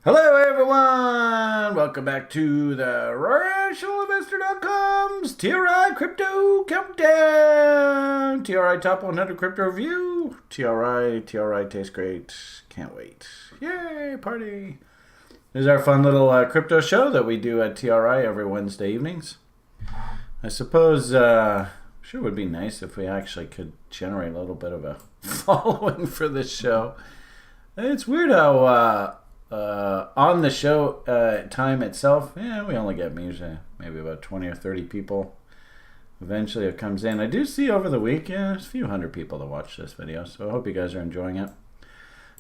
Hello, everyone! Welcome back to the RationalInvestor.com's TRI Crypto Countdown! TRI Top 100 Crypto Review. TRI tastes great. Can't wait. Yay, party! This is our fun little crypto show that we do at TRI every Wednesday evenings. I suppose, sure would be nice if we actually could generate a little bit of a following for this show. It's weird how, on the show time itself, we only get maybe about 20 or 30 people. Eventually it comes in. I do see over the week, there's a few hundred people that watch this video, so I hope you guys are enjoying it.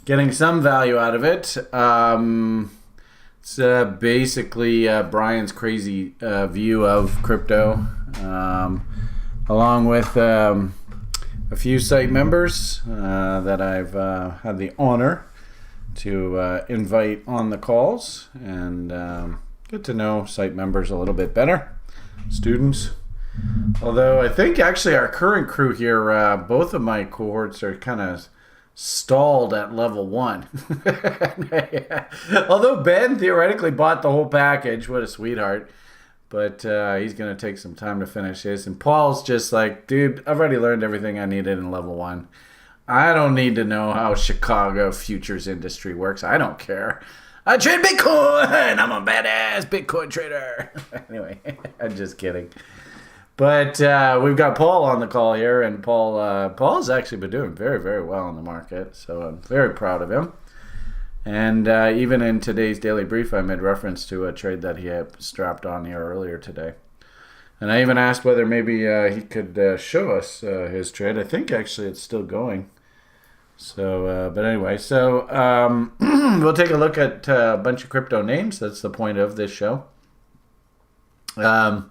Getting some value out of it. It's basically Brian's crazy view of crypto, along with a few site members that I've had the honor to invite on the calls, and get to know site members a little bit better, students. Although I think actually our current crew here, both of my cohorts are kind of stalled at level 1. Although Ben theoretically bought the whole package, what a sweetheart. But he's going to take some time to finish his. And Paul's just like, dude, I've already learned everything I needed in level 1. I don't need to know how Chicago futures industry works. I don't care. I trade Bitcoin. I'm a badass Bitcoin trader. Anyway, I'm just kidding. But we've got Paul on the call here, and Paul's actually been doing very, very well in the market. So I'm very proud of him. And even in today's daily brief, I made reference to a trade that he had strapped on here earlier today. And I even asked whether maybe he could show us his trade. I think actually it's still going. So, but anyway, so we'll take a look at a bunch of crypto names. That's the point of this show. And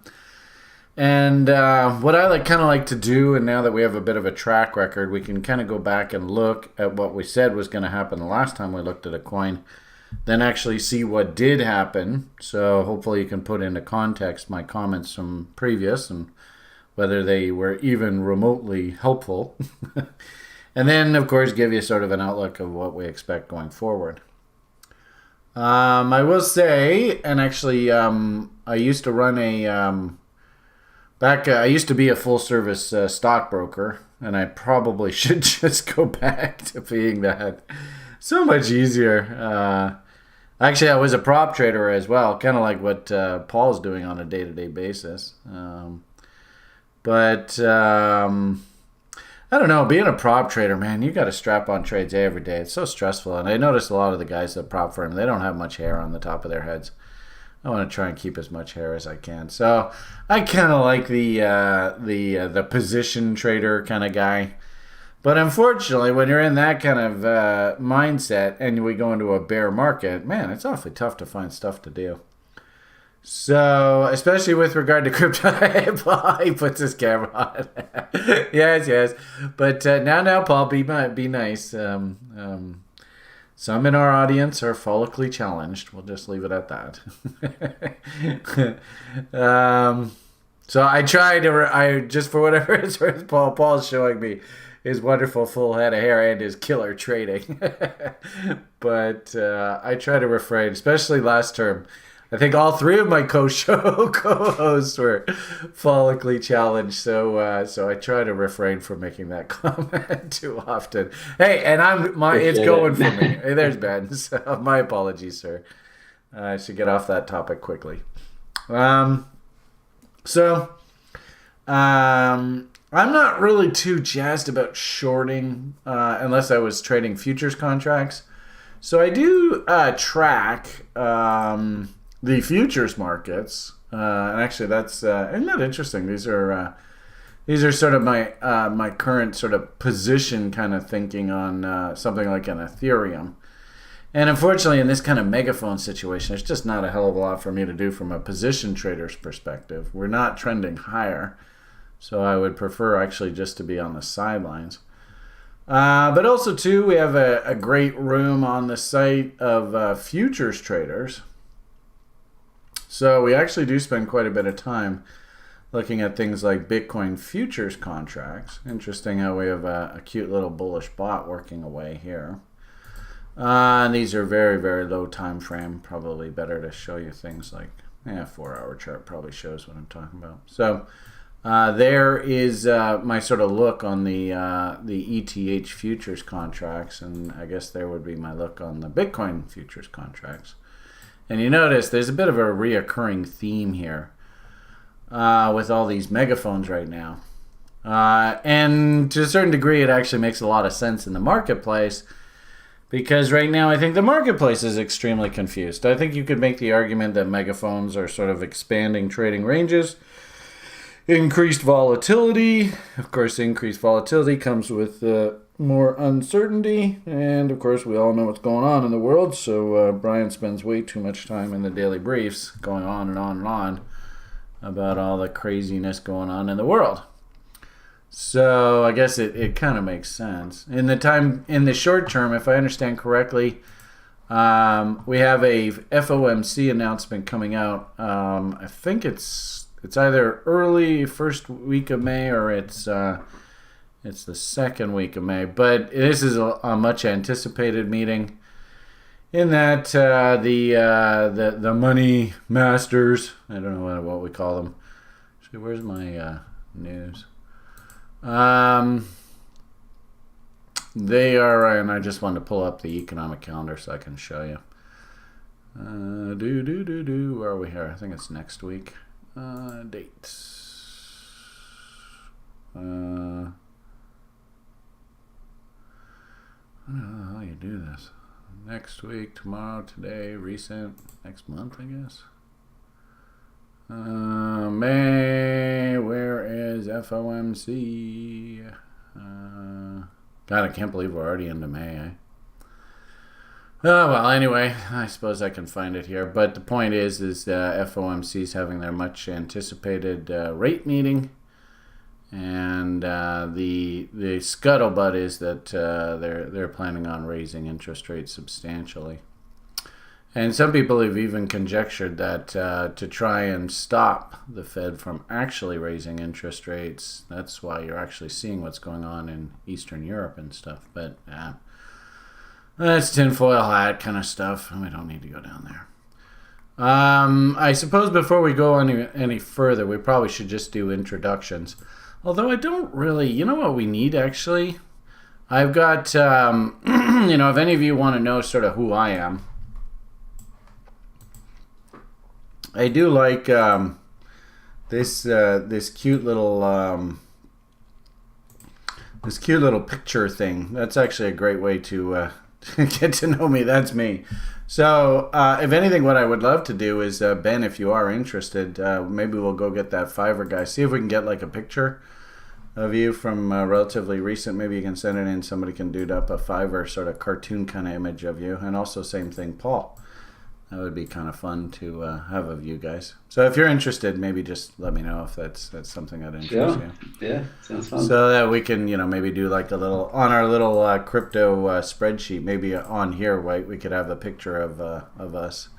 what I kind of like to do, and now that we have a bit of a track record, we can kind of go back and look at what we said was going to happen the last time we looked at a coin, then actually see what did happen. So hopefully you can put into context my comments from previous and whether they were even remotely helpful. And then, of course, give you sort of an outlook of what we expect going forward. I will say, and actually, I used to run I used to be a full-service stockbroker, and I probably should just go back to being that. So much easier. Actually, I was a prop trader as well, kind of like what Paul's doing on a day-to-day basis. But I don't know, being a prop trader, man, you got to strap on trades every day. It's so stressful. And I noticed a lot of the guys that prop for him, they don't have much hair on the top of their heads. I want to try and keep as much hair as I can. So I kind of like the position trader kind of guy. But unfortunately, when you're in that kind of mindset and we go into a bear market, man, it's awfully tough to find stuff to do. So, especially with regard to crypto, he puts his camera on. Yes. But now, Paul, be nice. Some in our audience are follically challenged. We'll just leave it at that. So I try to, just for whatever it's worth, Paul's showing me his wonderful full head of hair and his killer trading. But I try to refrain, especially last term. I think all 3 of my co-hosts were follically challenged, so I try to refrain from making that comment too often. Hey, and it's going for me. Hey, there's Ben. So my apologies, sir. I should get off that topic quickly. I'm not really too jazzed about shorting unless I was trading futures contracts. So I do track the futures markets, and actually that's isn't that interesting? These are sort of my current sort of position kind of thinking on something like an Ethereum. And unfortunately, in this kind of megaphone situation, there's just not a hell of a lot for me to do from a position trader's perspective. We're not trending higher, so I would prefer actually just to be on the sidelines. But also, too, we have a great room on the site of futures traders. So we actually do spend quite a bit of time looking at things like Bitcoin futures contracts. Interesting how we have a cute little bullish bot working away here. And these are very, very low time frame. Probably better to show you things like 4-hour chart probably shows what I'm talking about. So there is my sort of look on the ETH futures contracts, and I guess there would be my look on the Bitcoin futures contracts. And you notice there's a bit of a reoccurring theme here with all these megaphones right now. And to a certain degree, it actually makes a lot of sense in the marketplace, because right now I think the marketplace is extremely confused. I think you could make the argument that megaphones are sort of expanding trading ranges, increased volatility. Of course, increased volatility comes with more uncertainty, and of course we all know what's going on in the world, so Brian spends way too much time in the daily briefs going on and on and on about all the craziness going on in the world. So I guess it kind of makes sense. In the short term, if I understand correctly, we have a FOMC announcement coming out. I think it's either early first week of May or it's the second week of May. But this is a much anticipated meeting, in that the money masters, I don't know what we call them. Actually, where's my news? They are, and I just wanted to pull up the economic calendar so I can show you. Where are we here? I think it's next week. Dates. I don't know how you do this. Next week, tomorrow, today, recent, next month, I guess. May, where is FOMC? God, I can't believe we're already into May, eh? Oh, well, anyway, I suppose I can find it here. But the point is FOMC is having their much anticipated rate meeting. And the scuttlebutt is that they're planning on raising interest rates substantially. And some people have even conjectured that to try and stop the Fed from actually raising interest rates, that's why you're actually seeing what's going on in Eastern Europe and stuff. But that's tinfoil hat kind of stuff. We don't need to go down there. I suppose before we go any further, we probably should just do introductions. Although I don't really, you know what we need actually? I've got, if any of you want to know sort of who I am, I do like this cute little picture thing. That's actually a great way to get to know me. That's me. So if anything, what I would love to do is Ben, if you are interested, maybe we'll go get that Fiverr guy. See if we can get like a picture of you from relatively recent. Maybe you can send it in. Somebody can do up a Fiverr sort of cartoon kind of image of you, and also same thing, Paul. That would be kind of fun to have of you guys. So if you're interested, maybe just let me know if that's something that interests you. Yeah, sounds fun. So that we can, maybe do like on our little crypto spreadsheet, maybe on here, right, we could have a picture of us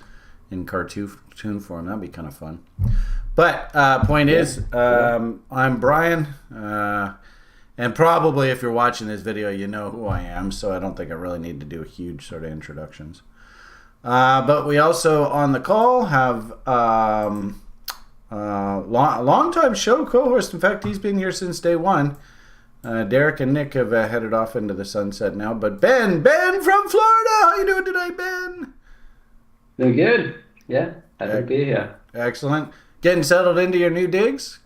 in cartoon form. That'd be kind of fun. But point is, I'm Brian, and probably if you're watching this video, you know who I am, so I don't think I really need to do huge sort of introductions. But we also on the call have long-time show co-host. In fact, he's been here since day one. Derek and Nick have headed off into the sunset now. But Ben from Florida, how you doing today, Ben? Doing good. Yeah, happy to be here. Excellent. Getting settled into your new digs?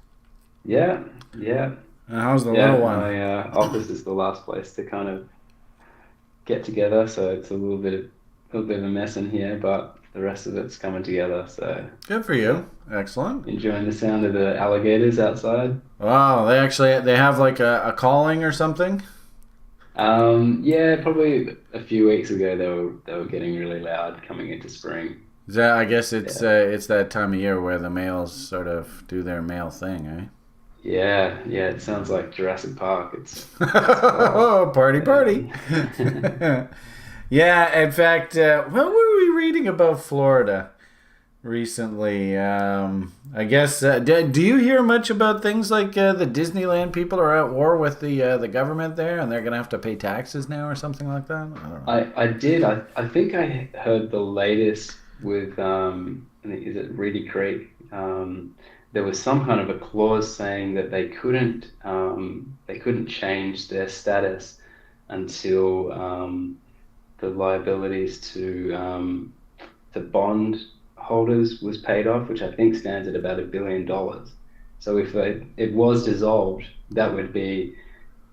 Yeah. And how's the little one? My office is the last place to kind of get together, so it's a little bit of a mess in here, but the rest of it's coming together, so good for you. Excellent. Enjoying the sound of the alligators outside. Wow, they have like a calling or something? Yeah, probably a few weeks ago they were getting really loud coming into spring. I guess it's that time of year where the males sort of do their male thing, eh? Yeah, it sounds like Jurassic Park. It's oh, party. Yeah, in fact, what were we reading about Florida? recently. I guess. Do you hear much about things like the Disneyland people are at war with the government there, and they're gonna have to pay taxes now or something like that? I don't know. I did. I think I heard the latest with I think, is it Reedy Creek? There was some kind of a clause saying that they couldn't change their status until the liabilities to bond holders was paid off, which I think stands at about $1 billion. So if it was dissolved, that would be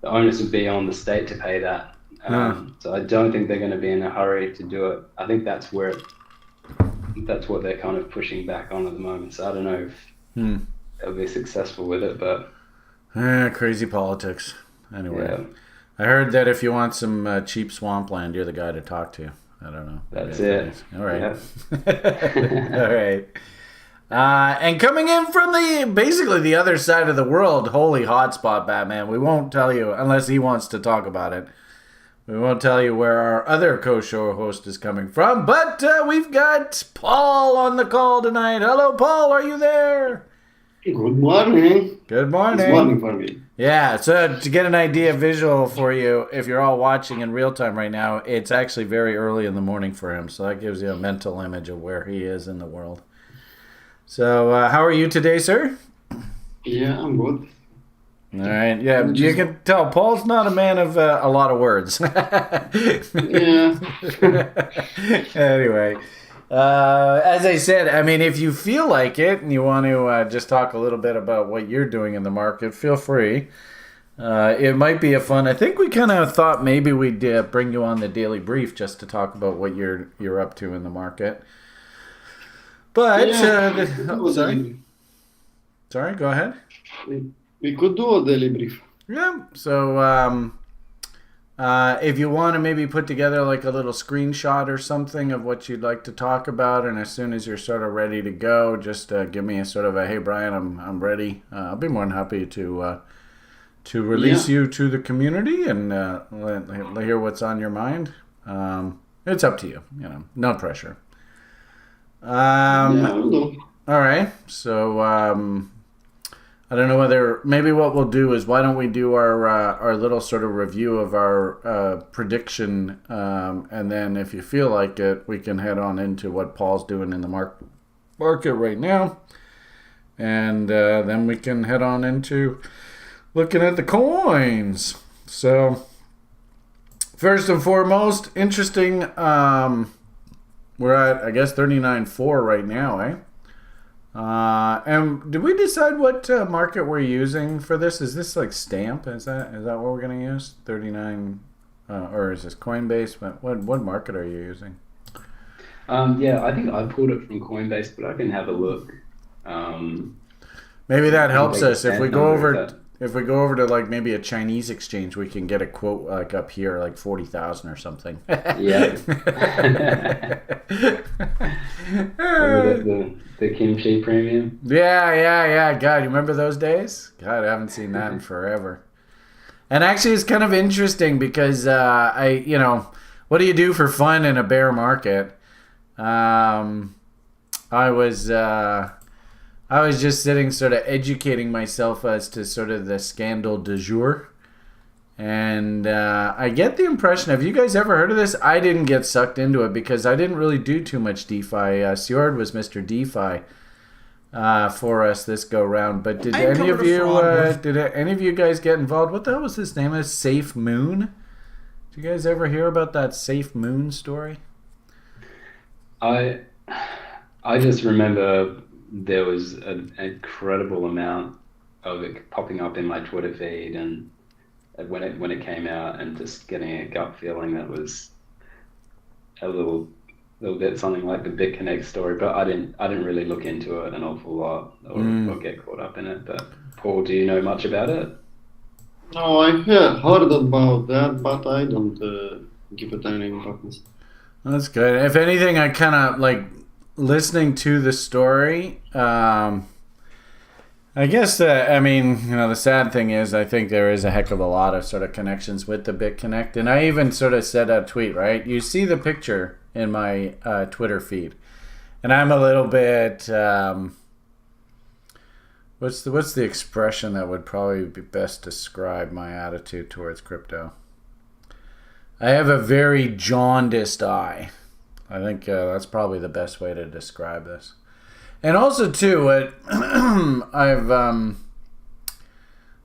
the onus would be on the state to pay that. Huh. So I don't think they're going to be in a hurry to do it. I think that's what they're kind of pushing back on at the moment. So I don't know if Hmm. they'll be successful with it, but Crazy politics. Anyway, yeah, I heard that if you want some cheap swampland, you're the guy to talk to. I don't know. that's Yeah, it. All right. Yeah. All right. And coming in from basically the other side of the world, holy hotspot, Batman. We won't tell you unless he wants to talk about it. We won't tell you where our other co-show host is coming from, but we've got Paul on the call tonight. Hello, Paul. Are you there? Good morning. Good morning. It's morning for me. Yeah, so to get an idea visual for you, if you're all watching in real time right now, it's actually very early in the morning for him, so that gives you a mental image of where he is in the world. So, how are you today, sir? Yeah, I'm good. All right, yeah, you can tell Paul's not a man of a lot of words. Yeah. Anyway, as I said, I mean, if you feel like it and you want to just talk a little bit about what you're doing in the market, feel free. It might be I think we kind of thought maybe we'd bring you on the daily brief just to talk about what you're up to in the market. But Yeah, sorry, go ahead. we could do a daily brief. Yeah. So if you want to maybe put together like a little screenshot or something of what you'd like to talk about, and as soon as you're sort of ready to go, just give me a sort of a hey Brian, I'm ready. I'll be more than happy to release you to the community and let hear what's on your mind. It's up to you. No pressure. Yeah, I will do. All right. So I don't know whether maybe what we'll do is why don't we do our little sort of review of our prediction, and then if you feel like it, we can head on into what Paul's doing in the market right now, and then we can head on into looking at the coins. So first and foremost, interesting. We're at, I guess, 39.4 right now, eh? And did we decide what market we're using for this? Is this like Stamp? Is that what we're going to use? 39, or is this Coinbase? What market are you using? Yeah, I think I pulled it from Coinbase, but I can have a look. Maybe that helps Like us if we that go number, over. is that- If we go over to like maybe a Chinese exchange, we can get a quote like up here, like 40,000 or something. Yeah. the kimchi premium. Yeah. God, you remember those days? God, I haven't seen that in forever. And actually, it's kind of interesting because what do you do for fun in a bear market? I was just sitting sort of educating myself as to sort of the scandal du jour. And I get the impression, have you guys ever heard of this? I didn't get sucked into it because I didn't really do too much DeFi. Sjord was Mr. DeFi for us this go round. But did any of you guys get involved? What the hell was his name? Safe Moon? Did you guys ever hear about that Safe Moon story? I just remember there was an incredible amount of it popping up in my Twitter feed, and when it came out, and just getting a gut feeling that was a little bit something like the BitConnect story. But I didn't really look into it an awful lot or get caught up in it. But Paul, do you know much about it? No, I have heard about that, but I don't give it any importance. That's good. If anything, I kind of like listening to the story. I guess the sad thing is I think there is a heck of a lot of sort of connections with the BitConnect, and I even sort of said a tweet, right? You see the picture in my Twitter feed, And I'm a little bit, what's the expression that would probably be best describe my attitude towards crypto? I have a very jaundiced eye. I think that's probably the best way to describe this. And also, too,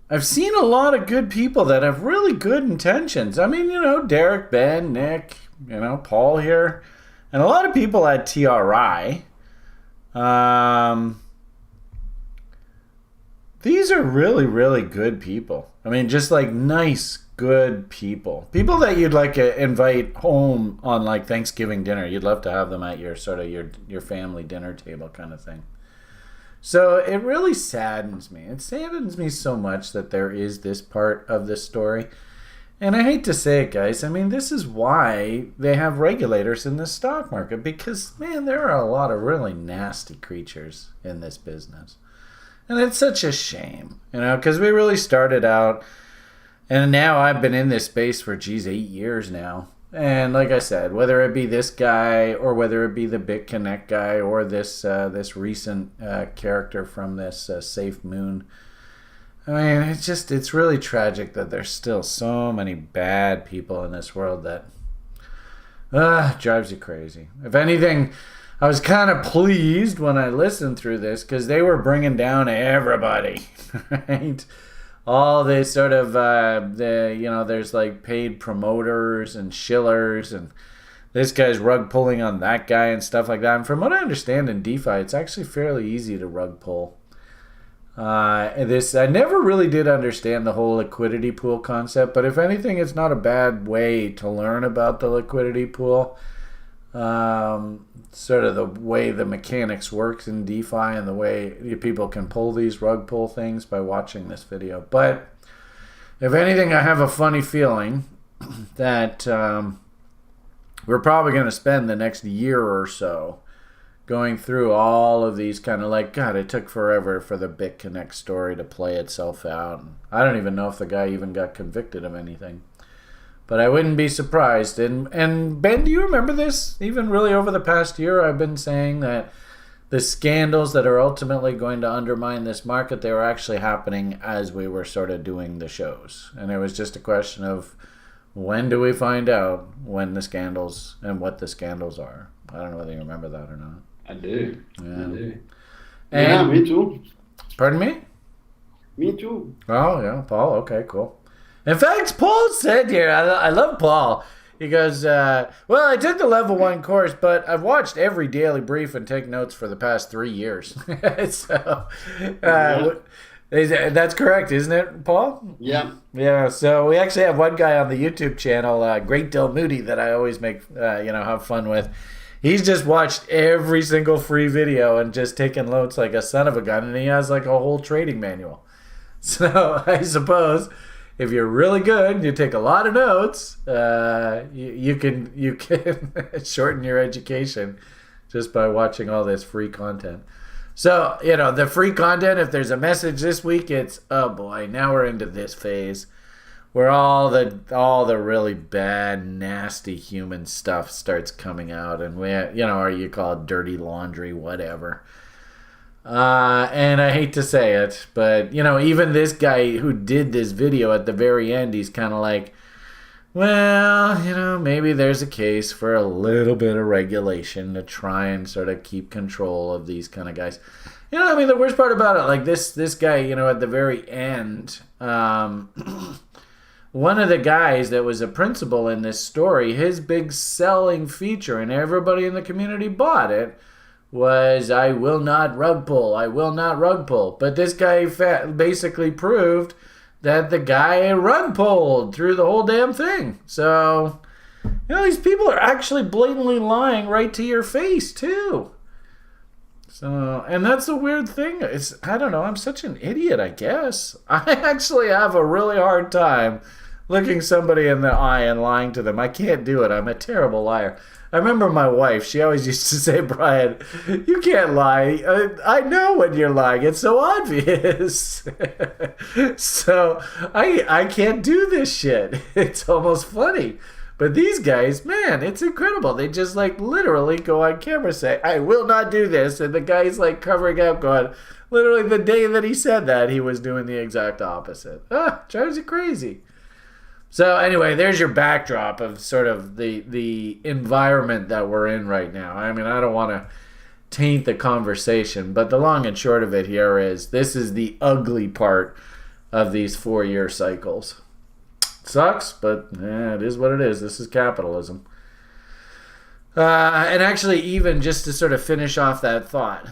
I've seen a lot of good people that have really good intentions. I mean, Derek, Ben, Nick, Paul here, and a lot of people at TRI. These are really, really good people. I mean, just like nice, good people. People that you'd like to invite home on like Thanksgiving dinner. You'd love to have them at your sort of your family dinner table kind of thing. So it really saddens me. It saddens me so much that there is this part of this story. And I hate to say it, guys. I mean, this is why they have regulators in the stock market. Because, man, there are a lot of really nasty creatures in this business. And it's such a shame, because we really started out. And now I've been in this space for, 8 years now. And like I said, whether it be this guy or whether it be the BitConnect guy or this recent character from this Safe Moon, I mean, it's really tragic that there's still so many bad people in this world that drives you crazy. If anything, I was kind of pleased when I listened through this because they were bringing down everybody, right? All this sort of, there's like paid promoters and shillers and this guy's rug pulling on that guy and stuff like that. And from what I understand in DeFi, it's actually fairly easy to rug pull. I never really did understand the whole liquidity pool concept, but if anything, it's not a bad way to learn about the liquidity pool. Sort of the way the mechanics works in DeFi and the way people can pull these rug pull things by watching this video. But if anything, I have a funny feeling that we're probably going to spend the next year or so going through all of these kind of like, God, it took forever for the BitConnect story to play itself out. I don't even know if the guy even got convicted of anything. But I wouldn't be surprised. And Ben, do you remember this? Even really over the past year, I've been saying that the scandals that are ultimately going to undermine this market, they were actually happening as we were sort of doing the shows. And it was just a question of when do we find out when the scandals and what the scandals are. I don't know whether you remember that or not. I do. Yeah. I do. Yeah, me too. Pardon me? Me too. Oh, yeah, Paul. Okay, cool. In fact, Paul said here, I love Paul. He goes, well, I took the level 1 course, but I've watched every daily brief and take notes for the past 3 years. So, that's correct, isn't it, Paul? Yeah. Yeah, so we actually have one guy on the YouTube channel, Great Del Moody, that I always make, have fun with. He's just watched every single free video and just taken notes like a son of a gun, and he has like a whole trading manual. So I suppose if you're really good, you take a lot of notes, you can shorten your education just by watching all this free content. So, the free content, if there's a message this week, it's, oh boy, now we're into this phase where all the really bad, nasty human stuff starts coming out, and or you call it dirty laundry, whatever. And I hate to say it, but, even this guy who did this video at the very end, he's kind of like, well, maybe there's a case for a little bit of regulation to try and sort of keep control of these kind of guys. The worst part about it, like this guy, at the very end, one of the guys that was a principal in this story, his big selling feature, and everybody in the community bought it, was, I will not rug pull. I will not rug pull. But this guy basically proved that the guy rug pulled through the whole damn thing. So, these people are actually blatantly lying right to your face, too. So, and that's the weird thing. I don't know, I'm such an idiot, I guess. I actually have a really hard time looking somebody in the eye and lying to them. I can't do it. I'm a terrible liar. I remember my wife, she always used to say, Brian, you can't lie. I know when you're lying. It's so obvious. So I can't do this shit. It's almost funny. But these guys, man, it's incredible. They just like literally go on camera say, I will not do this. And the guy's like covering up going, literally the day that he said that, he was doing the exact opposite. Drives you crazy. So anyway, there's your backdrop of sort of the environment that we're in right now. I mean, I don't want to taint the conversation, but the long and short of it here is this is the ugly part of these 4-year cycles. Sucks, but it is what it is. This is capitalism. And actually, even just to sort of finish off that thought,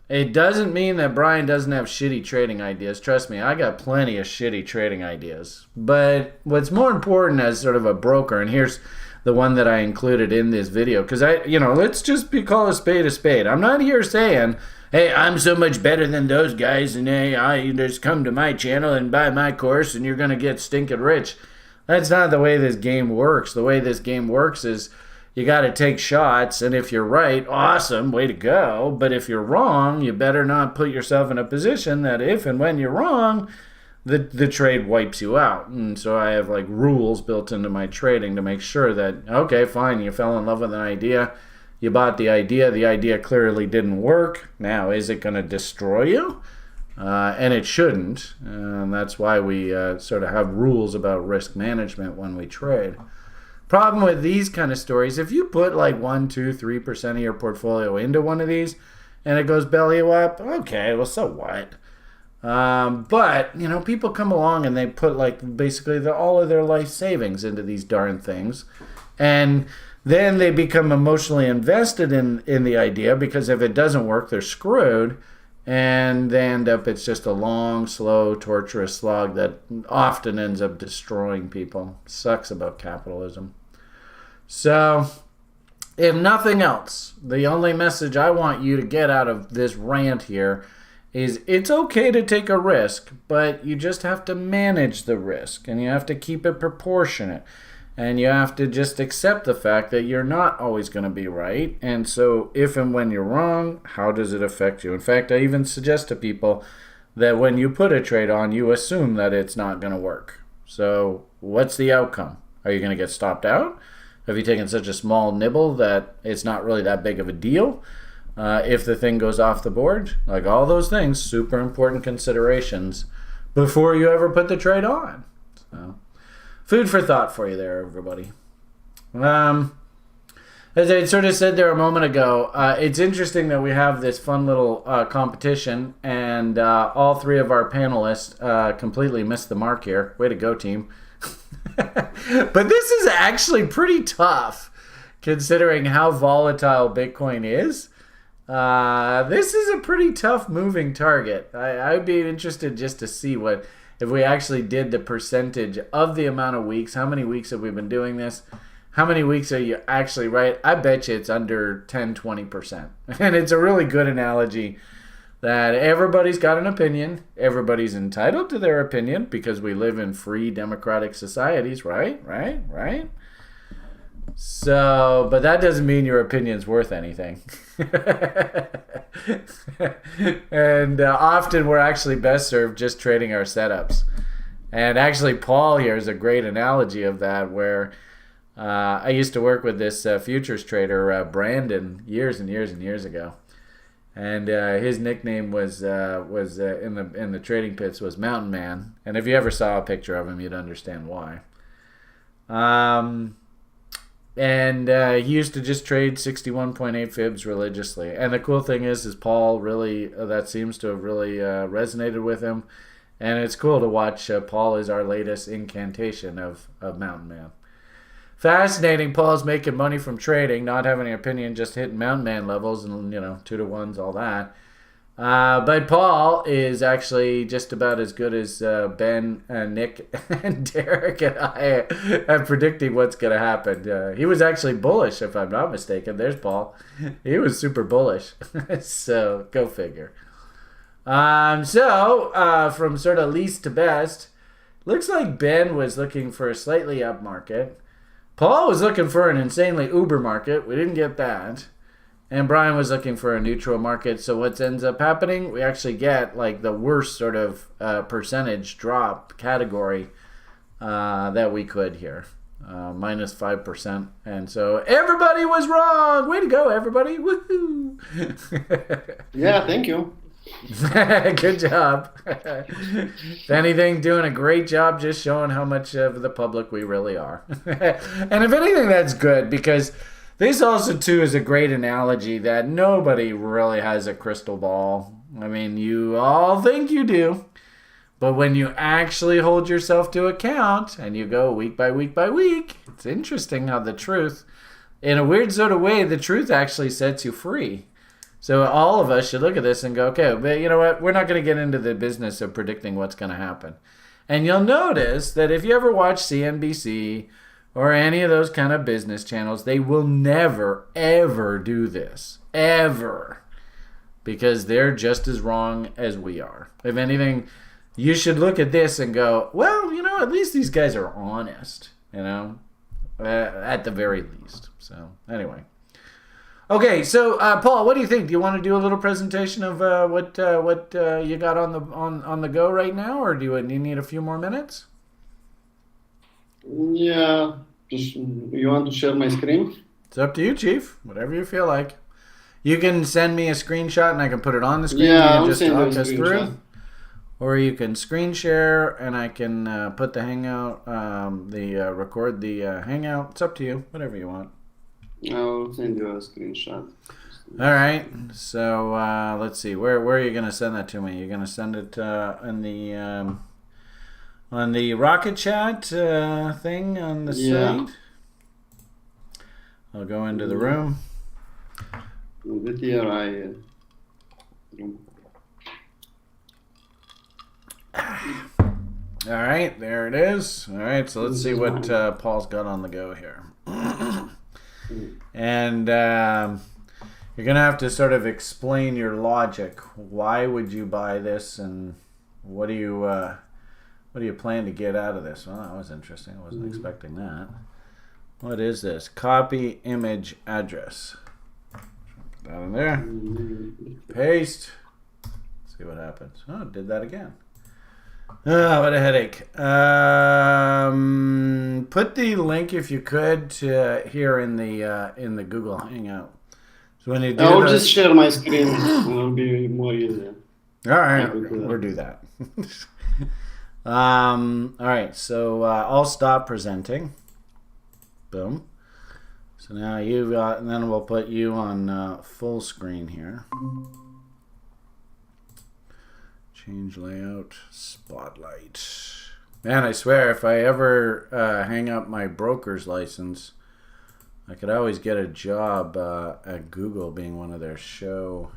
it doesn't mean that Brian doesn't have shitty trading ideas. Trust me, I got plenty of shitty trading ideas. But what's more important as sort of a broker, and here's the one that I included in this video, because let's just call a spade. I'm not here saying, hey, I'm so much better than those guys, and hey, I just come to my channel and buy my course, and you're going to get stinking rich. That's not the way this game works. The way this game works is you got to take shots, and if you're right, awesome, way to go. But if you're wrong, you better not put yourself in a position that if and when you're wrong, the trade wipes you out. And so I have like rules built into my trading to make sure that, okay, fine, you fell in love with an idea, you bought the idea clearly didn't work. Now, is it going to destroy you? And it shouldn't. And that's why we sort of have rules about risk management when we trade. Problem with these kind of stories, if you put like 1, 2, 3% of your portfolio into one of these and it goes belly up, okay, well, so what? But, people come along and they put like basically all of their life savings into these darn things. And then they become emotionally invested in the idea because if it doesn't work, they're screwed. And they end up, it's just a long, slow, torturous slog that often ends up destroying people. Sucks about capitalism. So, if nothing else, the only message I want you to get out of this rant here is it's okay to take a risk, but you just have to manage the risk, and you have to keep it proportionate. And you have to just accept the fact that you're not always going to be right. And so if and when you're wrong, how does it affect you? In fact, I even suggest to people that when you put a trade on, you assume that it's not going to work. So what's the outcome? Are you going to get stopped out? Have you taken such a small nibble that it's not really that big of a deal? If the thing goes off the board, like all those things, super important considerations before you ever put the trade on. So, food for thought for you there, everybody. As I sort of said there a moment ago, it's interesting that we have this fun little competition, and all 3 of our panelists completely missed the mark here. Way to go, team. But this is actually pretty tough, considering how volatile Bitcoin is. This is a pretty tough moving target. I'd be interested just to see what... If we actually did the percentage of the amount of weeks, how many weeks have we been doing this? How many weeks are you actually right? I bet you it's under 10, 20%. And it's a really good analogy that everybody's got an opinion. Everybody's entitled to their opinion because we live in free democratic societies, right? So, but that doesn't mean your opinion's worth anything. And often we're actually best served just trading our setups. And actually Paul here is a great analogy of that, where I used to work with this futures trader, Brandon, years and years and years ago. And his nickname was in the trading pits was Mountain Man. And if you ever saw a picture of him, you'd understand why. And he used to just trade 61.8 fibs religiously. And the cool thing is Paul really, that seems to have really resonated with him. And it's cool to watch Paul is our latest incantation of Mountain Man. Fascinating. Paul's making money from trading, not having an opinion, just hitting Mountain Man levels and, 2-to-1s, all that. But Paul is actually just about as good as Ben, Nick, and Derek and I at predicting what's going to happen. He was actually bullish, if I'm not mistaken. There's Paul. He was super bullish. So, go figure. From sort of least to best, looks like Ben was looking for a slightly up market. Paul was looking for an insanely uber market. We didn't get that. And Brian was looking for a neutral market. So what ends up happening, we actually get like the worst sort of percentage drop category that we could here. minus 5%. And so everybody was wrong. Way to go, everybody. Woohoo. Yeah, thank you. Good job. If anything, doing a great job just showing how much of the public we really are. And if anything, that's good, because this also, too, is a great analogy that nobody really has a crystal ball. I mean, you all think you do. But when you actually hold yourself to account and you go week by week by week, it's interesting how the truth, in a weird sort of way, the truth actually sets you free. So all of us should look at this and go, okay, but you know what? We're not going to get into the business of predicting what's going to happen. And you'll notice that if you ever watch CNBC or any of those kind of business channels, they will never, ever do this. Ever. Because they're just as wrong as we are. If anything, you should look at this and go, well, you know, at least these guys are honest, you know, at the very least. So anyway. Okay, so Paul, what do you think? Do you want to do a little presentation of what you got on the go right now, or do you need a few more minutes? Yeah, you want to share my screen? It's up to you, Chief. Whatever you feel like. You can send me a screenshot and I can put it on the screen. Yeah, you can I'll just send you a talk us through. screenshot. Or you can screen share and I can put the hangout, record the hangout. It's up to you, whatever you want. I'll send you a screenshot. All right. So let's see. Where are you going to send that to me? You're going to send it on the Rocket Chat thing on the site. I'll go into the room. With here I. All right, there it is. All right, so let's see what Paul's got on the go here. And you're going to have to sort of explain your logic. Why would you buy this, and what do you plan to get out of this? Well, that was interesting. I wasn't expecting that. What is this? Copy image address. Put that in there. Paste. See what happens. Oh, it did that again. Oh, what a headache. Put the link, if you could, to here in the Google Hangout. So when you do I'll just share my screen. It'll be more easier. All right, we'll do that. All right, so I'll stop presenting. Boom. So now you've got, and then we'll put you on full screen here. Change layout, spotlight. Man, I swear, if I ever hang up my broker's license, I could always get a job at Google being one of their show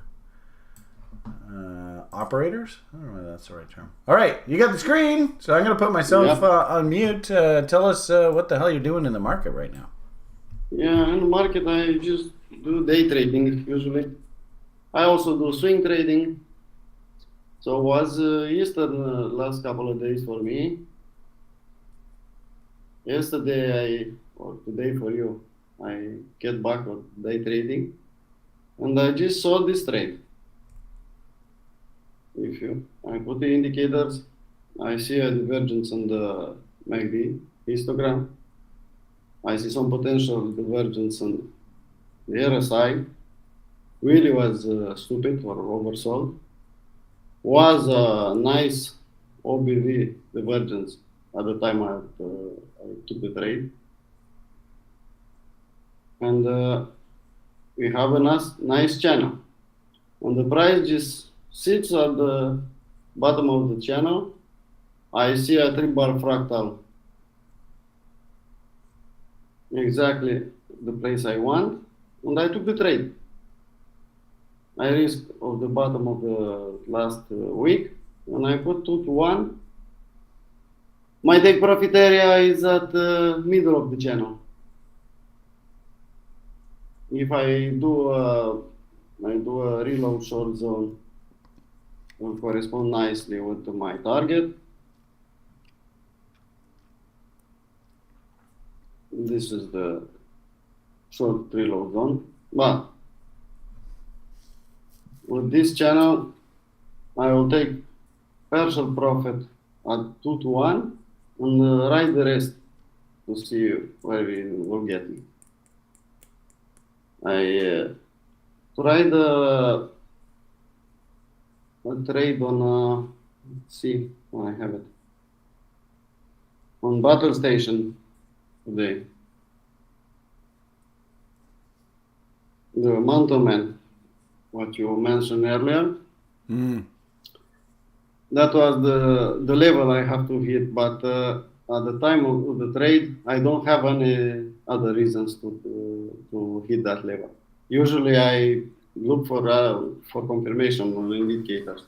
operators. I don't know whether that's the right term. All right, you got the screen, so I'm going to put myself on mute. Tell us what the hell you're doing in the market right now. Yeah, in the market I just do day trading usually. I also do swing trading. So was Easter last couple of days for me. Yesterday or today for you, I get back on day trading, and I just saw this trade. I put the indicators, I see a divergence on the MACD histogram. I see some potential divergence on the RSI. Really was stupid or oversold. Was a nice OBV divergence at the time I took the trade. And we have a nice channel. And the price just sits at the bottom of the channel. I see a 3-bar fractal. Exactly the place I want. And I took the trade. I risked of the bottom of the last week, and I put 2 to 1. My take profit area is at the middle of the channel. If I do a reload short zone, it will correspond nicely with my target. This is the short reload zone, but with this channel, I will take partial profit at 2 to 1 and ride the rest to see where we will get. I tried a trade on, let's see, I have it, on Battle Station today. The Mountain Man, what you mentioned earlier, that was the level I have to hit, but at the time of the trade, I don't have any other reasons to hit that level. Usually, I look for confirmation on indicators.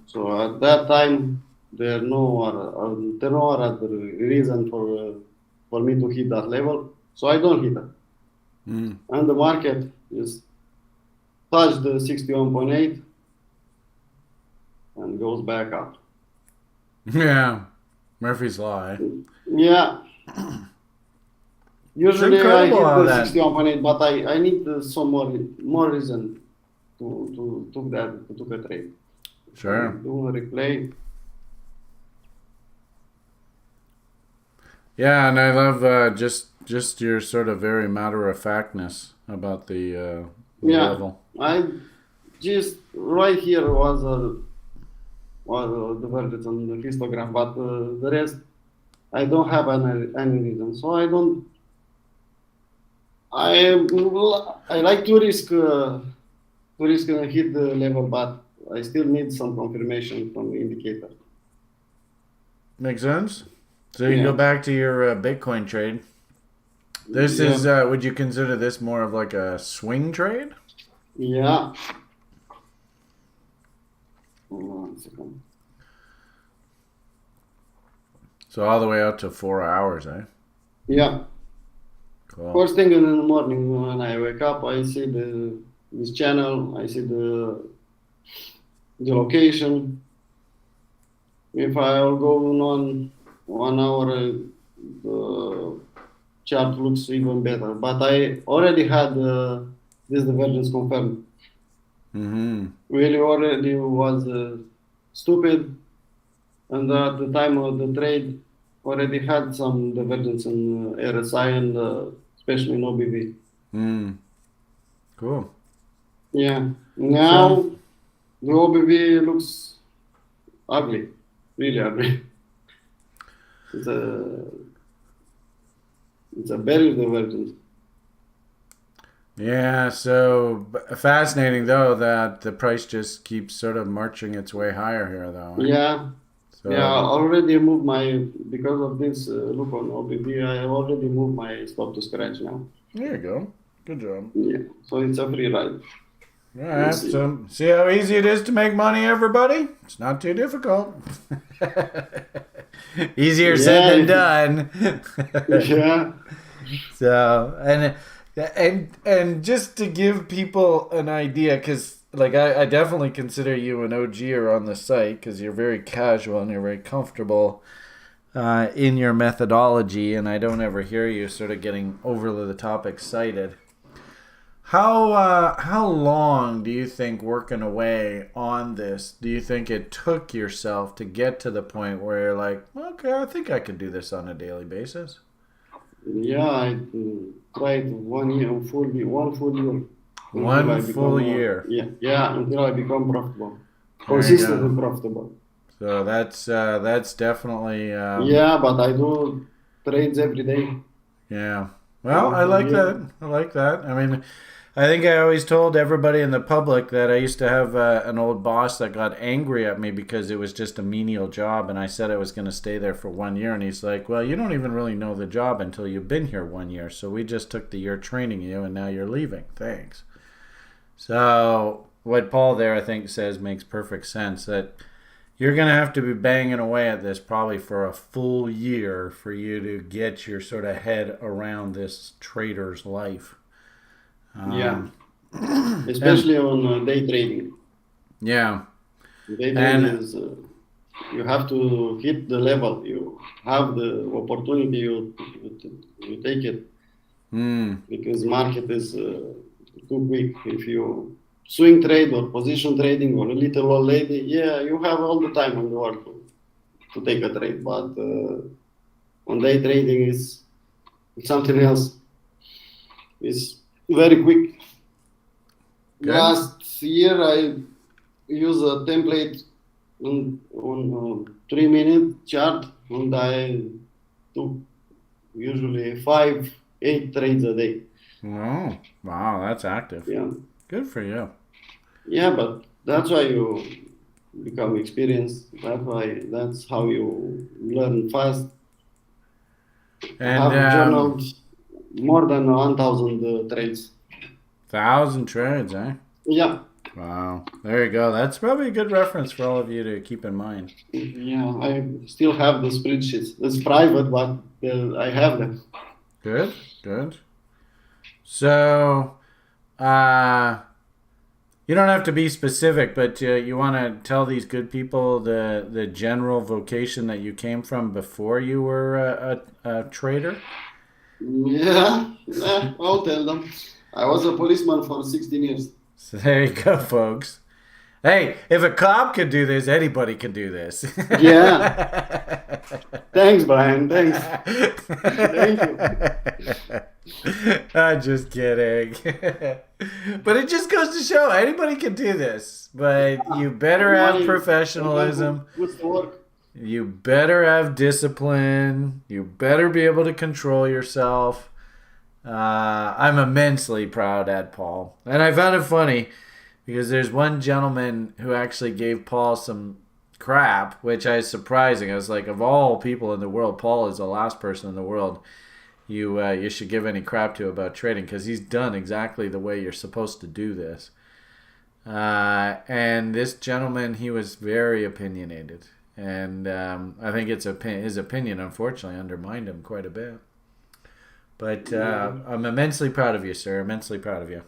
So at that time, there are no other reason for me to hit that level, so I don't hit it. And the market is touched the 61.8 and goes back up. Yeah, Murphy's Law. Yeah. Usually I hit incredible the how 61.8, but I need some more reason to took a trade. Sure. Do a replay. Yeah, and I love just your sort of very matter of factness about the level. I just right here was the verdict on the histogram, but the rest I don't have any reason. So I like to risk and hit the level, but I still need some confirmation from the indicator. Makes sense. So you go back to your Bitcoin trade. This is, would you consider this more of like a swing trade? Yeah. Hold on a second. So all the way out to 4 hours, eh? Yeah. Cool. First thing in the morning when I wake up, I see this channel. I see the location. If I'll go on 1 hour, the chart looks even better. But I already had this divergence confirmed. Really already was stupid, and at the time of the trade, already had some divergence in RSI and especially in OBV. Cool. Yeah. Now the OBV looks ugly, really ugly. It's a bearish divergence. Yeah, so fascinating though that the price just keeps sort of marching its way higher here though. Eh? Yeah. So, Yeah, I already moved because of this look on OBV, I have already moved my stop to scratch now. There you go. Good job. Yeah, so it's a free ride. All right, so see how easy it is to make money, everybody? It's not too difficult. Easier said than done. Yeah. So, and just to give people an idea, because like I definitely consider you an OGer on the site because you're very casual and you're very comfortable in your methodology, and I don't ever hear you sort of getting overly the top excited. How long do you think working away on this, do you think it took yourself to get to the point where you're like, okay, I think I could do this on a daily basis? Yeah, I tried 1 year, one full year. One full year. Yeah, until I become profitable, consistently profitable. So that's definitely. Yeah, but I do trades every day. Yeah. Well, I like that. I like that. I mean, I think I always told everybody in the public that I used to have an old boss that got angry at me because it was just a menial job, and I said I was going to stay there for 1 year, and he's like, well, you don't even really know the job until you've been here 1 year, so we just took the year training you, and now you're leaving. Thanks. So what Paul there, I think, says makes perfect sense, that you're going to have to be banging away at this probably for a full year for you to get your sort of head around this trader's life. Yeah, especially on day trading. Yeah. Day trading is, you have to hit the level. You have the opportunity, you take it. Because market is too quick. If you swing trade or position trading or a little old lady, yeah, you have all the time in the world to take a trade. But on day trading is something else. It's very quick. Good. Last year I used a template on 3 minute chart, and I took usually 5-8 trades a day. Oh, wow, that's active. Yeah, Good for you. yeah, but that's why you become experienced. That's how you learn fast. I And have journaled more than 1,000 trades. 1,000 trades, eh? Yeah, Wow. There you go. That's probably a good reference for all of you to keep in mind. yeah. I still have the spreadsheets. It's private, but I have them. Good, good. So, you don't have to be specific, but you want to tell these good people the general vocation that you came from before you were a trader? Yeah, yeah, I'll tell them. I was a policeman for 16 years. So there you go, folks. Hey, if a cop could do this, anybody can do this. Yeah. Thanks, Brian. Thanks. Thank you. I'm just kidding. But it just goes to show anybody can do this. But you better have Money, professionalism. puts to work. You better have discipline. You better be able to control yourself. I'm immensely proud at Paul. And I found it funny because there's one gentleman who actually gave Paul some crap, which is surprising. I was like, of all people in the world, Paul is the last person in the world you should give any crap to about trading, because he's done exactly the way you're supposed to do this. And this gentleman, he was very opinionated. And I think his opinion, unfortunately, undermined him quite a bit. But I'm immensely proud of you, sir. Immensely proud of you.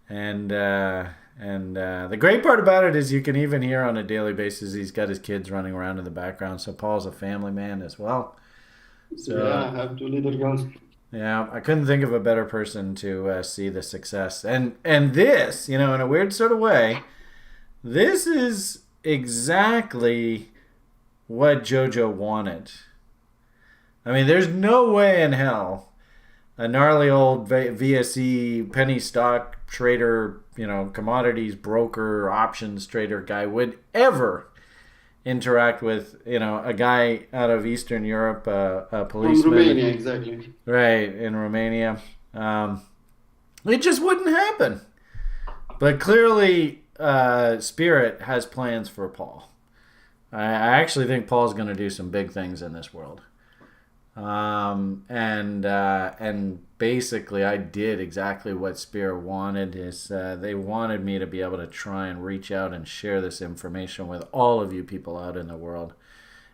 And the great part about it is you can even hear on a daily basis he's got his kids running around in the background. So Paul's a family man as well. So, Yeah, I have 2 little girls. yeah, I couldn't think of a better person to see the success. And this, in a weird sort of way, this is exactly what JoJo wanted. I mean, there's no way in hell a gnarly old VSE penny stock trader, commodities broker, options trader guy would ever interact with, a guy out of Eastern Europe, a policeman. From Romania, exactly. Right, in Romania. It just wouldn't happen. But clearly, Spirit has plans for Paul. I actually think Paul's going to do some big things in this world. And basically I did exactly what Spirit wanted. Is they wanted me to be able to try and reach out and share this information with all of you people out in the world.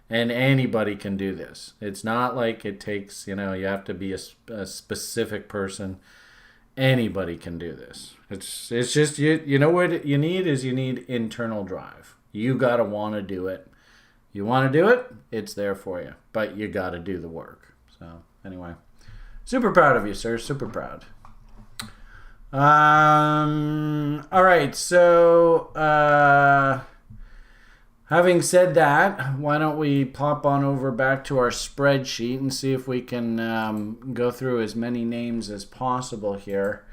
And anybody can do this. It's not like it takes, you have to be a specific person. Anybody can do this. It's just, you know what you need is you need internal drive. You got to want to do it. You want to do it, it's there for you. But you got to do the work. So, anyway. Super proud of you, sir. Super proud. All right. So, having said that, why don't we pop on over back to our spreadsheet and see if we can go through as many names as possible here.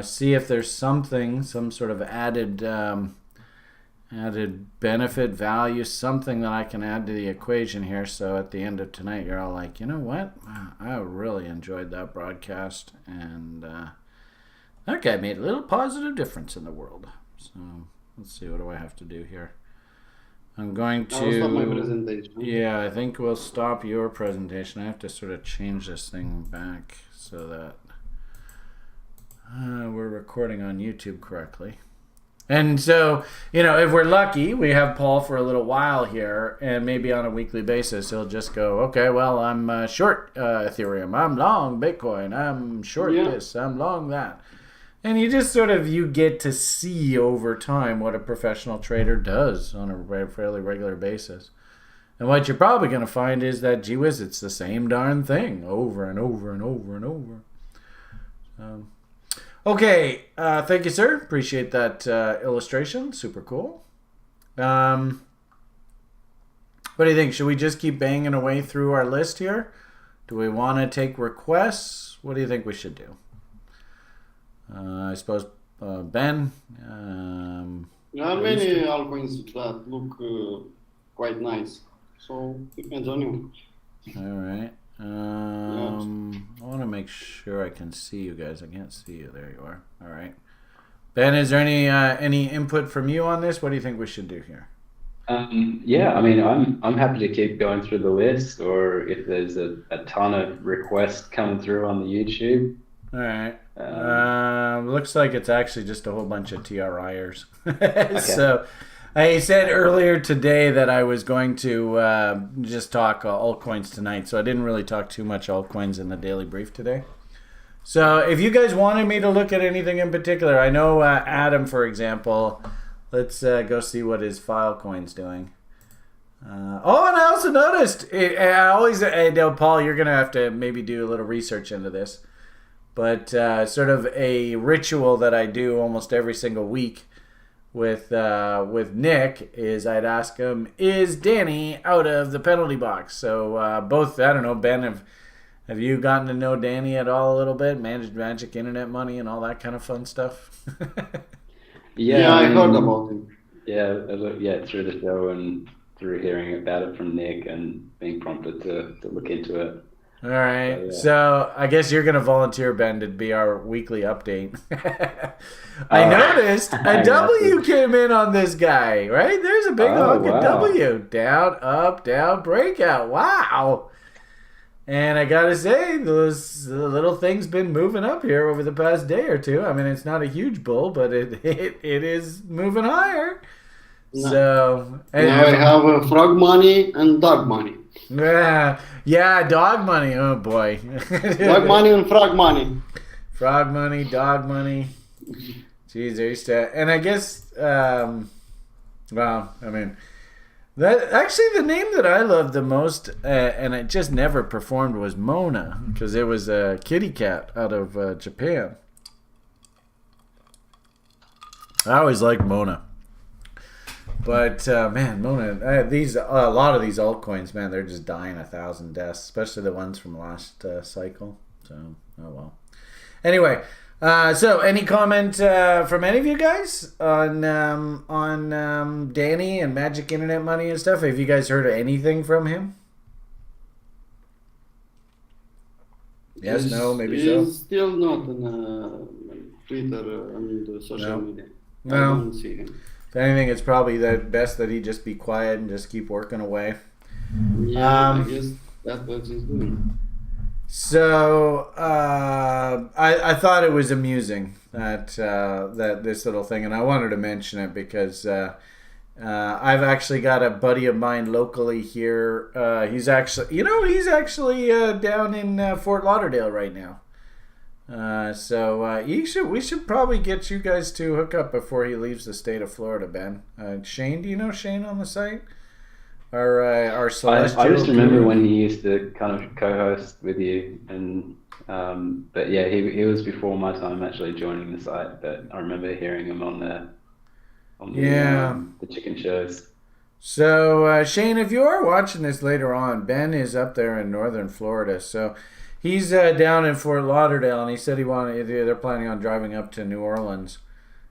See if there's some sort of added benefit, value, something that I can add to the equation here. So at the end of tonight, you're all like, you know what? I really enjoyed that broadcast, and that guy made a little positive difference in the world. So let's see, what do I have to do here? I'm going to... I'll stop my presentation. Yeah, I think we'll stop your presentation. I have to sort of change this thing back so that we're recording on YouTube correctly. And so, if we're lucky, we have Paul for a little while here, and maybe on a weekly basis, he'll just go, okay, well, I'm short Ethereum, I'm long Bitcoin, I'm short this, I'm long that. And you just you get to see over time what a professional trader does on a fairly regular basis. And what you're probably going to find is that, gee whiz, it's the same darn thing over and over and over and over. Okay, thank you, sir. Appreciate that illustration. Super cool. What do you think? Should we just keep banging away through our list here? Do we want to take requests? What do you think we should do? I suppose Ben. There are many altcoins that look quite nice. So depends on you. All right. I want to make sure I can see you guys. I can't see you. There you are. All right. Ben, is there any input from you on this? What do you think we should do here? Yeah, I mean, I'm happy to keep going through the list, or if there's a ton of requests coming through on the YouTube. All right. Looks like it's actually just a whole bunch of TRIers. Okay. So I said earlier today that I was going to just talk altcoins tonight, so I didn't really talk too much altcoins in the daily brief today. So if you guys wanted me to look at anything in particular, I know Adam, for example. Let's go see what his Filecoin's doing. And I also noticed, Paul, you're going to have to maybe do a little research into this, but sort of a ritual that I do almost every single week with Nick is I'd ask him, is Danny out of the penalty box? So both, I don't know, Ben, have you gotten to know Danny at all a little bit? Managed Magic Internet Money and all that kind of fun stuff? Yeah, I heard about it. Yeah, through the show and through hearing about it from Nick and being prompted to look into it. All right. So I guess you're going to volunteer, Ben, to be our weekly update. I noticed a W came in on this guy, right? There's a big honking W. Down, up, down, breakout. Wow. And I got to say, those little thing's been moving up here over the past day or two. I mean, it's not a huge bull, but it is moving higher. No. So now I have frog money and dog money. Yeah, dog money. Oh boy. Dog money and frog money. Frog money, dog money. Jeez, I used to, and I guess, well, I mean, that actually the name that I loved the most, and it just never performed, was Mona, because it was a kitty cat out of Japan. I always liked Mona. But man, Mona, a lot of these altcoins, man, they're just dying 1,000 deaths, especially the ones from last cycle. So, oh well. Anyway, so any comment from any of you guys on Danny and Magic Internet Money and stuff? Have you guys heard anything from him? Yes, no, maybe so. He's still not on Twitter and social media. No. I don't see him. If anything, it's probably the best that he just be quiet and just keep working away. Yeah, I guess that's what he's doing. So I thought it was amusing that this little thing, and I wanted to mention it because I've actually got a buddy of mine locally here. He's actually down in Fort Lauderdale right now. So we should probably get you guys to hook up before he leaves the state of Florida, Ben. Shane, do you know Shane on the site? Our celestial. I just remember when he used to kind of co-host with you, and but yeah, he was before my time actually joining the site. But I remember hearing him on the chicken shows. So Shane, if you are watching this later on, Ben is up there in northern Florida, so. He's down in Fort Lauderdale, and he said they're planning on driving up to New Orleans.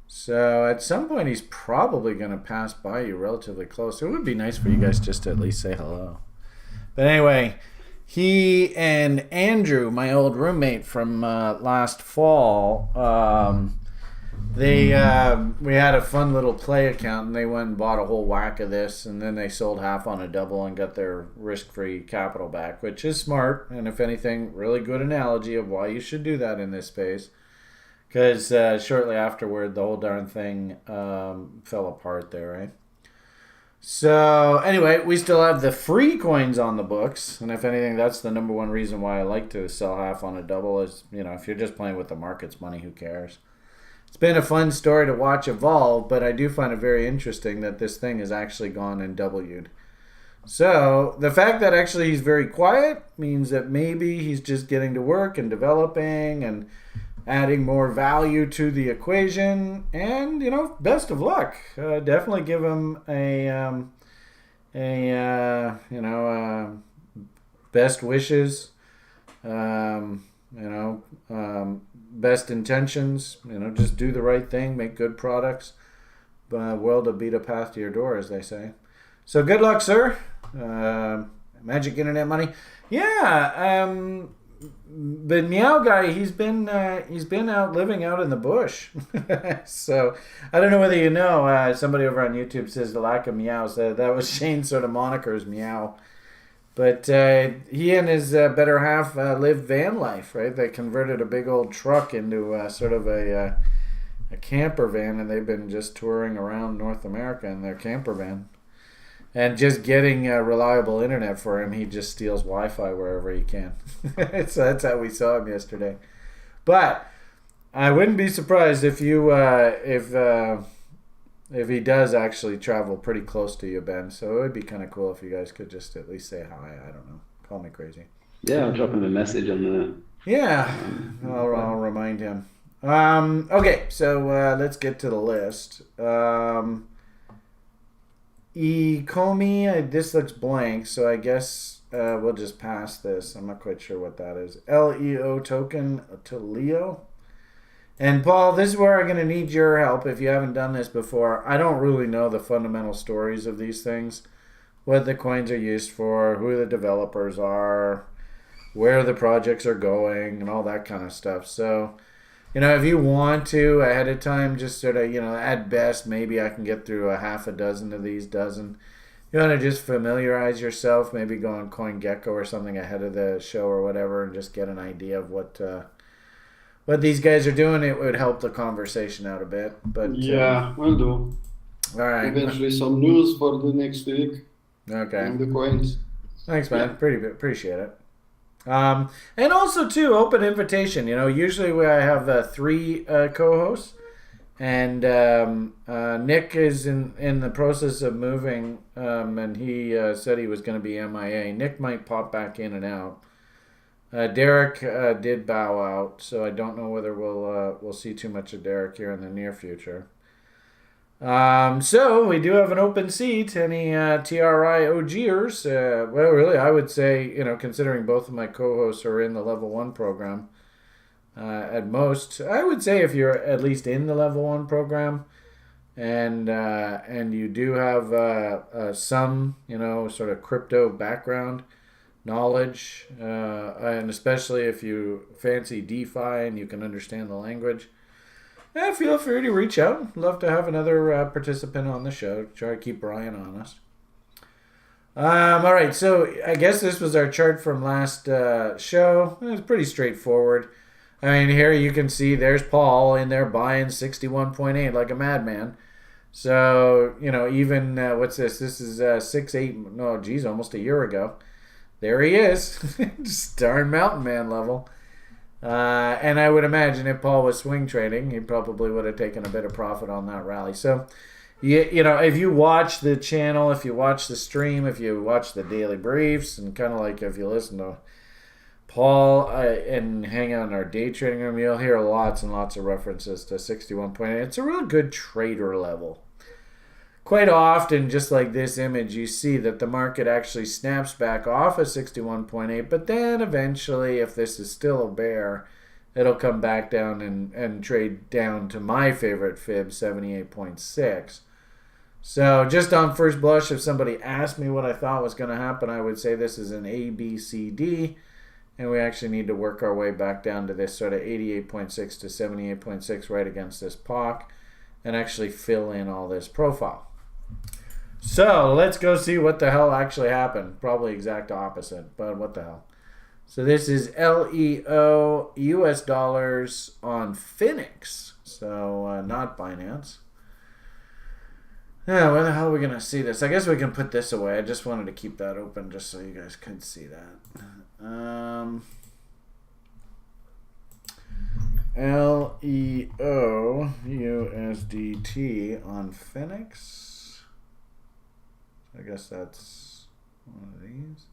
So at some point, he's probably going to pass by you relatively close. It would be nice for you guys just to at least say hello. But anyway, he and Andrew, my old roommate from last fall, we had a fun little play account, and they went and bought a whole whack of this, and then they sold half on a double and got their risk-free capital back, which is smart, and if anything, really good analogy of why you should do that in this space, because shortly afterward, the whole darn thing fell apart there, right? So anyway, we still have the free coins on the books, and if anything, that's the number one reason why I like to sell half on a double is, if you're just playing with the market's money, who cares? It's been a fun story to watch evolve, but I do find it very interesting that this thing has actually gone and W'd. So the fact that actually he's very quiet means that maybe he's just getting to work and developing and adding more value to the equation. And, best of luck. Definitely give him a best wishes, best intentions. Just do the right thing, make good products. World will beat a path to your door, as they say. So good luck, sir. Magic internet money. Yeah. The Meow guy, he's been out living out in the bush. So I don't know whether you know. Somebody over on YouTube says the lack of meows. That was Shane's sort of moniker is Meow. But he and his better half live van life, right? They converted a big old truck into sort of a camper van, and they've been just touring around North America in their camper van. And just getting reliable internet for him, he just steals Wi-Fi wherever he can. So that's how we saw him yesterday. But I wouldn't be surprised if he does actually travel pretty close to you, Ben. So it would be kind of cool if you guys could just at least say hi. I don't know. Call me crazy. Yeah, I'll drop him a message on the. Yeah, I'll remind him. Okay, so let's get to the list. Ecomi, this looks blank, so I guess we'll just pass this. I'm not quite sure what that is. LEO token to Leo. And Paul, this is where I'm going to need your help if you haven't done this before. I don't really know the fundamental stories of these things, what the coins are used for, who the developers are, where the projects are going, and all that kind of stuff. So, if you want to ahead of time, just sort of, at best, maybe I can get through a half a dozen of these dozen. You want to just familiarize yourself, maybe go on CoinGecko or something ahead of the show or whatever, and just get an idea of what these guys are doing. It would help the conversation out a bit. But yeah, will do. All right. Eventually, some news for the next week. Okay. On the coins. Thanks, man. Yeah. Appreciate it. And also too, open invitation. Usually I have 3 co-hosts, and Nick is in the process of moving, and he said he was going to be MIA. Nick might pop back in and out. Derek did bow out, so I don't know whether we'll see too much of Derek here in the near future. So we do have an open seat. Any TRI OGers? Well, really, I would say, considering both of my co-hosts are in the level 1 program, at most, I would say if you're at least in the level 1 program, and you do have some, sort of crypto background knowledge, and especially if you fancy DeFi and you can understand the language, feel free to reach out. Love to have another participant on the show. Try to keep Brian honest. All right, so I guess this was our chart from last show. It was pretty straightforward. I mean, here you can see there's Paul in there buying 61.8 like a madman. So, even, what's this? This is 6-8, almost a year ago. There he is. Just darn mountain man level. And I would imagine if Paul was swing trading, he probably would have taken a bit of profit on that rally. So, if you watch the channel, if you watch the stream, if you watch the daily briefs, and kind of like if you listen to Paul and hang out in our day trading room, you'll hear lots and lots of references to 61.8. It's a real good trader level. Quite often, just like this image, you see that the market actually snaps back off of 61.8, but then eventually, if this is still a bear, it'll come back down and trade down to my favorite fib, 78.6. So just on first blush, if somebody asked me what I thought was going to happen, I would say this is an A, B, C, D, and we actually need to work our way back down to this sort of 88.6 to 78.6 right against this POC and actually fill in all this profile. So let's go see what the hell actually happened. Probably exact opposite, but what the hell. So this is LEO US dollars on Phoenix. So not Binance. Yeah, where the hell are we going to see this? I guess we can put this away. I just wanted to keep that open just so you guys could see that. LEO USDT on Phoenix. I guess that's one of these.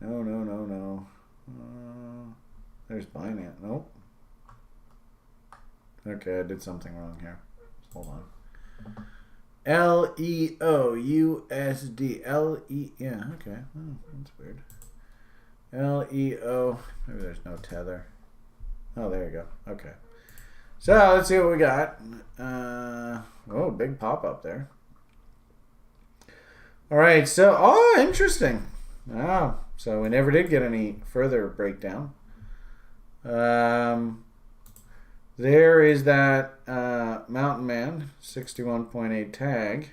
No. There's Binance. Nope. Okay, I did something wrong here. Hold on. LEO USD. Yeah, okay. Oh, that's weird. LEO. Maybe there's no tether. Oh, there you go. Okay. So let's see what we got. Oh, big pop up there. All right. So, oh, interesting. Oh, so we never did get any further breakdown. There is that Mountain Man 61.8 tag.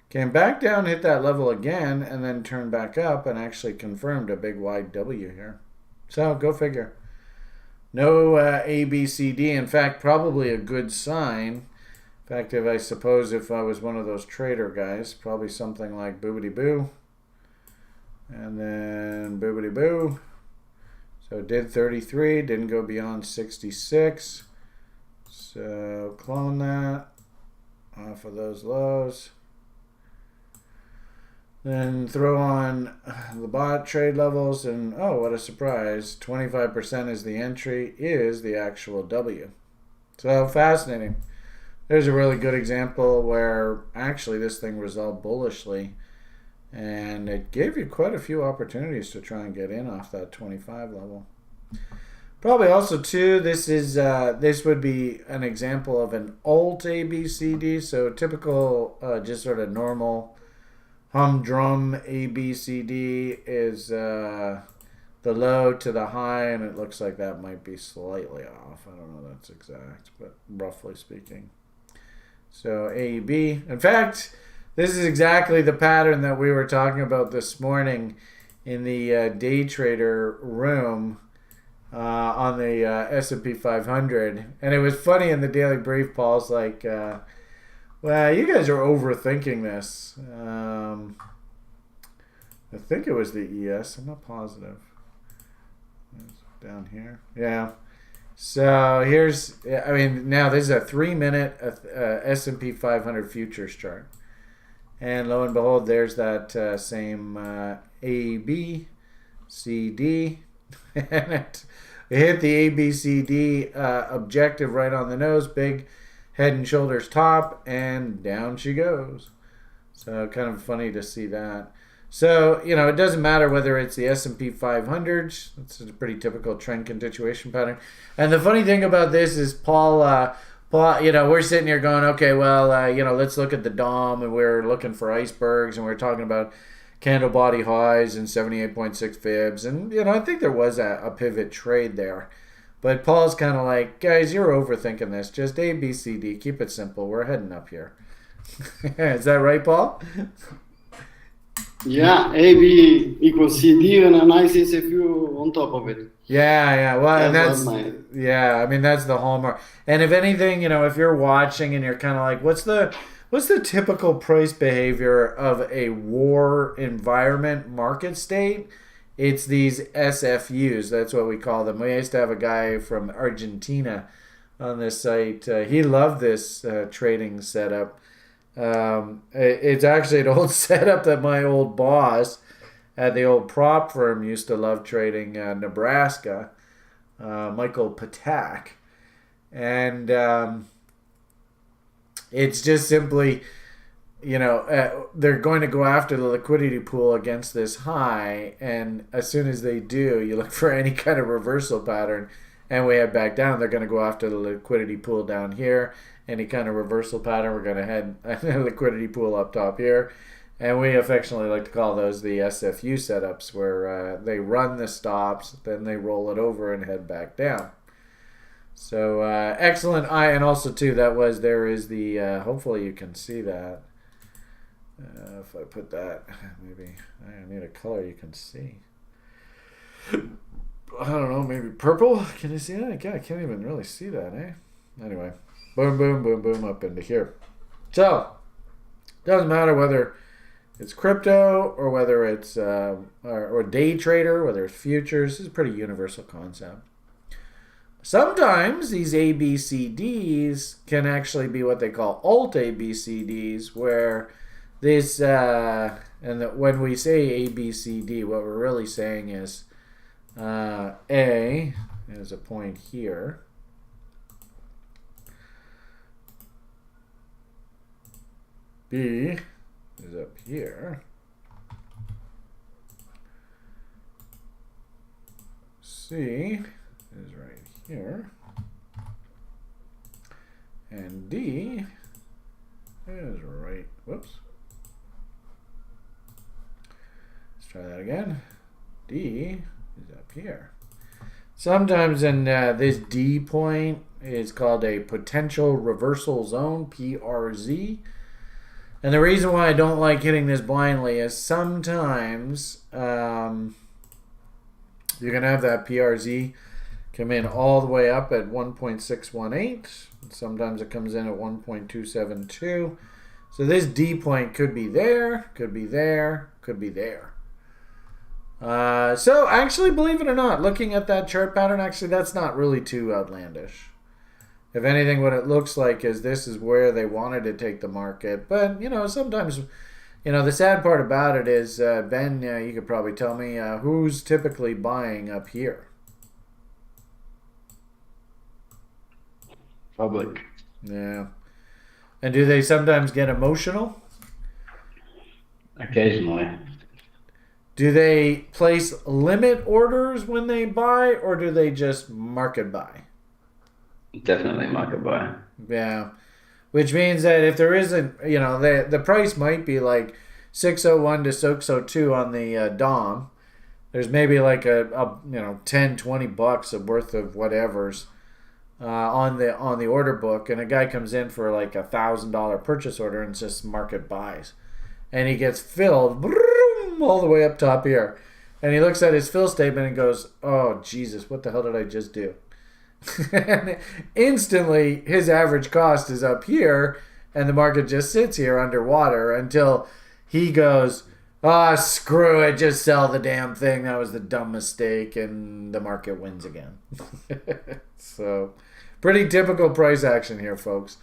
Came back down, hit that level again, and then turned back up and actually confirmed a big wide W here. So go figure. No ABCD. In fact, probably a good sign. In fact, if I was one of those trader guys, probably something like boobity boo. And then boobity boo. So it did 33, didn't go beyond 66. So clone that off of those lows. Then throw on the bot trade levels, and oh, what a surprise. 25% is the entry, is the actual W. So fascinating. There's a really good example where actually this thing resolved bullishly, and it gave you quite a few opportunities to try and get in off that 25 level. Probably also too, this would be an example of an alt ABCD, so typical just sort of normal humdrum ABCD is the low to the high, and it looks like that might be slightly off. I don't know that's exact, but roughly speaking. So AB. In fact, this is exactly the pattern that we were talking about this morning in the day trader room on the S&P 500. And it was funny in the daily brief, Paul's like, well, you guys are overthinking this. I think it was the ES. I'm not positive. It's down here. Yeah. So here's, now this is a 3-minute S&P 500 futures chart. And lo and behold, there's that same A, B, C, D. And it hit the A, B, C, D objective right on the nose. Big head and shoulders top, and down she goes. So kind of funny to see that. So, it doesn't matter whether it's the S&P 500. It's a pretty typical trend continuation pattern. And the funny thing about this is Paul, we're sitting here going, okay, well, let's look at the DOM, and we're looking for icebergs, and we're talking about candle body highs and 78.6 fibs. And, I think there was a pivot trade there. But Paul's kind of like, guys, you're overthinking this. Just A, B, C, D. Keep it simple. We're heading up here. Is that right, Paul? Yeah, AB equals CD and a nice SFU on top of it. Yeah. Well, That's that's the hallmark. And if anything, if you're watching and you're kind of like, what's the typical price behavior of a war environment market state? It's these SFUs. That's what we call them. We used to have a guy from Argentina on this site. He loved this trading setup. It's actually an old setup that my old boss at the old prop firm used to love trading Nebraska, Michael Patak. And it's just simply... they're going to go after the liquidity pool against this high, and as soon as they do, you look for any kind of reversal pattern, and we head back down. They're going to go after the liquidity pool down here. Any kind of reversal pattern, we're going to head liquidity pool up top here, and we affectionately like to call those the SFU setups, where they run the stops, then they roll it over and head back down. So excellent. And also too, there is the hopefully you can see that. If I put that, maybe I need a color you can see. I don't know, maybe purple? Can you see that? Yeah, I can't even really see that, eh? Anyway, boom, boom, boom, boom, up into here. So, doesn't matter whether it's crypto or whether it's or day trader, whether it's futures. It's a pretty universal concept. Sometimes these ABCDs can actually be what they call alt ABCDs, where this, when we say ABCD, what we're really saying is A is a point here. B is up here. C is right here. And D is right. Whoops. Let's try that again. D is up here. Sometimes in this D point is called a potential reversal zone, PRZ. And the reason why I don't like hitting this blindly is sometimes you're going to have that PRZ come in all the way up at 1.618. Sometimes it comes in at 1.272. So this D point could be there, could be there, could be there. So actually, believe it or not, looking at that chart pattern, actually that's not really too outlandish. If anything, what it looks like is this is where they wanted to take the market. But, sometimes, the sad part about it is, Ben, you could probably tell me, who's typically buying up here? Public. Yeah. And do they sometimes get emotional? Occasionally. Do they place limit orders when they buy, or do they just market buy? Definitely market buy. Yeah. Which means that if there isn't, the price might be like 601 to 602 on the DOM. There's maybe like a 10, 20 bucks of worth of whatever's on the order book, and a guy comes in for like $1,000 purchase order and just market buys, and he gets filled all the way up top here, and he looks at his fill statement and goes, "Oh Jesus, what the hell did I just do?" And instantly his average cost is up here, and the market just sits here underwater until he goes, screw it, just sell the damn thing, that was the dumb mistake, and the market wins again. So pretty typical price action here, folks.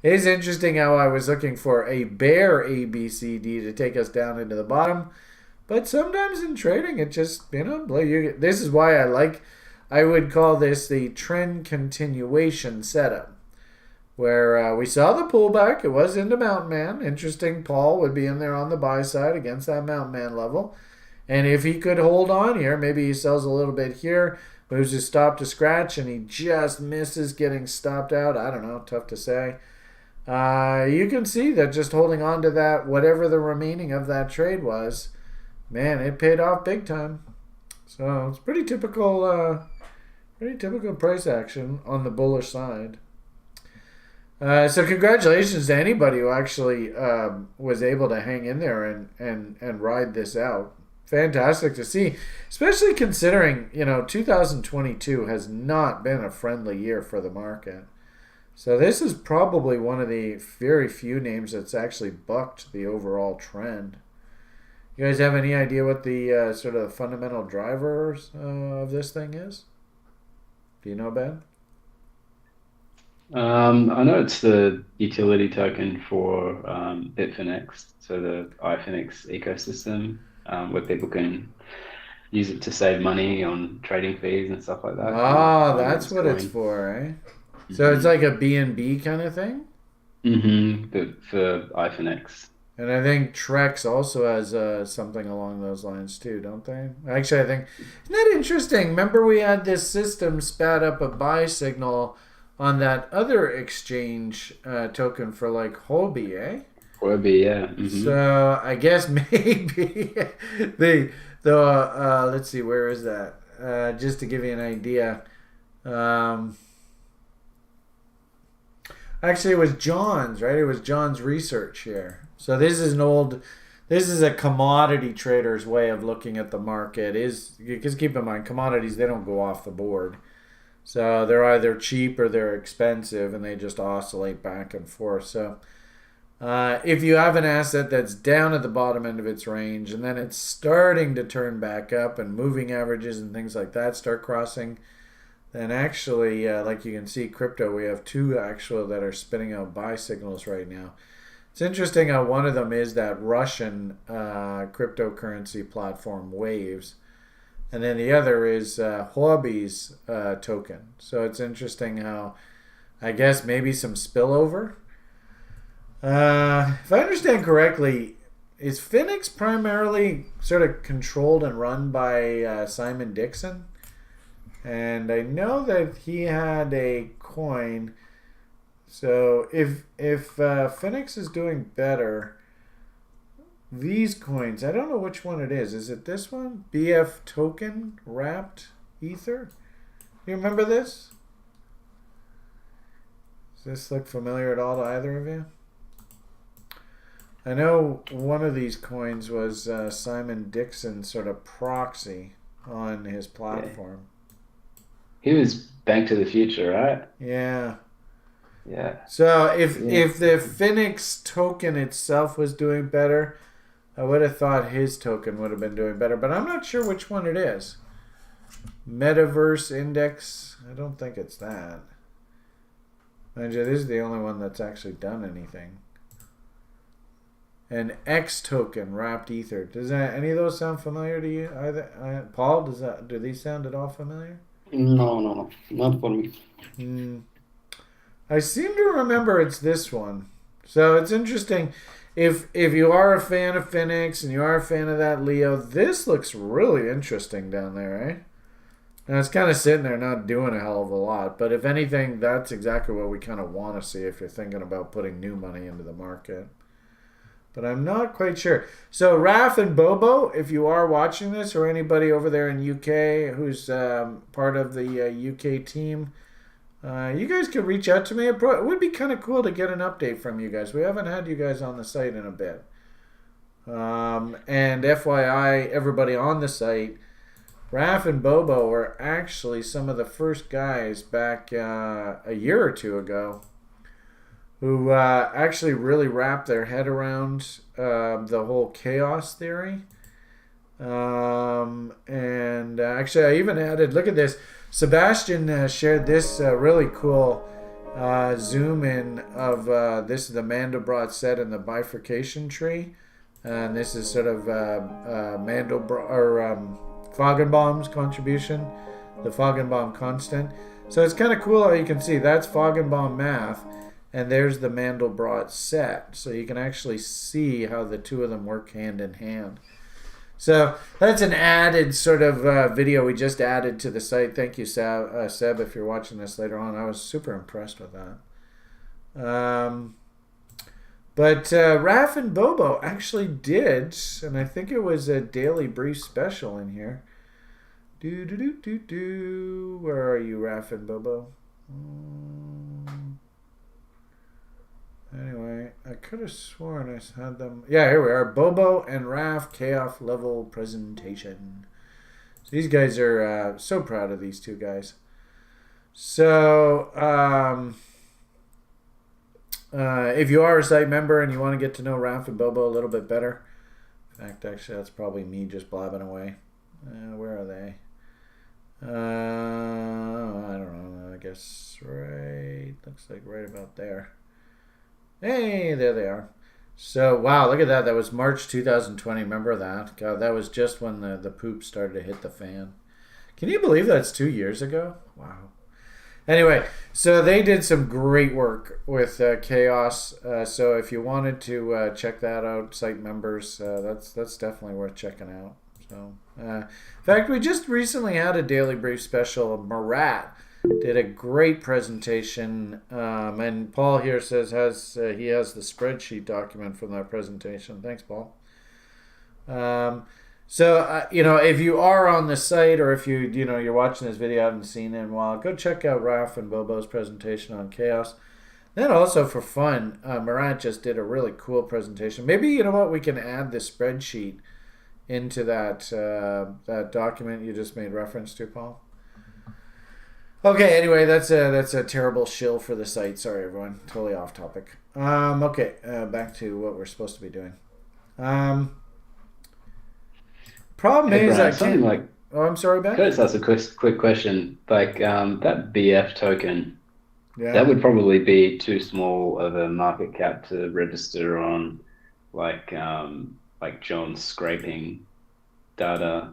It is interesting how I was looking for a bear ABCD to take us down into the bottom, but sometimes in trading it just, this is why I would call this the trend continuation setup, where we saw the pullback. It was into Mountain Man. Interesting, Paul would be in there on the buy side against that Mountain Man level. And if he could hold on here, maybe he sells a little bit here, moves his stop to scratch, and he just misses getting stopped out. I don't know, tough to say. You can see that just holding on to that, whatever the remaining of that trade was, man, it paid off big time. So it's pretty typical price action on the bullish side. So congratulations to anybody who actually was able to hang in there and ride this out. Fantastic to see, especially considering 2022 has not been a friendly year for the market. So this is probably one of the very few names that's actually bucked the overall trend. You guys have any idea what the sort of fundamental drivers of this thing is? Do you know, Ben? I know it's the utility token for Bitfinex, so the iFinex ecosystem, where people can use it to save money on trading fees and stuff like that. That's what it's for, eh? So it's like a BNB kind of thing? But for iFinex. And I think Trex also has something along those lines too, don't they? Actually, I think, isn't that interesting? Remember we had this system spat up a buy signal on that other exchange token for like Howdy, eh? Howdy, yeah. So I guess maybe let's see, where is that? Just to give you an idea. Actually, it was John's, right? It was John's research here. So this is a commodity trader's way of looking at the market. Because keep in mind, commodities, they don't go off the board. So they're either cheap or they're expensive, and they just oscillate back and forth. So if you have an asset that's down at the bottom end of its range, and then it's starting to turn back up, and moving averages and things like that start crossing, then actually, like you can see, crypto, we have two actual that are spitting out buy signals right now. It's interesting how one of them is that Russian cryptocurrency platform Waves, and then the other is Howdy's token. So it's interesting how, I guess, maybe some spillover. If I understand correctly, is Phoenix primarily sort of controlled and run by Simon Dixon? And I know that he had a coin. So if Phoenix is doing better, these coins, I don't know which one it is. Is it this one? BF token wrapped ether? You remember this? Does this look familiar at all to either of you? I know one of these coins was Simon Dixon's sort of proxy on his platform. He was Bank to the Future, right? Yeah. Yeah. So if the Phoenix token itself was doing better, I would have thought his token would have been doing better, but I'm not sure which one it is. Metaverse Index, I don't think it's that. Mind you, this is the only one that's actually done anything. An X token wrapped ether. Does any of those sound familiar to you? Either Paul, do these sound at all familiar? No, not for me. I seem to remember it's this one. So it's interesting. If you are a fan of Phoenix and you are a fan of that Leo, this looks really interesting down there, eh? Now it's kind of sitting there not doing a hell of a lot, but if anything, that's exactly what we kind of want to see if you're thinking about putting new money into the market. But I'm not quite sure. So Raf and Bobo, if you are watching this, or anybody over there in UK who's part of the UK team, you guys could reach out to me. It would be kind of cool to get an update from you guys. We haven't had you guys on the site in a bit. And FYI, everybody on the site, Raf and Bobo were actually some of the first guys back a year or two ago who actually really wrapped their head around the whole chaos theory. And actually, I even added, look at this. Sebastian shared this really cool zoom in of this is the Mandelbrot set in the bifurcation tree. And this is sort of Feigenbaum's contribution, the Feigenbaum constant. So it's kind of cool how you can see that's Feigenbaum math. And there's the Mandelbrot set. So you can actually see how the two of them work hand in hand. So that's an added sort of video we just added to the site. Thank you, Seb, if you're watching this later on. I was super impressed with that. But Raf and Bobo actually did, and I think it was a daily brief special in here. Where are you, Raf and Bobo? Anyway, I could have sworn I had them. Yeah, here we are. Bobo and Raf Chaos level presentation. So these guys are so proud of these two guys. So, if you are a site member and you want to get to know Raf and Bobo a little bit better, in fact, actually, that's probably me just blabbing away. Where are they? I don't know. I guess right. Looks like right about there. Hey, there they are. So, wow, look at that. That was March 2020. Remember that? God, that was just when the poop started to hit the fan. Can you believe that's 2 years ago? Wow. Anyway, so they did some great work with Chaos. So if you wanted to check that out, site members, that's definitely worth checking out. So, in fact, we just recently had a Daily Brief special. Marat did a great presentation, and Paul here says he has the spreadsheet document from that presentation. Thanks, Paul. So if you are on the site, or if you're watching this video, haven't seen it in a while, go check out Raf and Bobo's presentation on Chaos. Then also for fun, Marat just did a really cool presentation. Maybe we can add the spreadsheet into that document you just made reference to, Paul. Okay, anyway, that's a terrible shill for the site. Sorry, everyone. Totally off topic. Okay, back to what we're supposed to be doing. Problem Hey, is, Brian, I something can't. like, Oh, I'm sorry, Ben. could I just ask a quick question? Like that BF token, Yeah. that would probably be too small of a market cap to register on, like John's scraping data.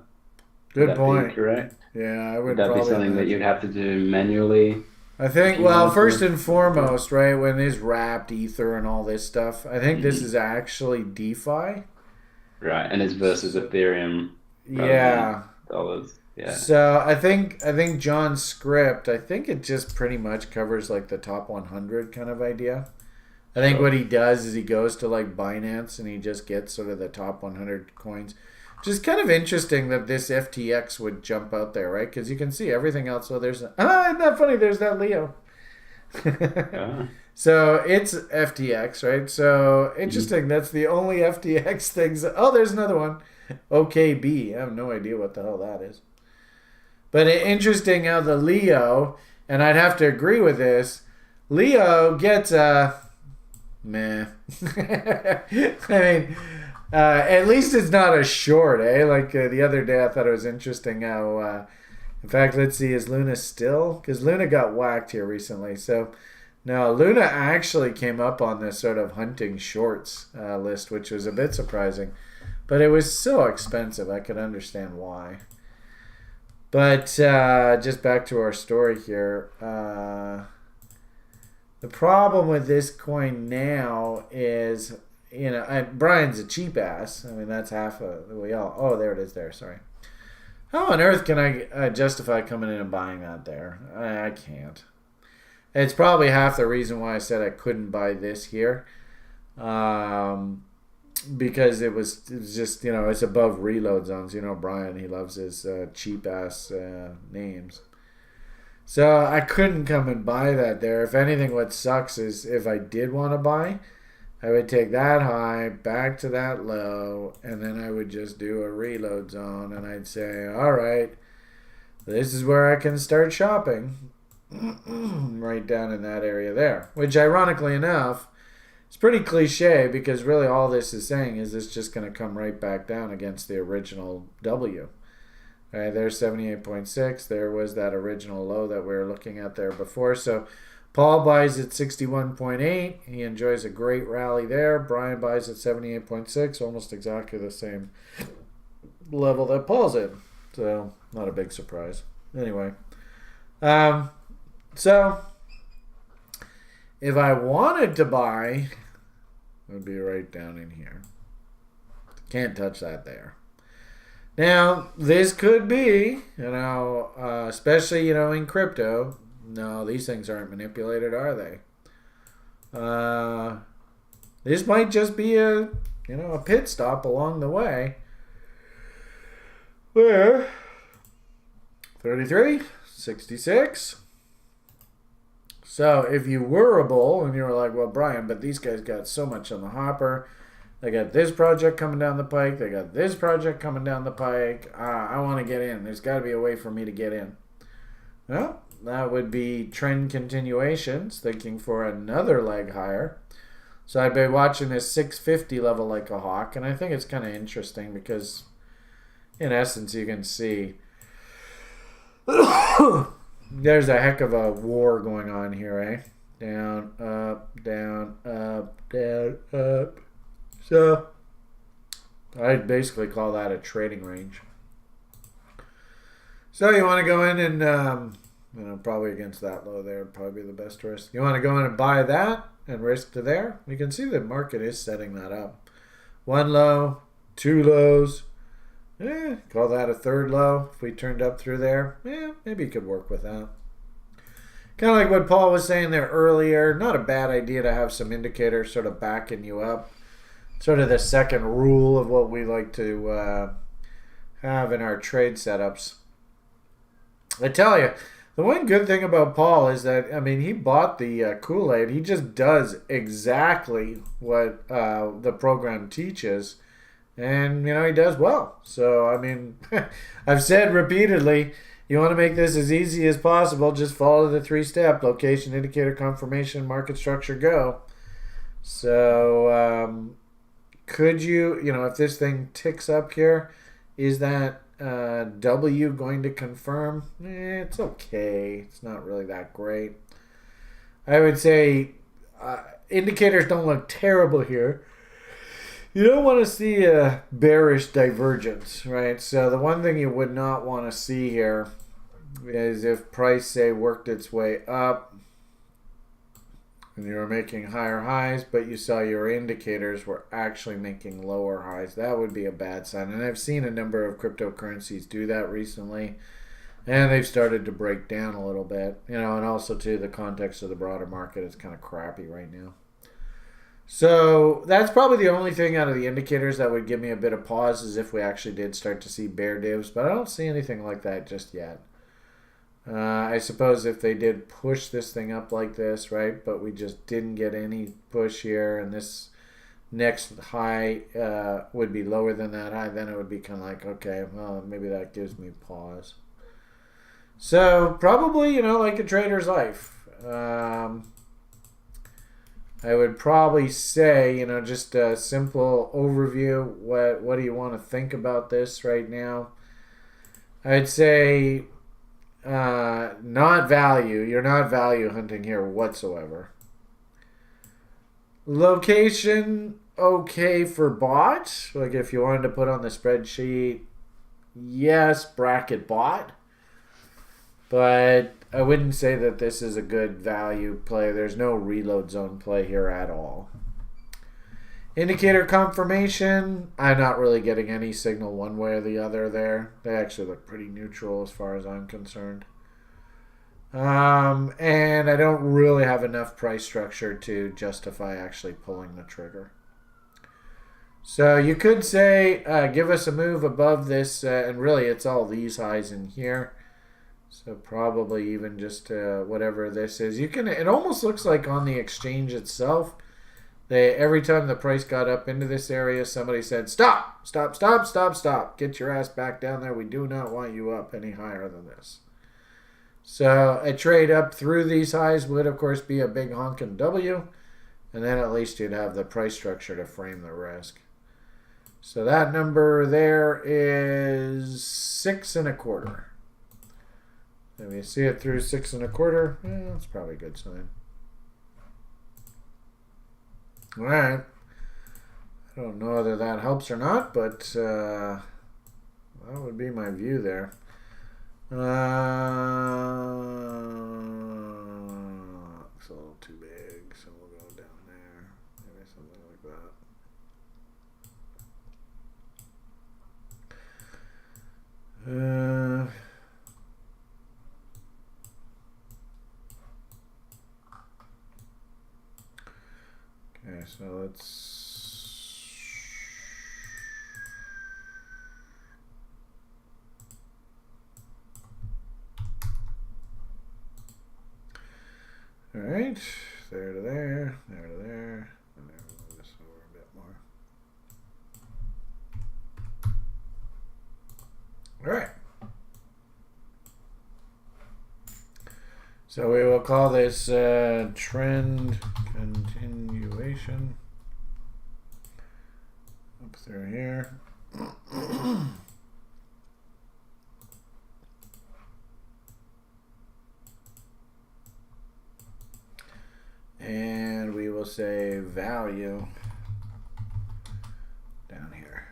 Would Good that be point. correct? Yeah, I Would would that be probably something that you'd imagine. have to do manually? I think, Do you well, want first to? and foremost, right, when there's wrapped ether and all this stuff, I think this is actually DeFi. Right, and it's versus So, Ethereum rather than yeah. dollars. Yeah. So I think John's script, I think it just pretty much covers like the top 100 kind of idea. I think what Sure. he does is he goes to like Binance and he just gets sort of the top 100 coins. Just kind of interesting that this FTX would jump out there, right? Because you can see everything else. So there's isn't that funny? There's that Leo. Ah. So it's FTX, right? So Mhm. interesting. That's the only FTX things. Oh, there's another one. OKB. I have no idea what the hell that is. But interesting how the Leo, and I'd have to agree with this. Leo gets a meh. I mean, at least it's not a short, eh? Like the other day, I thought it was interesting how. In fact, let's see, is Luna still? Because Luna got whacked here recently. So, no, Luna actually came up on this sort of hunting shorts list, which was a bit surprising. But it was so expensive, I could understand why. But just back to our story here. The problem with this coin now is, Brian's a cheap ass. I mean, that's half of we all. Oh, there it is. There, sorry. How on earth can I justify coming in and buying that there? I can't. It's probably half the reason why I said I couldn't buy this here, because it was just it's above reload zones. Brian, he loves his cheap ass names. So I couldn't come and buy that there. If anything, what sucks is if I did want to buy, I would take that high back to that low, and then I would just do a reload zone, and I'd say, all right, this is where I can start shopping, right down in that area there. Which, ironically enough, it's pretty cliche because really all this is saying is it's just going to come right back down against the original W. Right, there's 78.6. There was that original low that we were looking at there before. So Paul buys at 61.8. He enjoys a great rally there. Brian buys at 78.6, almost exactly the same level that Paul's in. So not a big surprise. Anyway, so if I wanted to buy, it would be right down in here. Can't touch that there. Now, this could be, especially, in crypto. No, these things aren't manipulated, are they? This might just be a pit stop along the way. Where 33, 66. So if you were a bull and you were like, well, Brian, but these guys got so much on the hopper. They got this project coming down the pike. They got this project coming down the pike. I want to get in. There's got to be a way for me to get in. Well, that would be trend continuations, thinking for another leg higher. So I'd be watching this 650 level like a hawk, and I think it's kind of interesting because, in essence, you can see there's a heck of a war going on here, eh? Down, up, down, up, down, up. So I'd basically call that a trading range. So you want to go in and, probably against that low there, would probably be the best risk. You want to go in and buy that and risk to there. You can see the market is setting that up. One low, two lows. Call that a third low. If we turned up through there, maybe you could work with that. Kind of like what Paul was saying there earlier. Not a bad idea to have some indicators sort of backing you up. Sort of the second rule of what we like to have in our trade setups. I tell you, the one good thing about Paul is that, he bought the Kool-Aid. He just does exactly what the program teaches. And, he does well. So, I've said repeatedly, you want to make this as easy as possible. Just follow the 3-step: location, indicator, confirmation, market structure, go. So, could you, if this thing ticks up here, is that W going to confirm? It's okay. It's not really that great. I would say indicators don't look terrible here. You don't want to see a bearish divergence, right? So the one thing you would not want to see here is if price, say, worked its way up and you were making higher highs, but you saw your indicators were actually making lower highs. That would be a bad sign. And I've seen a number of cryptocurrencies do that recently. And they've started to break down a little bit. You know, and also, too, the context of the broader market is kind of crappy right now. So that's probably the only thing out of the indicators that would give me a bit of pause is if we actually did start to see bear divs. But I don't see anything like that just yet. I suppose if they did push this thing up like this, right, but we just didn't get any push here, and this next high would be lower than that high, then it would be kind of like, okay, well, maybe that gives me pause. So probably, you know, like a trader's life. I would probably say, you know, just a simple overview. What do you want to think about this right now? I'd say not value. You're not value hunting here whatsoever. Location, okay for bot. Like if you wanted to put on the spreadsheet, yes, bracket bot. But I wouldn't say that this is a good value play. There's no reload zone play here at all. Indicator confirmation, I'm not really getting any signal one way or the other there. They actually look pretty neutral as far as I'm concerned. And I don't really have enough price structure to justify actually pulling the trigger. So you could say, give us a move above this, and really it's all these highs in here. So probably even just whatever this is. You can. It almost looks like on the exchange itself, every time the price got up into this area, somebody said, stop, stop, stop, stop, stop. Get your ass back down there. We do not want you up any higher than this. So a trade up through these highs would, of course, be a big honking W. And then at least you'd have the price structure to frame the risk. So that number there is 6 1/4. If you see it through 6 1/4, that's probably a good sign. All right. I don't know whether that helps or not, but that would be my view there. It's a little too big, so we'll go down there. Maybe something like that. Okay, so let's... All right, there to there, there to there, and then we'll move this over a bit more. All right. So we will call this trend continuation up through here. And we will say value down here.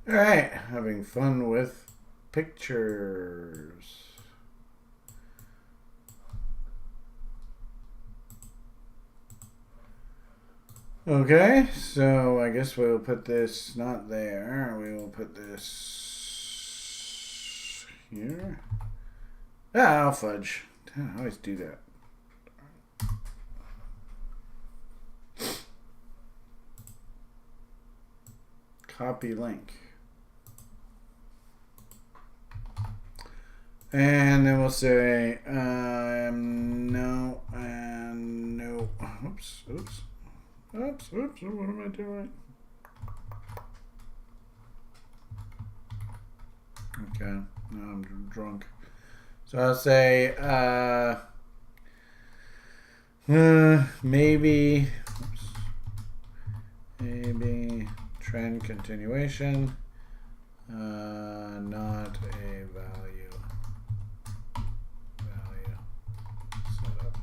All right, having fun with pictures. Okay, so I guess we'll put this not there. We will put this here. Ah, I'll fudge. I always do that. Copy link. And then we'll say no and no. Oops, oops. Oops, oops, what am I doing? Okay, now I'm drunk. So I'll say, maybe trend continuation Not a value setup.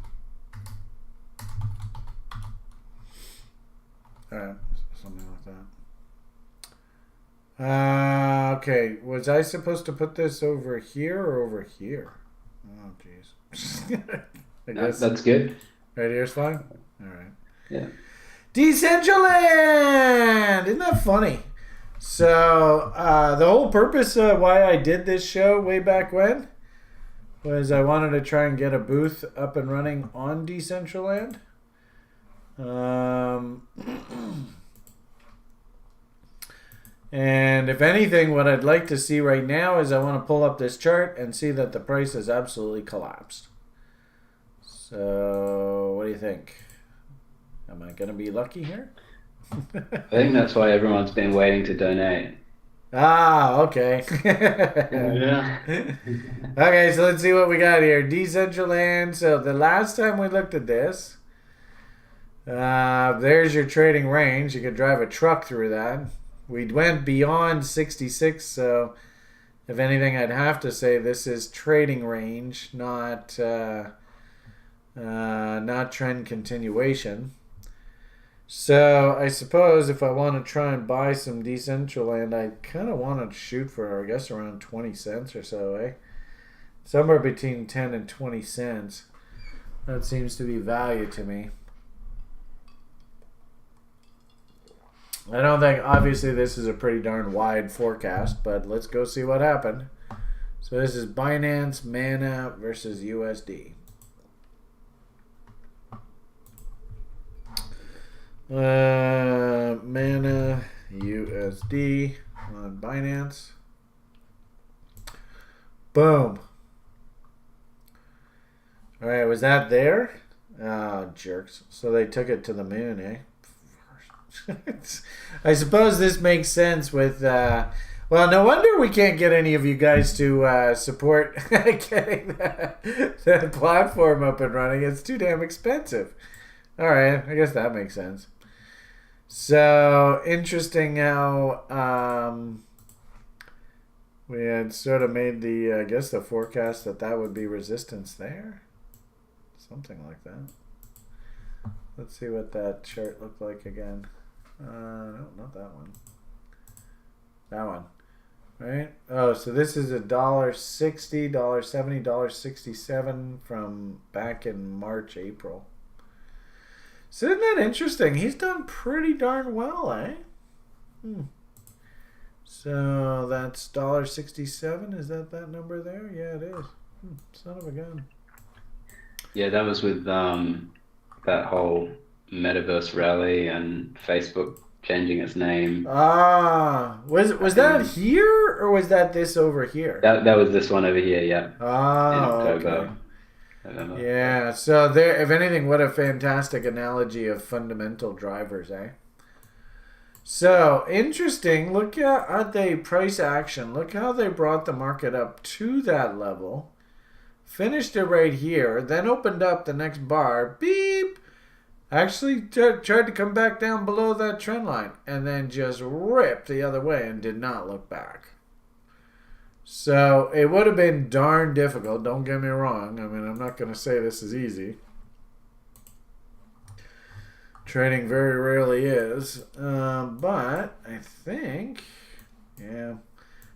Alright, something like that. Okay, was I supposed to put this over here or over here? Oh, jeez. I guess That's good. right here's fine. Alright. Yeah. Decentraland! Isn't that funny? So, the whole purpose of why I did this show way back when was I wanted to try and get a booth up and running on Decentraland. And if anything, what I'd like to see right now is I want to pull up this chart and see that the price has absolutely collapsed. So, what do you think? Am I going to be lucky here? I think that's why everyone's been waiting to donate. Ah, okay. Yeah. Okay, so let's see what we got here. Decentraland. So the last time we looked at this, there's your trading range. You could drive a truck through that. We went beyond 66, so if anything, I'd have to say this is trading range, not trend continuation. So I suppose if I want to try and buy some Decentraland, I kind of want to shoot for, I guess, around 20 cents or so, eh? Somewhere between 10 and 20 cents. That seems to be value to me. I don't think, obviously, this is a pretty darn wide forecast, but let's go see what happened. So this is Binance, Mana versus USD. Mana USD on Binance. Boom. All right, was that there? Oh, jerks. So they took it to the moon, eh? I suppose this makes sense with... well, no wonder we can't get any of you guys to support getting that platform up and running. It's too damn expensive. All right, I guess that makes sense. So, interesting how we had sort of made the, I guess, the forecast that would be resistance there. Something like that. Let's see what that chart looked like again. No, not that one. That one. Right? Oh, so this is $1.60, $1.70, $1.67 from back in March, April. So isn't that interesting? He's done pretty darn well, eh? So that's $1.67. Is that number there? Yeah, it is. Son of a gun. Yeah, that was with that whole metaverse rally and Facebook changing its name. Was that here or was that this over here? That was this one over here, yeah. In October. Okay. Yeah, so there, if anything, what a fantastic analogy of fundamental drivers, eh? So, interesting. Look at the price action. Look how they brought the market up to that level. Finished it right here. Then opened up the next bar. Beep! Actually tried to come back down below that trend line. And then just ripped the other way and did not look back. So it would have been darn difficult, don't get me wrong. I mean, I'm not going to say this is easy. Trading very rarely is. But I think, yeah.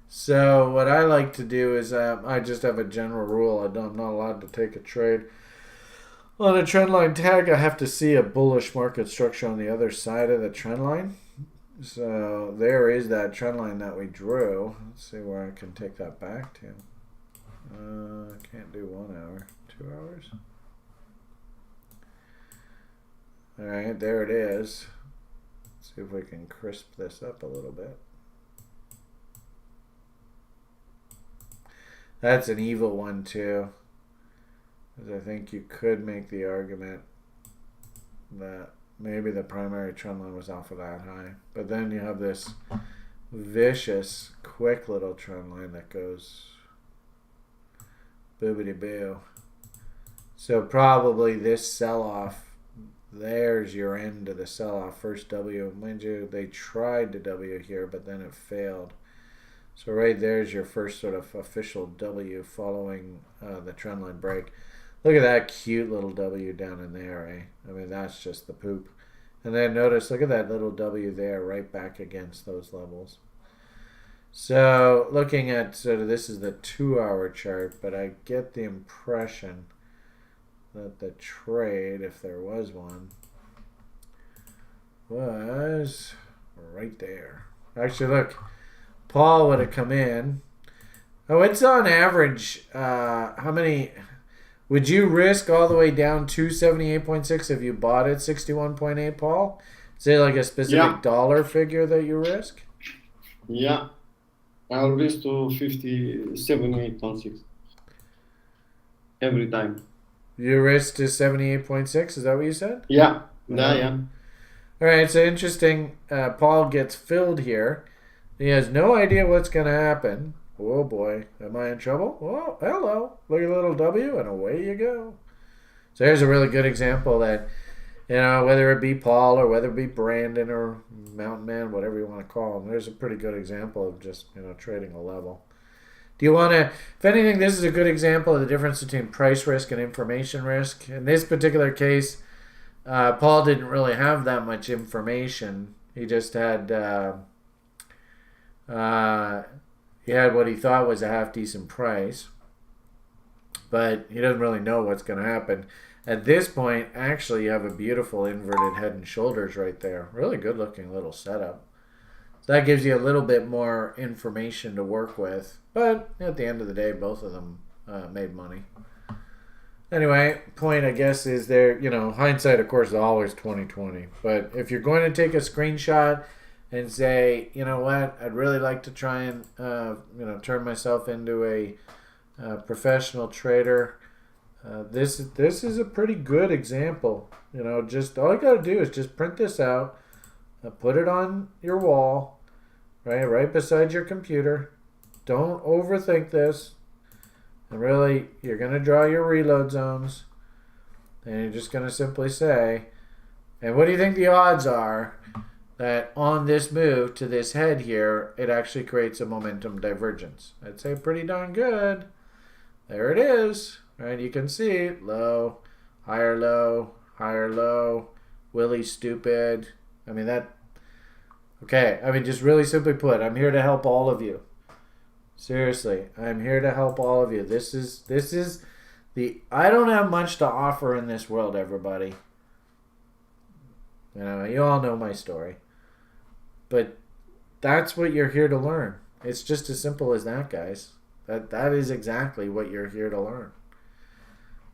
So what I like to do is I just have a general rule. I'm not allowed to take a trade on a trend line tag. I have to see a bullish market structure on the other side of the trend line. So there is that trend line that we drew. Let's see where I can take that back to. I can't do 1 hour. 2 hours. Alright, there it is. Let's see if we can crisp this up a little bit. That's an evil one too. Because I think you could make the argument that maybe the primary trend line was off of that high. But then you have this vicious, quick little trend line that goes boobity-boo. So probably this sell-off, there's your end of the sell-off. First W. Mind you, they tried to W here, but then it failed. So right there's your first sort of official W following the trendline break. Look at that cute little W down in there, eh? I mean, that's just the poop. And then notice, look at that little W there right back against those levels. So looking at sort of, this is the 2-hour chart, but I get the impression that the trade, if there was one, was right there. Actually, look, Paul would have come in. Oh, it's on average. How many would you risk all the way down to 78.6 if you bought it 61.8, Paul? Is there like a specific dollar figure that you risk? Yeah. I'll risk to 78.6 every time. You risk to 78.6, is that what you said? Yeah. Yeah. All right, so interesting. Paul gets filled here. He has no idea what's going to happen. Oh boy, am I in trouble? Oh, hello. Look at a little W and away you go. So here's a really good example that, you know, whether it be Paul or whether it be Brandon or Mountain Man, whatever you want to call him, there's a pretty good example of just, you know, trading a level. Do you want to, if anything, this is a good example of the difference between price risk and information risk. In this particular case, Paul didn't really have that much information. He just had, he had what he thought was a half decent price, but he doesn't really know what's going to happen. At this point, actually, you have a beautiful inverted head and shoulders right there. Really good looking little setup. So that gives you a little bit more information to work with. But at the end of the day, both of them made money. Anyway, point I guess is there, you know, hindsight of course is always 20/20. But if you're going to take a screenshot and say, you know what, I'd really like to try and you know, turn myself into a professional trader. This is a pretty good example. You know, just all you got to do is just print this out, put it on your wall, right beside your computer. Don't overthink this. And really, you're going to draw your reload zones, and you're just going to simply say, and what do you think the odds are that on this move to this head here, it actually creates a momentum divergence? I'd say pretty darn good. There it is. Right, you can see low, higher low, Willie stupid. I mean that. Okay, I mean just really simply put, I'm here to help all of you. Seriously, I'm here to help all of you. This is the. I don't have much to offer in this world, everybody. You know, you all know my story, but that's what you're here to learn. It's just as simple as that, guys. That is exactly what you're here to learn.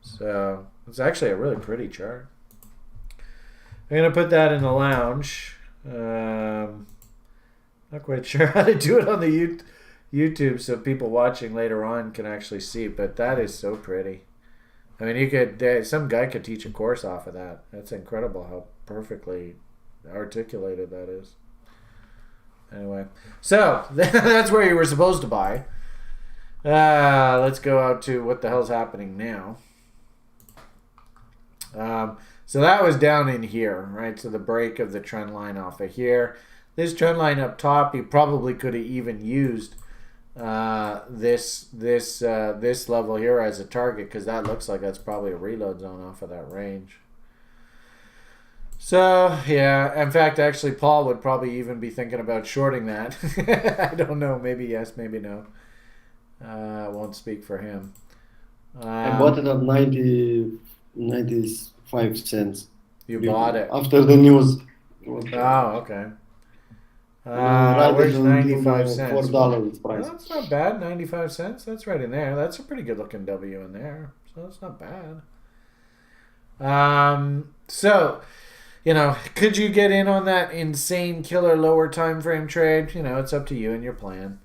So it's actually a really pretty chart. I'm going to put that in the lounge. Not quite sure how to do it on the YouTube so people watching later on can actually see, but that is so pretty. I mean, you could some guy could teach a course off of that. That's incredible how perfectly articulated that is. Anyway, so that's where you were supposed to buy. Let's go out to what the hell's happening now. So that was down in here, right? So the break of the trend line off of here. This trend line up top, you probably could have even used this level here as a target, because that looks like that's probably a reload zone off of that range. So yeah, in fact, actually, Paul would probably even be thinking about shorting that. I don't know, maybe yes, maybe no. I won't speak for him. I bought it at 95 cents. You bought it after the news. Oh, okay. Right, where's 95 cents? $4 price. Well, that's not bad. 95 cents. That's right in there. That's a pretty good looking W in there. So that's not bad. So, you know, could you get in on that insane killer lower time frame trade? You know, it's up to you and your plan.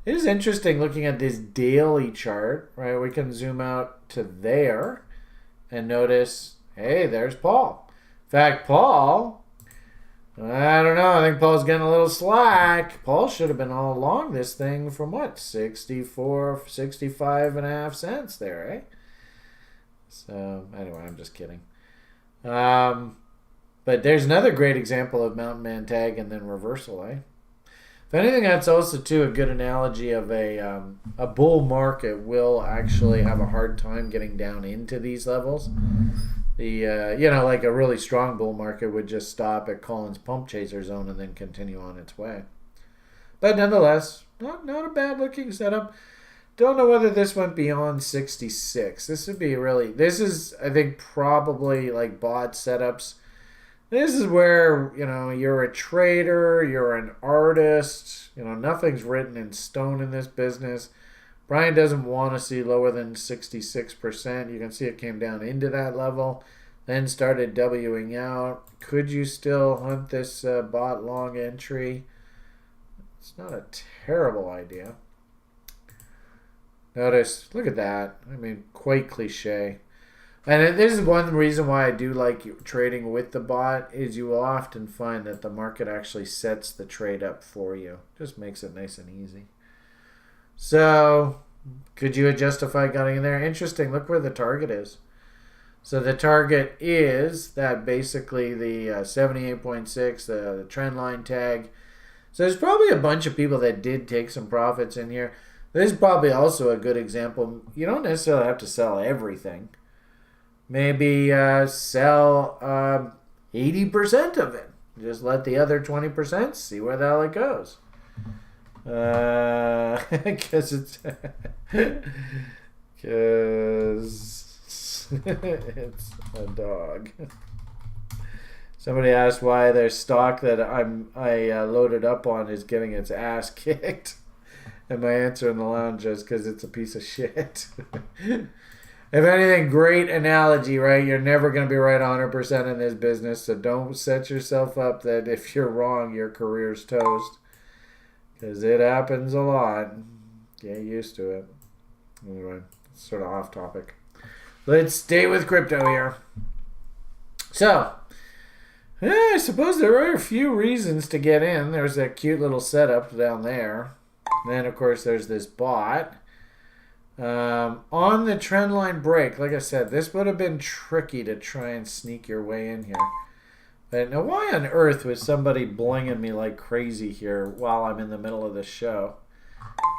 It is interesting looking at this daily chart, right? We can zoom out to there and notice, hey, there's Paul. In fact, Paul, I don't know. I think Paul's getting a little slack. Paul should have been all along this thing from what? 64, 65 and a half cents there, eh? So, anyway, I'm just kidding. But there's another great example of Mountain Man tag and then reversal, eh? If anything, that's also too a good analogy of a bull market will actually have a hard time getting down into these levels. Like a really strong bull market would just stop at Collins pump chaser zone and then continue on its way. But nonetheless, not a bad looking setup. Don't know whether this went beyond 66. This is, I think, probably like bot setups. This is where, you're a trader, you're an artist, nothing's written in stone in this business. Brian doesn't want to see lower than 66%. You can see it came down into that level, then started Wing out. Could you still hunt this bot long entry? It's not a terrible idea. Notice, look at that. I mean, quite cliche. And this is one reason why I do like trading with the bot, is you will often find that the market actually sets the trade up for you. Just makes it nice and easy. So, could you justify getting in there? Interesting. Look where the target is. So the target is that basically the 78.6, the trend line tag. So there's probably a bunch of people that did take some profits in here. This is probably also a good example. You don't necessarily have to sell everything. Maybe sell 80% of it. Just let the other 20% see where the hell it goes. Because it's a dog. Somebody asked why their stock that I loaded up on is getting its ass kicked. And my answer in the lounge is because it's a piece of shit. If anything, great analogy, right? You're never going to be right 100% in this business, so don't set yourself up that if you're wrong, your career's toast. Because it happens a lot. Get used to it. Anyway, it's sort of off topic. Let's stay with crypto here. So, I suppose there are a few reasons to get in. There's that cute little setup down there. Then, of course, there's this bot. On the trendline break, like I said, this would have been tricky to try and sneak your way in here. But now, why on earth was somebody blinging me like crazy here while I'm in the middle of the show?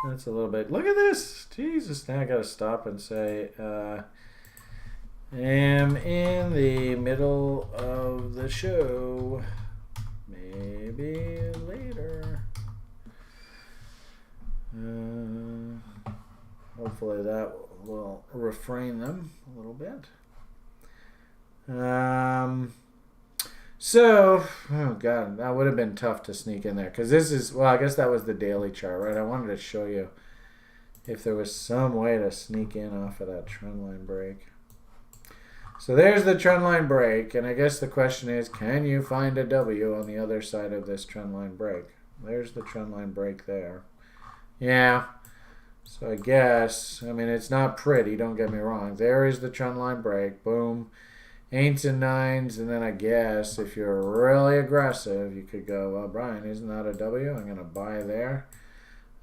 That's a little bit... Look at this! Jesus, now I gotta stop and say, am in the middle of the show. Maybe later. Hopefully that will refrain them a little bit. Oh god, that would have been tough to sneak in there. Because this is, well, I guess that was the daily chart, right? I wanted to show you if there was some way to sneak in off of that trendline break. So there's the trendline break, and I guess the question is, can you find a W on the other side of this trendline break? There's the trendline break there. Yeah. So I guess, I mean, it's not pretty, don't get me wrong. There is the trendline break. Boom. 8s and 9s, and then I guess if you're really aggressive, you could go, well, Brian, isn't that a W? I'm going to buy there,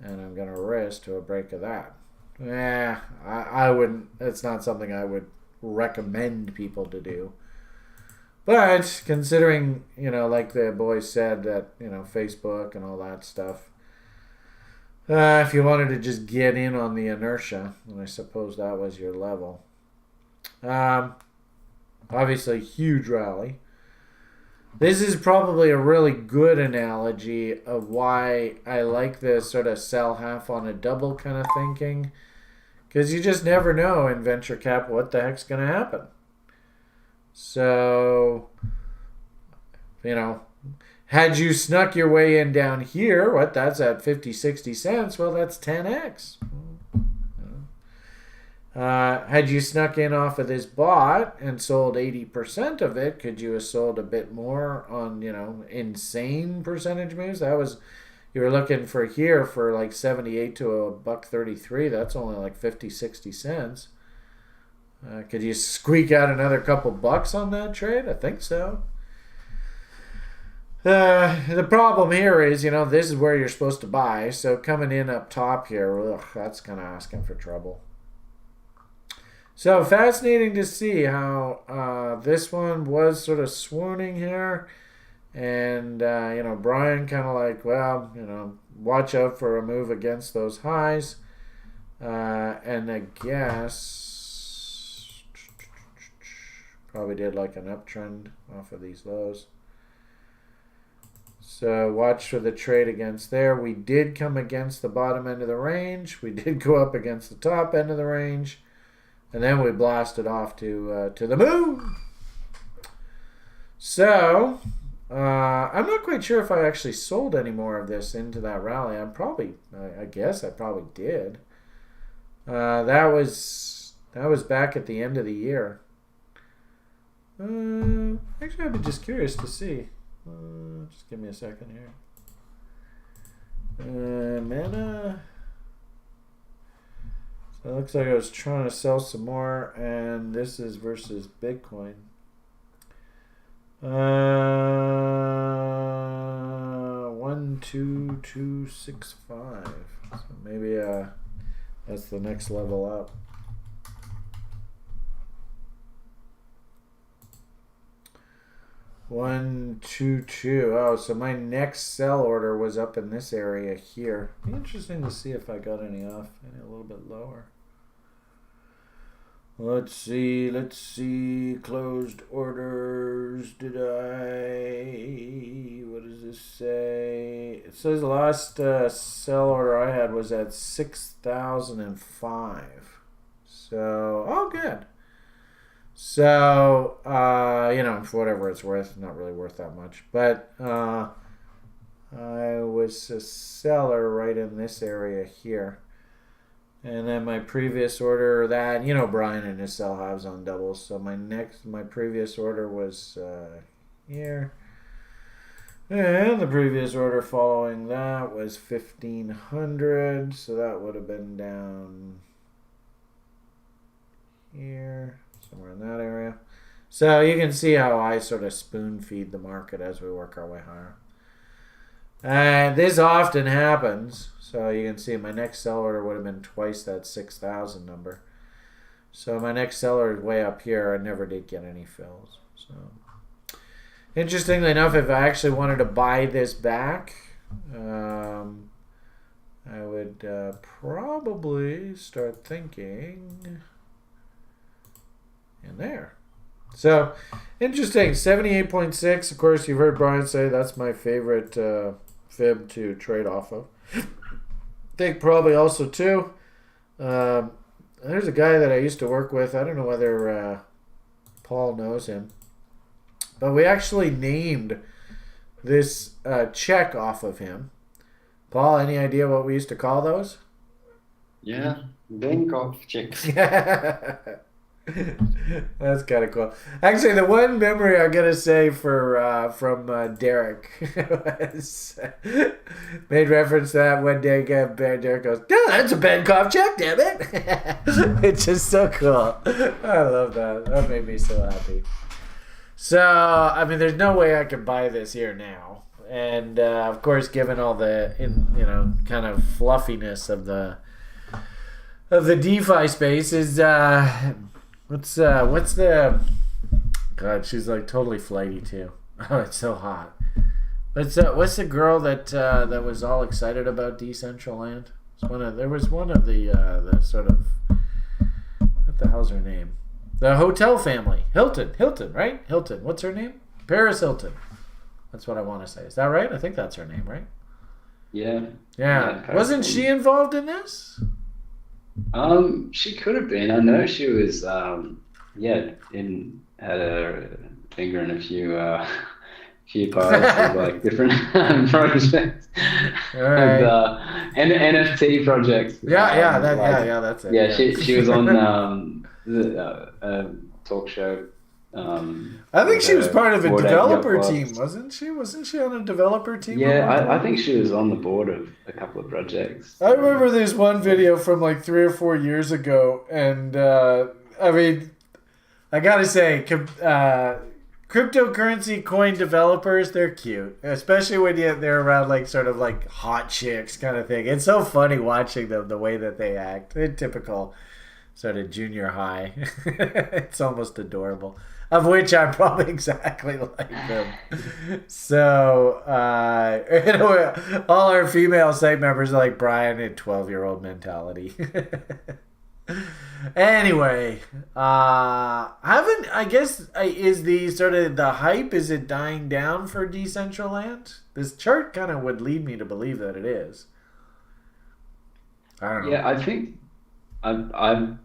and I'm going to risk to a break of that. I wouldn't, it's not something I would recommend people to do. But considering, like the boys said, that, Facebook and all that stuff, if you wanted to just get in on the inertia, and I suppose that was your level. Obviously, huge rally. This is probably a really good analogy of why I like this sort of sell half on a double kind of thinking. Because you just never know in venture cap what the heck's going to happen. So, had you snuck your way in down here, that's at 50, 60 cents, well, that's 10x. Had you snuck in off of this bot and sold 80% of it, could you have sold a bit more on, insane percentage moves? You were looking for here for like 78 to $1.33. That's only like 50, 60 cents. Could you squeak out another couple bucks on that trade? I think so. The problem here is, this is where you're supposed to buy. So coming in up top here, that's kind of asking for trouble. So fascinating to see how this one was sort of swooning here. And, Brian kind of like, well, watch out for a move against those highs. And I guess probably did like an uptrend off of these lows. So watch for the trade against there. We did come against the bottom end of the range. We did go up against the top end of the range. And then we blasted off to the moon. So I'm not quite sure if I actually sold any more of this into that rally. I guess I probably did. That was back at the end of the year. Actually, I'd be just curious to see. Just give me a second here. Mana. So it looks like I was trying to sell some more, and this is versus Bitcoin. 12265. So maybe that's the next level up. One, two, two. Oh, so my next sell order was up in this area here. Be interesting to see if I got any off, any a little bit lower. Let's see. Closed orders. What does this say? It says the last sell order I had was at 6,005. So, oh, good. So, for whatever it's worth, not really worth that much. But I was a seller right in this area here. And then my previous order, that, Brian and his sell halves on doubles. So my previous order was here. And the previous order following that was 1,500. So that would have been down here. Somewhere in that area. So you can see how I sort of spoon feed the market as we work our way higher. And this often happens. So you can see my next sell order would have been twice that 6,000 number. So my next seller is way up here. I never did get any fills. So interestingly enough, if I actually wanted to buy this back, I would probably start thinking in there. So interesting. 78.6. Of course, you've heard Brian say that's my favorite fib to trade off of. I think probably also too. There's a guy that I used to work with. I don't know whether Paul knows him, but we actually named this check off of him. Paul, any idea what we used to call those? Yeah, bank of checks. That's kind of cool. Actually, the one memory I'm gonna say from Derek was made reference to that one day. Derek goes, "No, that's a Benkoff check, damn it!" It's just so cool. I love that. That made me so happy. So, I mean, there's no way I can buy this here now, and of course, given all the kind of fluffiness of the DeFi space, is what's the God? She's like totally flighty too. Oh, it's so hot. What's the girl that was all excited about Decentraland? There was one of the sort of, what the hell's her name? The hotel family. Hilton, right? Hilton. What's her name? Paris Hilton. That's what I want to say. Is that right? I think that's her name, right? Yeah. Yeah. Wasn't she involved in this? She could have been. I know she was. Had a finger in a few pies of like different projects. All right. And NFT projects. That's it. Yeah, she was on the talk show. I think she was part of a developer team, wasn't she? Wasn't she on a developer team? Yeah, I think she was on the board of a couple of projects. I remember there's one video from like 3 or 4 years ago, and I mean, I gotta say, cryptocurrency coin developers, they're cute, especially when they're around like sort of like hot chicks kind of thing. It's so funny watching them, the way that they act. They're typical sort of junior high. It's almost adorable. Of which I'm probably exactly like them. So, all our female site members are like Brian, a 12-year-old mentality. Anyway, I guess is the sort of the hype, is it dying down for Decentraland? This chart kind of would lead me to believe that it is. I don't know. Yeah, I think I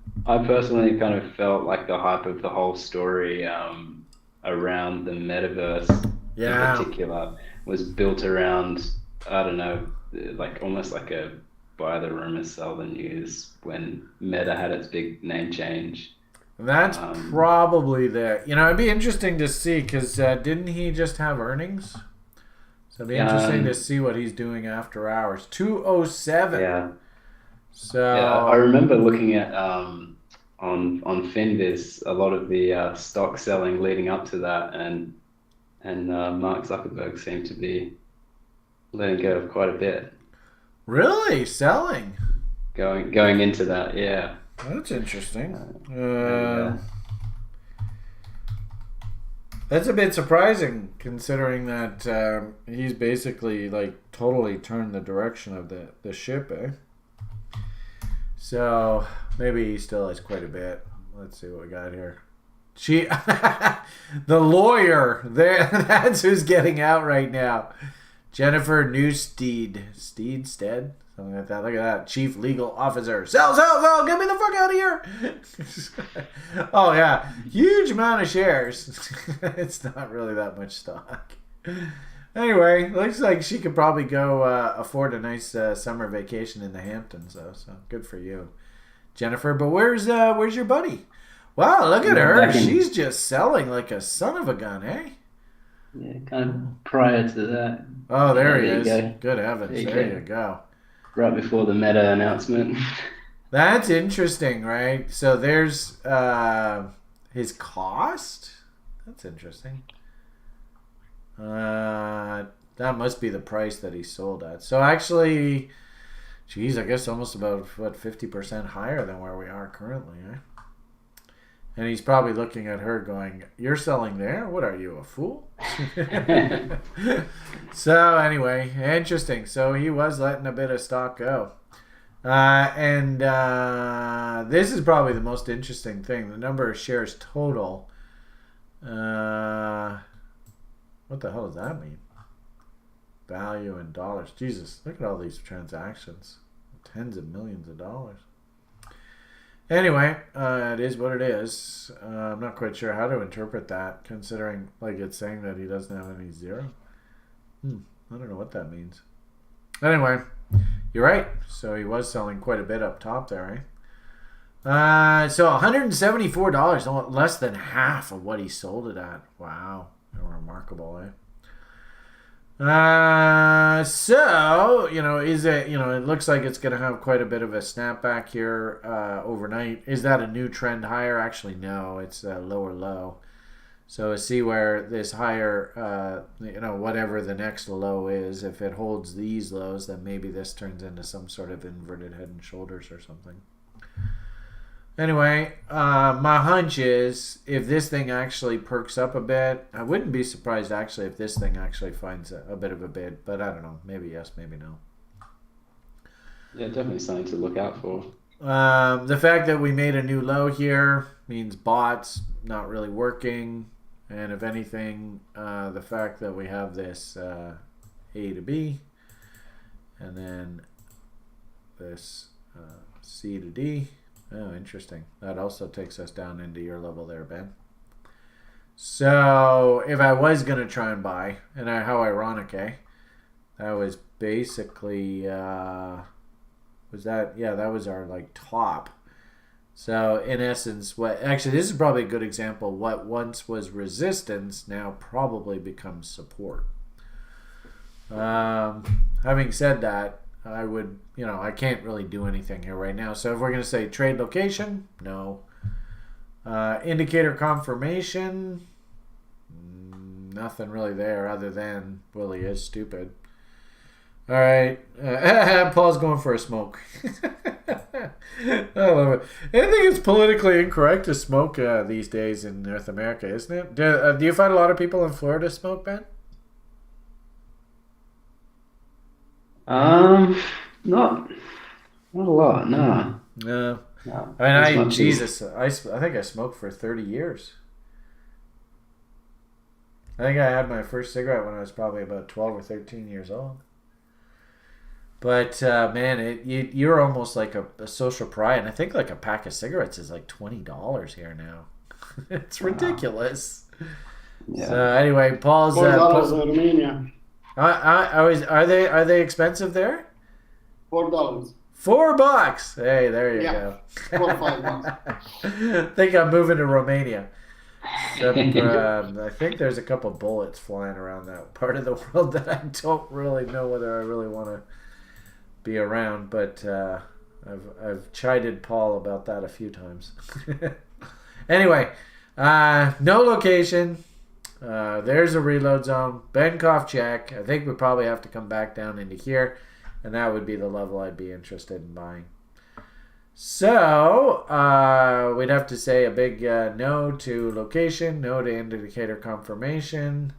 personally kind of felt like the hype of the whole story around the metaverse Yeah. in particular was built around, I don't know, like almost like a buy the rumors, sell the news when Meta had its big name change. That's Um, probably there. It'd be interesting to see because didn't he just have earnings? So it'd be interesting to see what he's doing after hours. 207. yeah, So yeah. I remember looking at on Finviz a lot of the stock selling leading up to that, and Mark Zuckerberg seemed to be letting go of quite a bit really selling. going into that. Yeah. That's interesting. And, That's a bit surprising considering that he's basically like totally turned the direction of the ship, eh? So maybe he still has quite a bit. Let's see what we got here. The lawyer there. That's who's getting out right now. Jennifer Newstead, Stead, something like that. Look at that, chief legal officer. Sell, get me the fuck out of here. Oh yeah, huge amount of shares. It's not really that much stock. Anyway, looks like she could probably go afford a nice summer vacation in the Hamptons, though. So good for you, Jennifer. But where's your buddy? Wow, look at her. She's just selling like a son of a gun, eh? yeah, kind of prior to that. Oh, there he There you is. go. Good heavens. There you go. Right before the Meta announcement. That's interesting, right? So there's his cost. That's interesting. That must be the price that he sold at. So actually, geez, I guess almost about, 50% higher than where we are currently, eh? And he's probably looking at her going, "You're selling there? What are you, a fool?" So anyway, interesting. So he was letting a bit of stock go. And this is probably the most interesting thing. The number of shares total. What the hell does that mean? Value in dollars. Jesus, look at all these transactions. Tens of millions of dollars. Anyway, it is what it is. I'm not quite sure how to interpret that, considering like it's saying that he doesn't have any zero. I don't know what that means. Anyway, you're right. So he was selling quite a bit up top there, eh? So $174, less than half of what he sold it at. Wow, remarkable, eh? So is it? It looks like it's going to have quite a bit of a snapback here overnight. Is that a new trend higher? Actually, no. It's a lower low. So we'll see where this higher, whatever the next low is. If it holds these lows, then maybe this turns into some sort of inverted head and shoulders or something. Anyway, my hunch is if this thing actually perks up a bit, I wouldn't be surprised actually if this thing actually finds a bit of a bid, but I don't know. Maybe yes, maybe no. Yeah, definitely something to look out for. The fact that we made a new low here means bots not really working, and if anything, the fact that we have this A to B, and then this C to D. Oh, interesting. That also takes us down into your level there, Ben. So, if I was going to try and buy, and how ironic, eh? That was basically, that was our, top. So, in essence, actually, this is probably a good example. What once was resistance now probably becomes support. Having said that, I would, I can't really do anything here right now. So if we're going to say trade location, no. Indicator confirmation, nothing really there other than Willie is stupid. All right. Paul's going for a smoke. I love it. I think it's politically incorrect to smoke these days in North America, isn't it? Do you find a lot of people in Florida smoke, Ben? Not a lot, no. No. No, I mean, as much I think I smoked for 30 years. I think I had my first cigarette when I was probably about 12 or 13 years old. But man, you're almost like a social pariah, and I think like a pack of cigarettes is like $20 here now. It's ridiculous. Yeah. So anyway, Paul's. $4 in Romania. Are they expensive there? $4. $4. Hey, there you Yeah. go. $4 5. Think I'm moving to Romania. Except, I think there's a couple bullets flying around that part of the world that I don't really know whether I really want to be around. But I've chided Paul about that a few times. Anyway, no location. There's a reload zone. Benkoff check. I think we probably have to come back down into here, and that would be the level I'd be interested in buying. So we'd have to say a big no to location, no to indicator confirmation,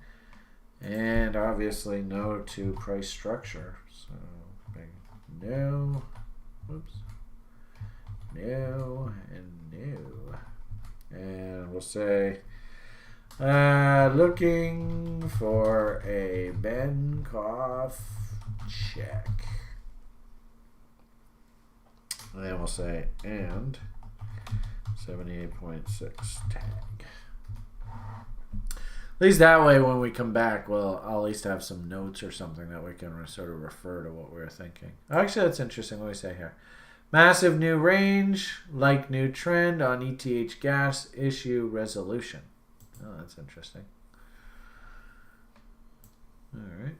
and obviously no to price structure. So big no, oops, no, and no, and we'll say looking for a Benkoff check. And then we'll say and 78.6 tag. At least that way when we come back, well, I'll at least have some notes or something that we can sort of refer to what we were thinking. Actually, that's interesting. What do we say here? Massive new range, like new trend on ETH gas issue resolution. Oh, that's interesting. All right.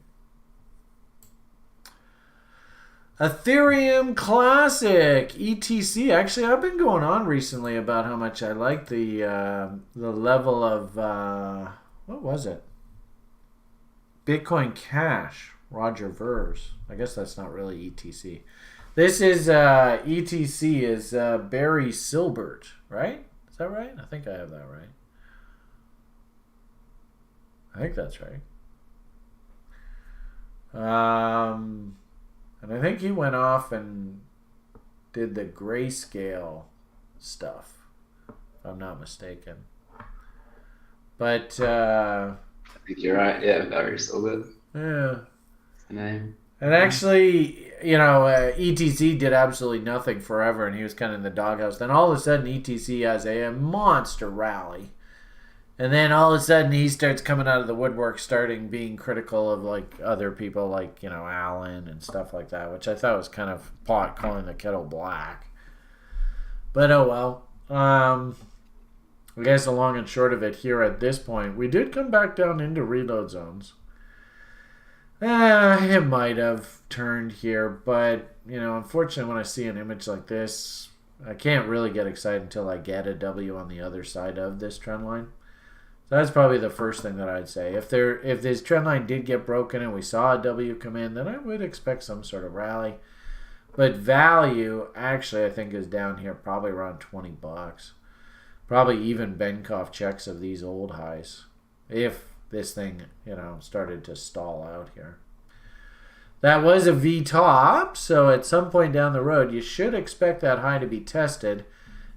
Ethereum Classic ETC. Actually, I've been going on recently about how much I like the level of what was it? Bitcoin Cash. Roger Vers. I guess that's not really ETC. This is ETC is Barry Silbert, right? Is that right? I think I have that right. I think that's right. And I think he went off and did the grayscale stuff, if I'm not mistaken. But I think you're right. Yeah, very solid. yeah. That's the name. And actually, you know, ETC did absolutely nothing forever, and he was kind of in the doghouse. Then all of a sudden, ETC has a monster rally. And then all of a sudden he starts coming out of the woodwork, starting being critical of like other people like, you know, Allen and stuff like that, which I thought was kind of pot calling the kettle black. But oh well. I guess the long and short of it here at this point, we did come back down into reload zones. It might have turned here, but you know, unfortunately when I see an image like this, I can't really get excited until I get a W on the other side of this trend line. So that's probably the first thing that I'd say. If this trend line did get broken and we saw a W come in, then I would expect some sort of rally. But value actually I think is down here probably around $20. Probably even Benkoff checks of these old highs. If this thing, you know, started to stall out here. That was a V top, so at some point down the road you should expect that high to be tested.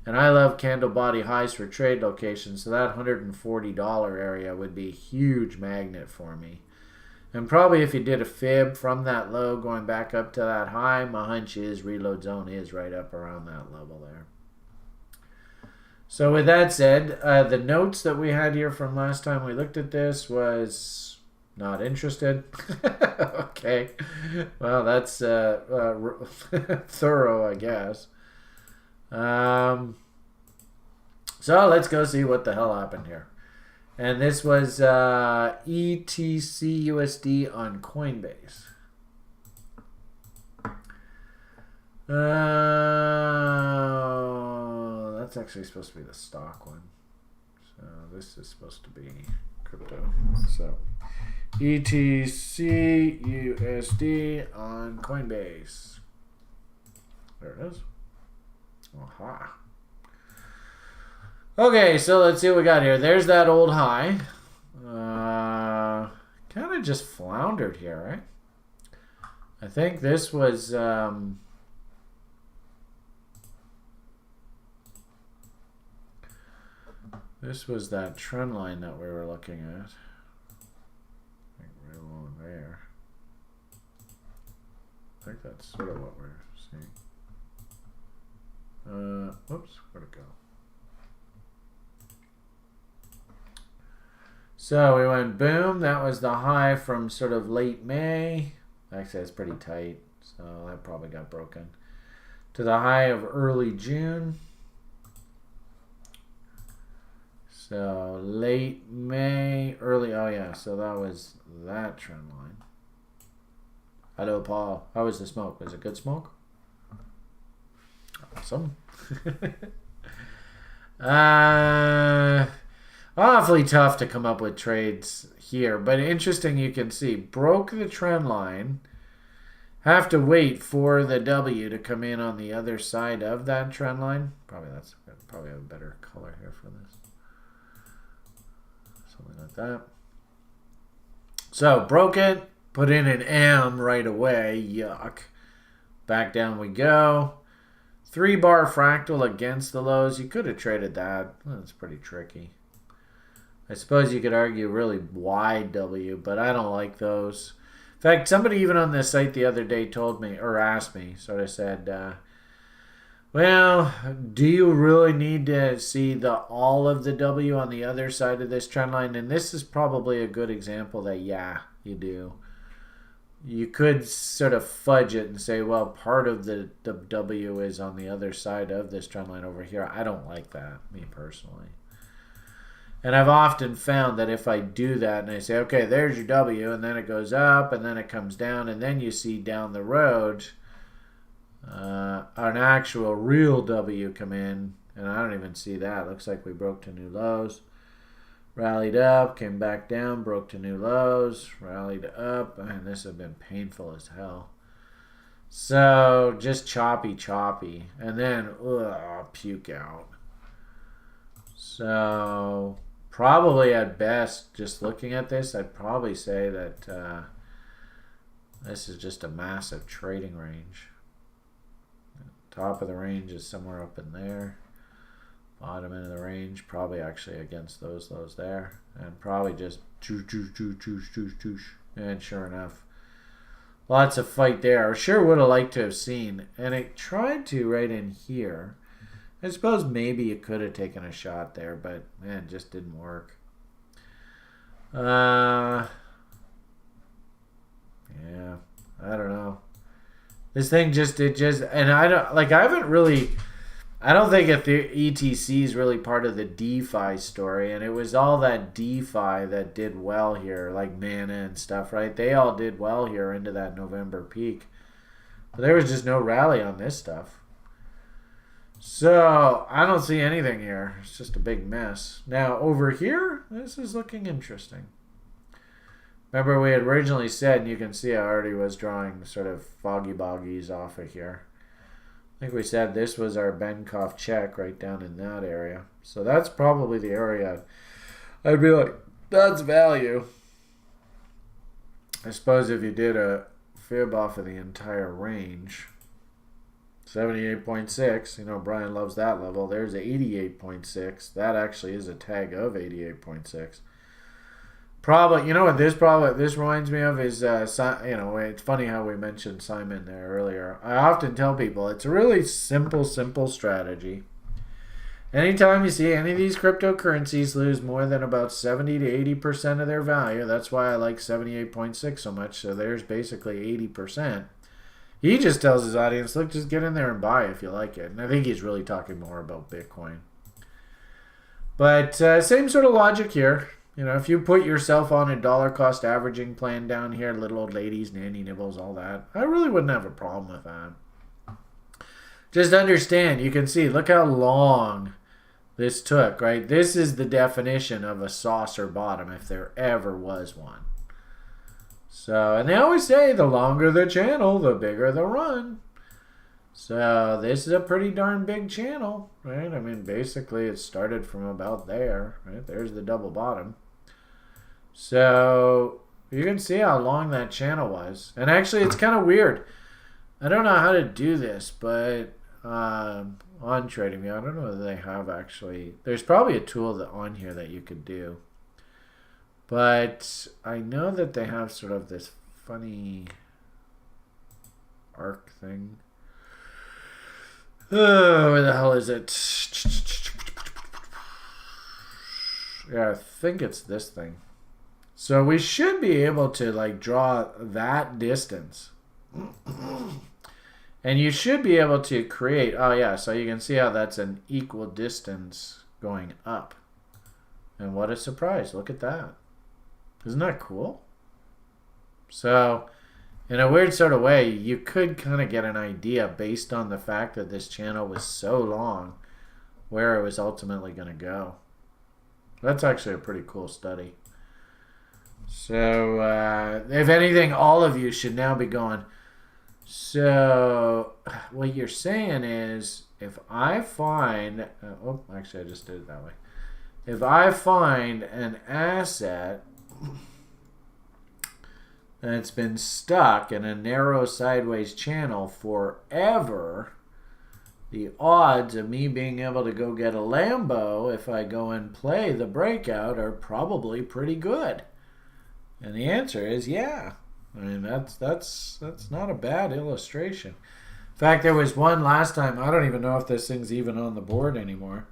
And I love candle body highs for trade locations, so that $140 area would be a huge magnet for me. And probably if you did a fib from that low going back up to that high, my hunch is reload zone is right up around that level there. So with that said, the notes that we had here from last time we looked at this was not interested. Okay. Well, that's thorough, I guess. So let's go see what the hell happened here. And this was ETCUSD on Coinbase. That's actually supposed to be the stock one. So this is supposed to be crypto. So ETCUSD on Coinbase. There it is. Aha. Okay, so let's see what we got here. There's that old high. Kind of just floundered here, right? I think this was... this was that trend line that we were looking at. I think right along there. I think that's sort of what we're seeing. Whoops, where'd it go? So we went boom. That was the high from sort of late May. Actually, that's pretty tight, so that probably got broken. To the high of early June. So late May, early, oh yeah, so that was that trend line. Hello, Paul. How was the smoke? Was it good smoke? Awesome. Awfully tough to come up with trades here, but interesting. You can see broke the trend line. Have to wait for the W to come in on the other side of that trend line. Probably have a better color here for this. Something like that. So broke it, put in an M right away. Yuck. Back down we go. 3-bar fractal against the lows. You could have traded that. That's pretty tricky. I suppose you could argue really wide W, but I don't like those. In fact, somebody even on this site the other day told me, or asked me, sort of said, well, do you really need to see all of the W on the other side of this trend line? And this is probably a good example that, yeah, you do. You could sort of fudge it and say, well, part of the W is on the other side of this trend line over here. I don't like that, me personally. And I've often found that if I do that and I say, okay, there's your W, and then it goes up, and then it comes down, and then you see down the road an actual real W come in, and I don't even see that. Looks like we broke to new lows. Rallied up, came back down, broke to new lows, rallied up, and this has been painful as hell. So just choppy, and then puke out. So probably at best, just looking at this, I'd probably say that this is just a massive trading range. Top of the range is somewhere up in there. Bottom end of the range, probably actually against those lows there. And probably just choosh. And sure enough, lots of fight there. I sure would have liked to have seen. And it tried to right in here. I suppose maybe you could have taken a shot there, but man, it just didn't work. Yeah, I don't know. This thing and I don't think if the ETC is really part of the DeFi story, and it was all that DeFi that did well here, like Mana and stuff, right? They all did well here into that November peak. But there was just no rally on this stuff. So, I don't see anything here. It's just a big mess. Now, over here, this is looking interesting. Remember, we had originally said, and you can see I already was drawing sort of foggy boggies off of here. I think we said this was our Benkoff check right down in that area. So that's probably the area I'd be like, that's value. I suppose if you did a fib off of the entire range, 78.6, you know, Brian loves that level. There's 88.6. That actually is a tag of 88.6. Probably, you know what this reminds me of is, you know, it's funny how we mentioned Simon there earlier. I often tell people it's a really simple strategy. Anytime you see any of these cryptocurrencies lose more than about 70 to 80% of their value, that's why I like 78.6 so much. So there's basically 80%. He just tells his audience, look, just get in there and buy if you like it. And I think he's really talking more about Bitcoin. But same sort of logic here. You know, if you put yourself on a dollar cost averaging plan down here, little old ladies, nanny nibbles, all that, I really wouldn't have a problem with that. Just understand, you can see, look how long this took, right? This is the definition of a saucer bottom, if there ever was one. So, and they always say the longer the channel, the bigger the run. So this is a pretty darn big channel, right? I mean, basically it started from about there, right? There's the double bottom. So you can see how long that channel was. And actually, it's kind of weird. I don't know how to do this, but on TradingView, I don't know whether they have actually. There's probably a tool that on here that you could do. But I know that they have sort of this funny arc thing. Oh, where the hell is it? Yeah, I think it's this thing. So we should be able to like draw that distance. And you should be able to create, oh yeah, so you can see how that's an equal distance going up. And what a surprise, look at that. Isn't that cool? So, in a weird sort of way, you could kind of get an idea based on the fact that this channel was so long where it was ultimately going to go. That's actually a pretty cool study. So, if anything, all of you should now be going, so what you're saying is if I find, oh, actually I just did it that way. If I find an asset that's been stuck in a narrow sideways channel forever, the odds of me being able to go get a Lambo if I go and play the breakout are probably pretty good. And the answer is yeah. I mean, that's not a bad illustration. In fact, there was one last time. I don't even know if this thing's even on the board anymore.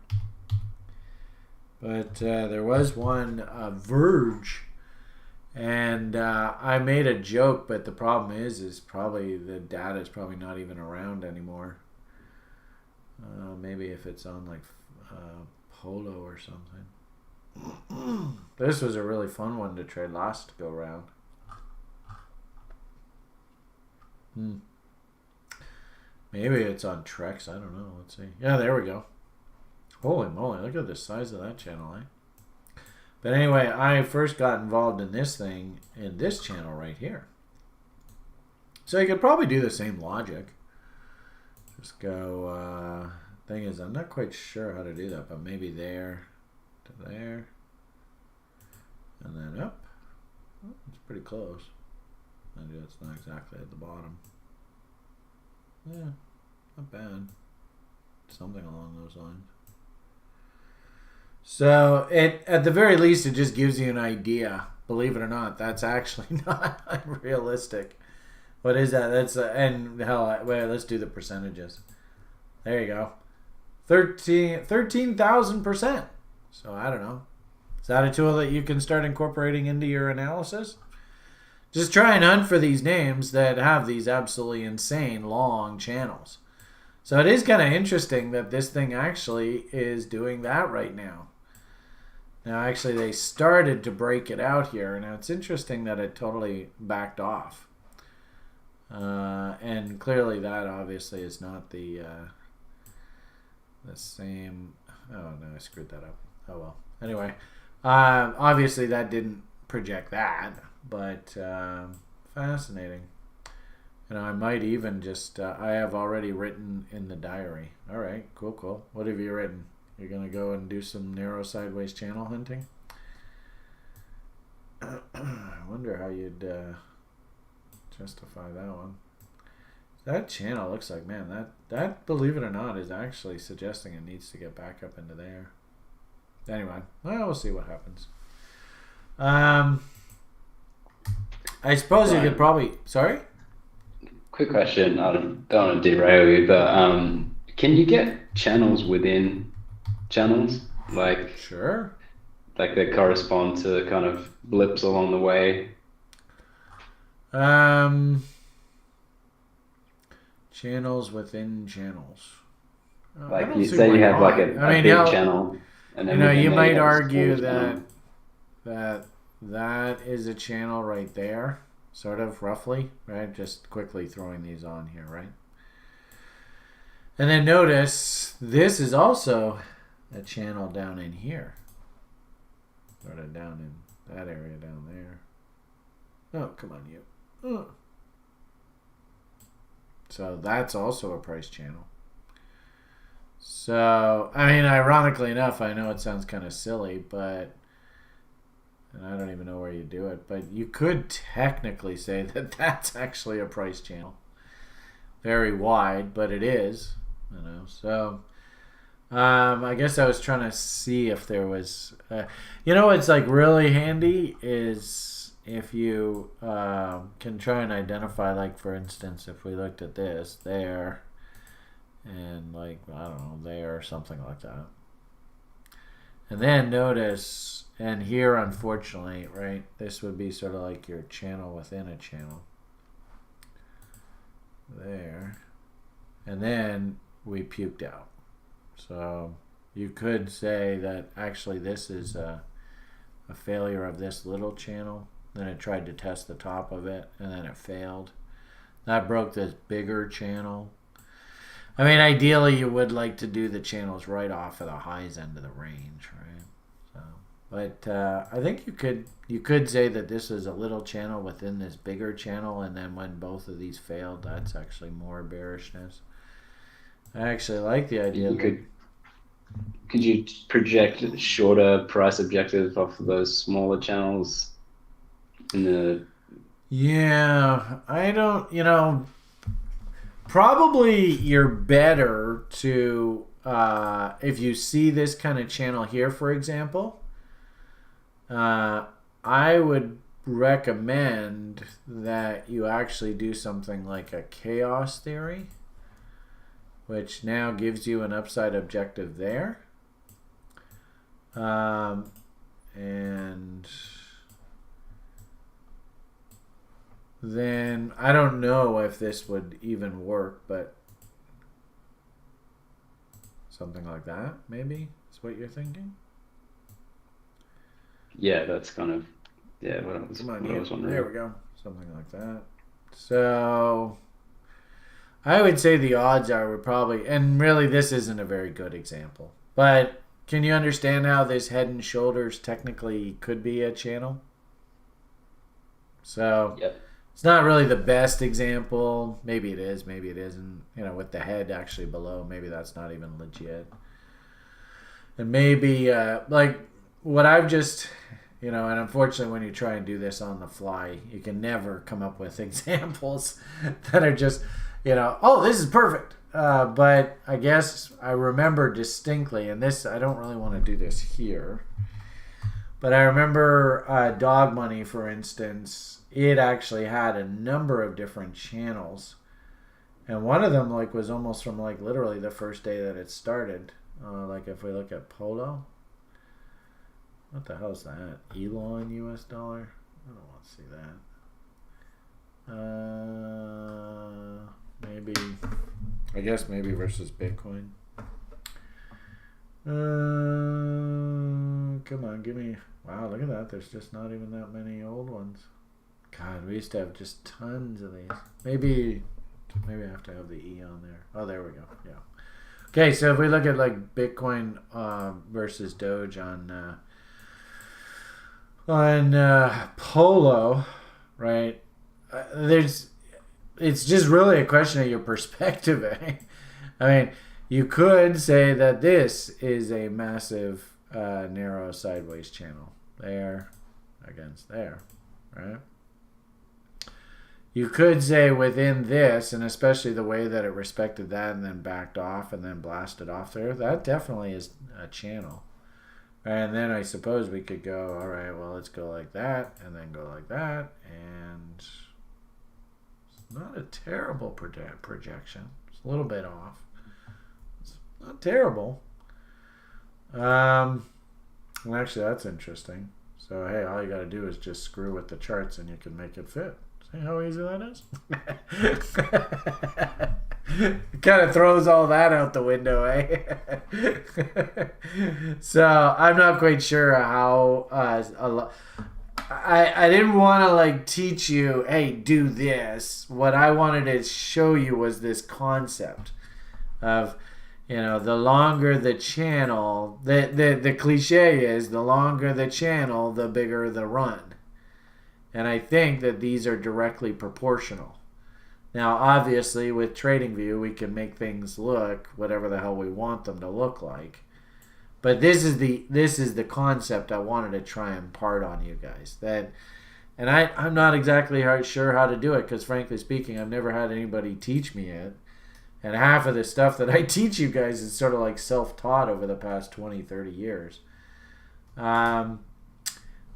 But there was one Verge, and I made a joke, but the problem is probably the data is probably not even around anymore. Maybe if it's on like Polo or something. This was a really fun one to trade last go round. Maybe it's on Trex. I don't know. Let's see. Yeah, there we go. Holy moly, look at the size of that channel, eh? But anyway, I first got involved in this thing in this channel right here. So you could probably do the same logic. Just go, thing is, I'm not quite sure how to do that, but maybe there to there. And then up. Oh, it's pretty close. Maybe it's not exactly at the bottom. Yeah, not bad. Something along those lines. So it, at the very least, it just gives you an idea. Believe it or not, that's actually not unrealistic. What is that? That's and hell, wait, let's do the percentages. There you go, 13,000%. So I don't know. Is that a tool that you can start incorporating into your analysis? Just try and hunt for these names that have these absolutely insane long channels. So it is kind of interesting that this thing actually is doing that right now. Now, actually, they started to break it out here. Now, it's interesting that it totally backed off. And clearly that obviously is not the same. Oh, no, I screwed that up. Oh, well. Anyway, obviously that didn't project that, but fascinating. You know, I might even just, I have already written in the diary. All right, cool, cool. What have you written? You're going to go and do some narrow sideways channel hunting? I wonder how you'd justify that one. That channel looks like, man, that, believe it or not, is actually suggesting it needs to get back up into there. Anyway, well, we'll see what happens. I suppose you could probably, sorry? Quick question. I don't want to derail you, but can you get channels within channels, like Sure. like that correspond to kind of blips along the way? Channels within channels. I Like don't you see say why you have like not. a big channel, and then You know, within you there might have a argue smaller channel. that is a channel right there, sort of roughly, right? Just quickly throwing these on here, right? And then notice this is also a channel down in here, sort of down in that area down there. Oh, come on, you. So that's also a price channel. So, I mean, ironically enough, I know it sounds kind of silly, but and I don't even know where you do it, but you could technically say that that's actually a price channel. Very wide, but it is, you know. So, I guess I was trying to see if there was, you know, what's like really handy is if you can try and identify, like, for instance, if we looked at this there, and like, I don't know, there or something like that. And then notice, and here, unfortunately, right, this would be sort of like your channel within a channel. There. And then we puked out. So you could say that actually this is a failure of this little channel. Then it tried to test the top of it, and then it failed. That broke this bigger channel. I mean, ideally, you would like to do the channels right off of the highs end of the range, right? So, but I think you could say that this is a little channel within this bigger channel, and then when both of these failed, that's actually more bearishness. I actually like the idea. Could you project shorter price objectives off of those smaller channels in the? Yeah, I don't. You know. Probably you're better to, if you see this kind of channel here, for example, I would recommend that you actually do something like a chaos theory, which now gives you an upside objective there. And then I don't know if this would even work, but something like that maybe is what you're thinking. Yeah, that's kind of what I was wondering. There we go, something like that. So I would say the odds are we're probably, and really this isn't a very good example, but can you understand how this head and shoulders technically could be a channel? So. Yep. It's not really the best example. Maybe it is, maybe it isn't. You know, with the head actually below, maybe that's not even legit. And maybe, like, what I've just, you know, and unfortunately when you try and do this on the fly, you can never come up with examples that are just, you know, oh, this is perfect. But I guess I remember distinctly, and this, I don't really want to do this here, but I remember Dog Money, for instance. It actually had a number of different channels, and one of them like was almost from like literally the first day that it started. Like if we look at Polo, what the hell is that? Elon US dollar? I don't want to see that. Maybe, I guess maybe versus Bitcoin. Come on, give me. Wow, look at that. There's just not even that many old ones. God, we used to have just tons of these. Maybe I have to have the E on there. Oh, there we go. Yeah. Okay, so if we look at like Bitcoin versus Doge on Polo, right? It's just really a question of your perspective. Eh? I mean, you could say that this is a massive narrow sideways channel there against there, right? You could say within this, and especially the way that it respected that and then backed off and then blasted off there, that definitely is a channel. And then I suppose we could go, all right, well, let's go like that and then go like that. And it's not a terrible projection. It's a little bit off. It's not terrible. Well, actually, that's interesting. So, hey, all you got to do is just screw with the charts and you can make it fit. See how easy that is? It kind of throws all that out the window, eh? So I'm not quite sure how I didn't want to like teach you, hey, do this. What I wanted to show you was this concept of, you know, the longer the channel, the cliche is the longer the channel, the bigger the run. And I think that these are directly proportional. Now, obviously, with TradingView, we can make things look whatever the hell we want them to look like. But this is the concept I wanted to try and impart on you guys. And I'm not exactly sure how to do it because, frankly speaking, I've never had anybody teach me it. And half of the stuff that I teach you guys is sort of like self-taught over the past 20, 30 years.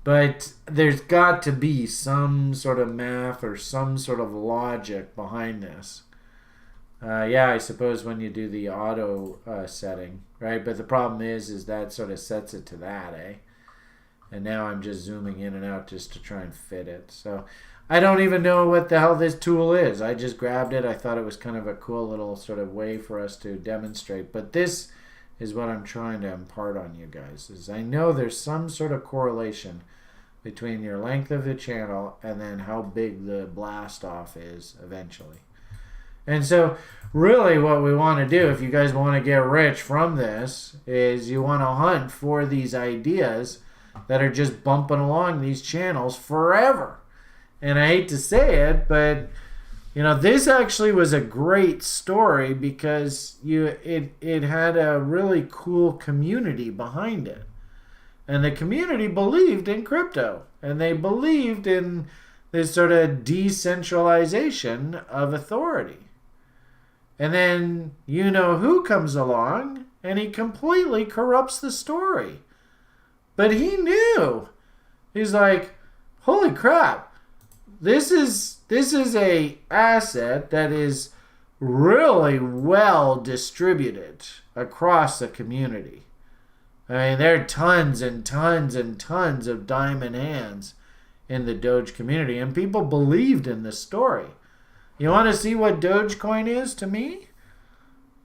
But there's got to be some sort of math or some sort of logic behind this. I suppose when you do the auto setting, right? But the problem is that sort of sets it to that, eh? And now I'm just zooming in and out just to try and fit it. So I don't even know what the hell this tool is. I just grabbed it. I thought it was kind of a cool little sort of way for us to demonstrate. But this is what I'm trying to impart on you guys. Is I know there's some sort of correlation between your length of the channel and then how big the blast off is eventually. And so really what we want to do, if you guys want to get rich from this, is you want to hunt for these ideas that are just bumping along these channels forever. And I hate to say it, but this actually was a great story because it had a really cool community behind it. And the community believed in crypto. And they believed in this sort of decentralization of authority. And then who comes along and he completely corrupts the story. But he knew. He's like, holy crap. This is a asset that is really well distributed across the community. I mean, there are tons and tons and tons of diamond hands in the Doge community, and people believed in this story. You want to see what Dogecoin is to me?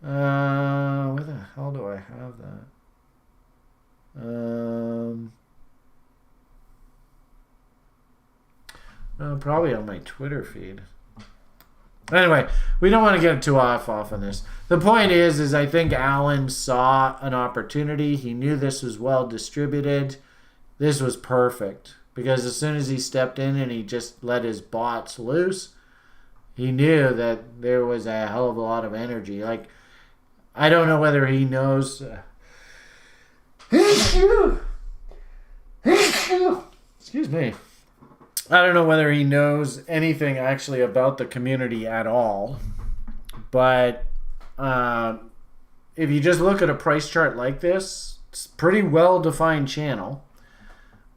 Where the hell do I have that? Probably on my Twitter feed. Anyway, we don't want to get too off on this. The point is I think Alan saw an opportunity. He knew this was well distributed. This was perfect because as soon as he stepped in and he just let his bots loose, he knew that there was a hell of a lot of energy. Like, I don't know whether he knows. Excuse me. I don't know whether he knows anything actually about the community at all. But if you just look at a price chart like this, it's a pretty well-defined channel.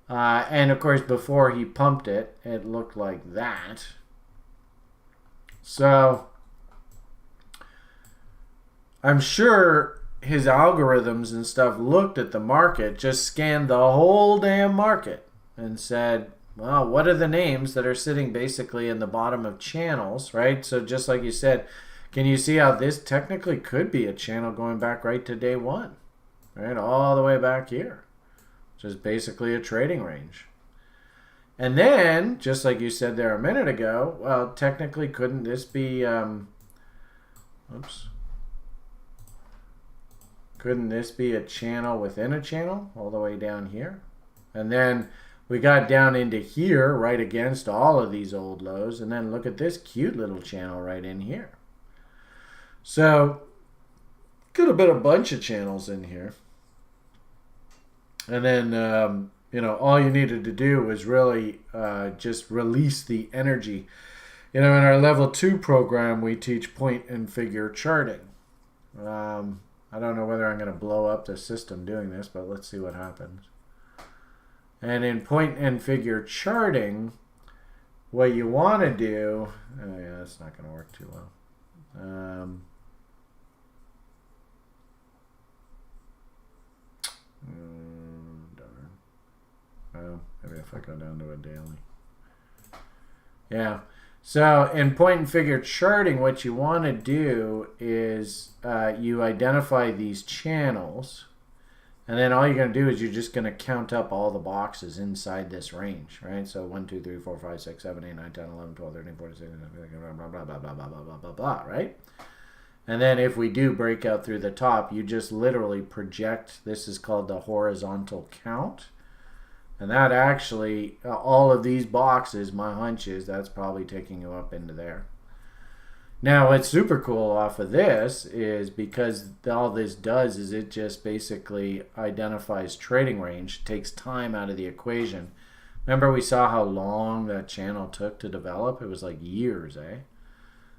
And of course, before he pumped it, it looked like that. So I'm sure his algorithms and stuff looked at the market, just scanned the whole damn market and said, well, what are the names that are sitting basically in the bottom of channels, right? So just like you said, can you see how this technically could be a channel going back right to day one, right? All the way back here, which is basically a trading range. And then, just like you said there a minute ago, well, technically couldn't this be, couldn't this be a channel within a channel all the way down here? And then we got down into here right against all of these old lows. And then look at this cute little channel right in here. So could have been a bunch of channels in here. And then, all you needed to do was really just release the energy. In our level 2 program, we teach point and figure charting. I don't know whether I'm going to blow up the system doing this, but let's see what happens. And in point and figure charting, what you want to do, that's not going to work too well. Darn. Well, maybe if I go down to a daily. Yeah. So in point and figure charting, what you want to do is you identify these channels. And then all you're going to do is you're just going to count up all the boxes inside this range, right? So 1, 2, 3, 4, 5, 6, 7, 8, 9, 10, 11, 12, 13, 14, 15, blah, blah, blah, blah, blah, blah, blah, blah, blah, right? And then if we do break out through the top, you just literally project. This is called the horizontal count. And that actually, all of these boxes, my hunch is that's probably taking you up into there. Now, what's super cool off of this is because all this does is it just basically identifies trading range, takes time out of the equation. Remember we saw how long that channel took to develop? It was like years, eh?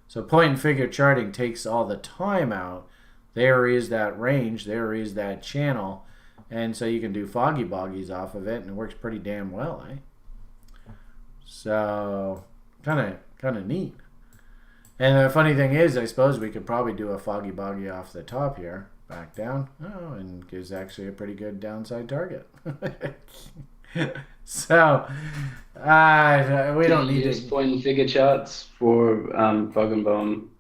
So point and figure charting takes all the time out. There is that range, there is that channel, and so you can do foggy boggies off of it, and it works pretty damn well, eh? So kind of neat. And the funny thing is, I suppose we could probably do a foggy boggy off the top here, back down. Oh, and gives actually a pretty good downside target. So we don't need use to point and figure charts for fog and bomb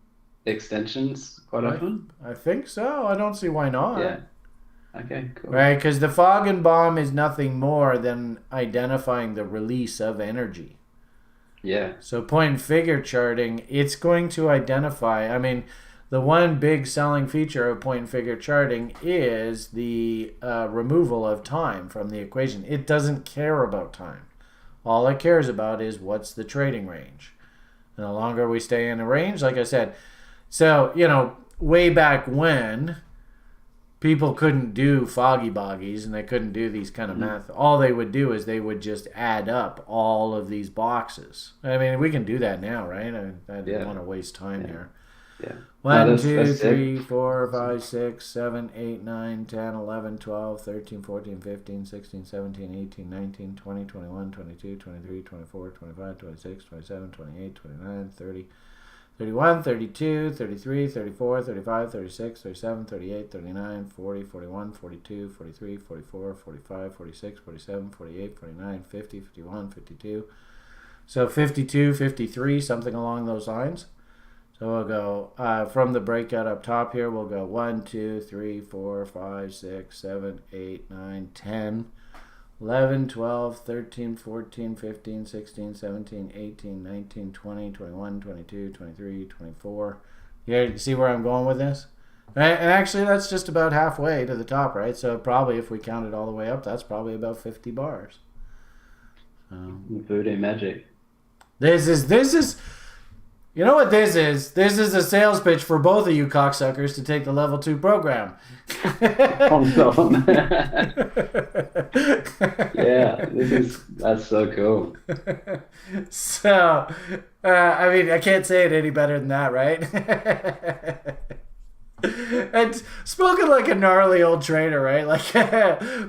extensions quite often. I think so. I don't see why not. Yeah. Okay, cool. Right, because the fog and bomb is nothing more than identifying the release of energy. Yeah. So point and figure charting, it's going to identify, I mean, the one big selling feature of point and figure charting is the removal of time from the equation. It doesn't care about time. All it cares about is what's the trading range. And the longer we stay in a range, like I said, so, way back when people couldn't do foggy boggies and they couldn't do these kind of math, all they would do is they would just add up all of these boxes. I mean, we can do that now, right? I didn't want to waste time here. Yeah. 1, 2, 3, 4, 5, 6, 7, 8, 9, 10, 11, 12, 13, 14, 15, 16, 17, 18, 19, 20, 21, 22, 23, 24, 25, 26, 27, 28, 29, 30, 31, 32, 33, 34, 35, 36, 37, 38, 39, 40, 41, 42, 43, 44, 45, 46, 47, 48, 49, 50, 51, 52. So 52, 53, something along those lines. So we'll go from the breakout up top here, we'll go 1, 2, 3, 4, 5, 6, 7, 8, 9, 10, 11, 12, 13, 14, 15, 16, 17, 18, 19, 20, 21, 22, 23, 24. You see where I'm going with this? And actually, that's just about halfway to the top, right? So probably if we count it all the way up, that's probably about 50 bars. Voodoo magic. This is... You know what this is? This is a sales pitch for both of you cocksuckers to take the level 2 program. Oh no. Yeah, that's so cool. So, I mean, I can't say it any better than that, right? And spoken like a gnarly old trader, right? Like,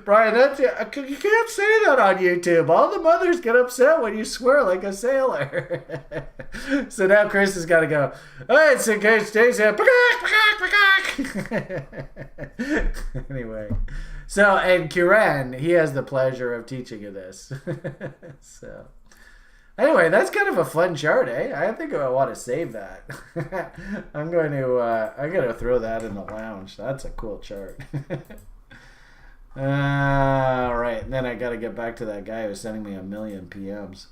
Brian, you can't say that on YouTube. All the mothers get upset when you swear like a sailor. So now Chris has got to go, all right, so Coach stays here. Anyway. So, and Kiran, he has the pleasure of teaching you this. So... Anyway, that's kind of a fun chart, eh? I think I want to save that. I'm going to throw that in the lounge. That's a cool chart. All right, and then I got to get back to that guy who was sending me 1,000,000 PMs.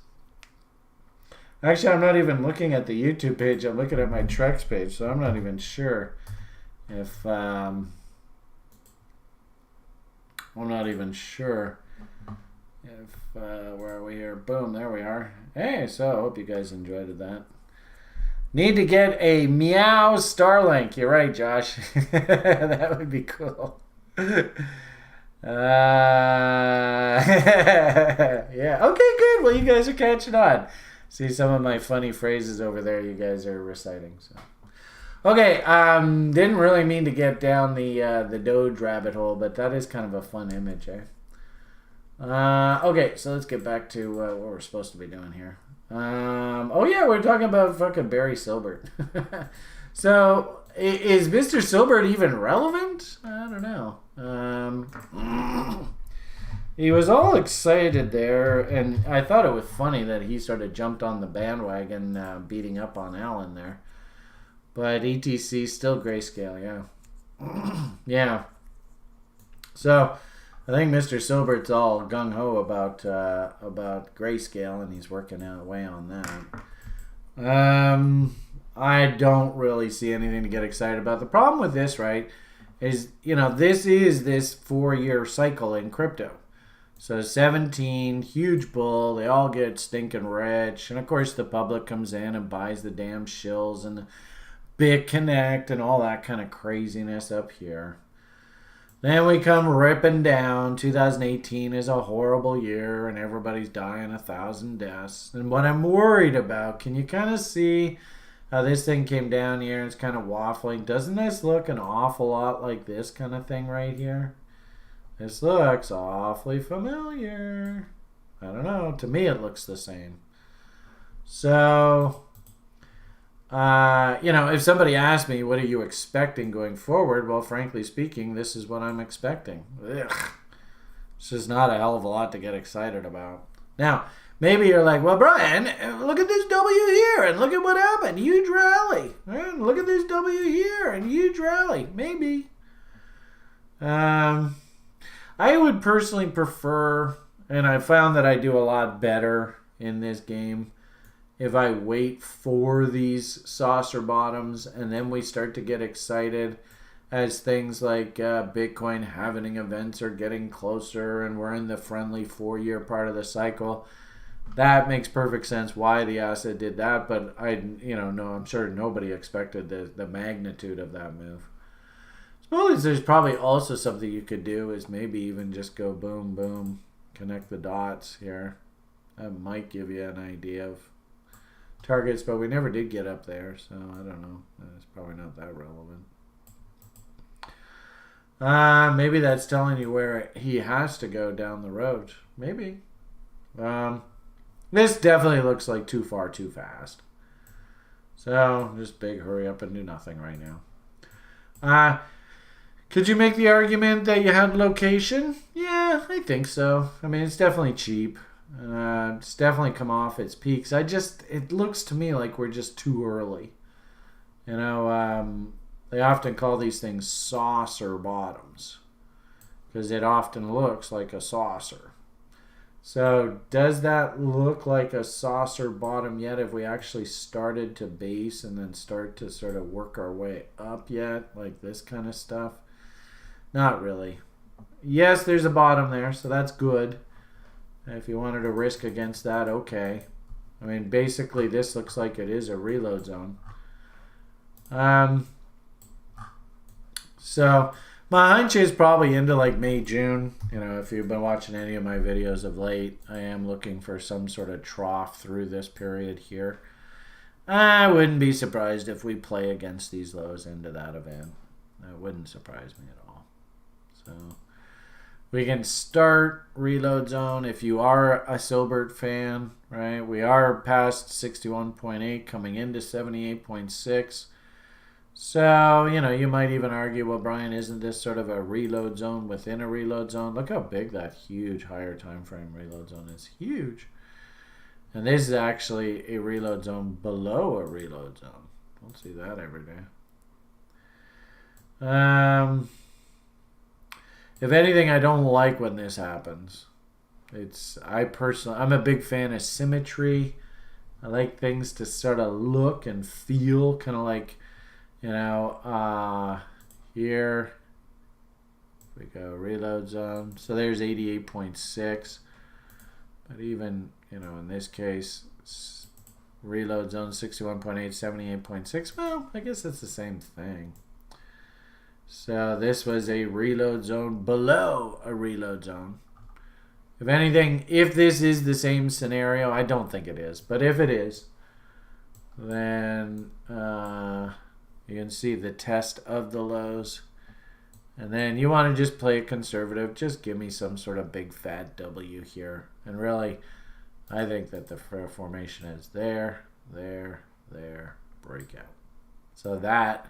Actually, I'm not even looking at the YouTube page. I'm looking at my Trex page, so I'm not even sure if where are we here? Boom, there we are. Hey, so I hope you guys enjoyed that. Need to get a Meow Starlink. You're right, Josh. That would be cool. Yeah. Okay, good. Well, you guys are catching on. See some of my funny phrases over there you guys are reciting. So. Okay, didn't really mean to get down the Doge rabbit hole, but that is kind of a fun image, eh? Okay, so let's get back to what we're supposed to be doing here. Oh yeah, we're talking about fucking Barry Silbert. So, is Mr. Silbert even relevant? I don't know. He was all excited there, and I thought it was funny that he sort of jumped on the bandwagon, beating up on Alan there. But ETC still grayscale, yeah. Yeah. So... I think Mr. Silbert's all gung-ho about grayscale, and he's working away on that. I don't really see anything to get excited about. The problem with this, right, is, this is this 4-year cycle in crypto. So 17, huge bull, they all get stinking rich, and of course the public comes in and buys the damn shills, and BitConnect and all that kind of craziness up here. Then we come ripping down. 2018 is a horrible year and everybody's dying 1,000 deaths. And what I'm worried about, can you kind of see how this thing came down here and it's kind of waffling? Doesn't this look an awful lot like this kind of thing right here? This looks awfully familiar. I don't know. To me, it looks the same. So, if somebody asked me, what are you expecting going forward? Well, frankly speaking, this is what I'm expecting. Ugh. It's just not a hell of a lot to get excited about. Now, maybe you're like, well, Brian, look at this W here, and look at what happened. Huge rally. And look at this W here, and huge rally. Maybe. I would personally prefer, and I found that I do a lot better in this game, if I wait for these saucer bottoms and then we start to get excited as things like Bitcoin halving events are getting closer and we're in the friendly 4-year part of the cycle. That makes perfect sense why the asset did that, but I'm sure nobody expected the magnitude of that move. Suppose there's probably also something you could do is maybe even just go boom, boom, connect the dots here. That might give you an idea of targets, but we never did get up there, so I don't know. It's probably not that relevant. Maybe that's telling you where he has to go down the road. Maybe. This definitely looks like too far, too fast. So, just big hurry up and do nothing right now. Could you make the argument that you had location? Yeah, I think so. I mean, it's definitely cheap. It's definitely come off its peaks. It looks to me like we're just too early. They often call these things saucer bottoms because it often looks like a saucer. So does that look like a saucer bottom yet? Have we actually started to base and then start to sort of work our way up yet? Like this kind of stuff? Not really. Yes, there's a bottom there, so that's good. If you wanted to risk against that, okay. I mean, basically, this looks like it is a reload zone. So, my hunch is probably into like May, June. If you've been watching any of my videos of late, I am looking for some sort of trough through this period here. I wouldn't be surprised if we play against these lows into that event. That wouldn't surprise me at all. So we can start reload zone if you are a Silbert fan, right? We are past 61.8 coming into 78.6. So, you might even argue, well, Brian, isn't this sort of a reload zone within a reload zone? Look how big that huge higher time frame reload zone is. Huge. And this is actually a reload zone below a reload zone. Don't see that every day. If anything, I don't like when this happens. I'm a big fan of symmetry. I like things to sort of look and feel kind of like, here we go, reload zone. So there's 88.6. But even, in this case, reload zone 61.8, 78.6. Well, I guess that's the same thing. So this was a reload zone below a reload zone. If anything, if this is the same scenario, I don't think it is, but if it is, then you can see the test of the lows. And then you want to just play it conservative. Just give me some sort of big fat W here. And really, I think that the formation is there, breakout. So that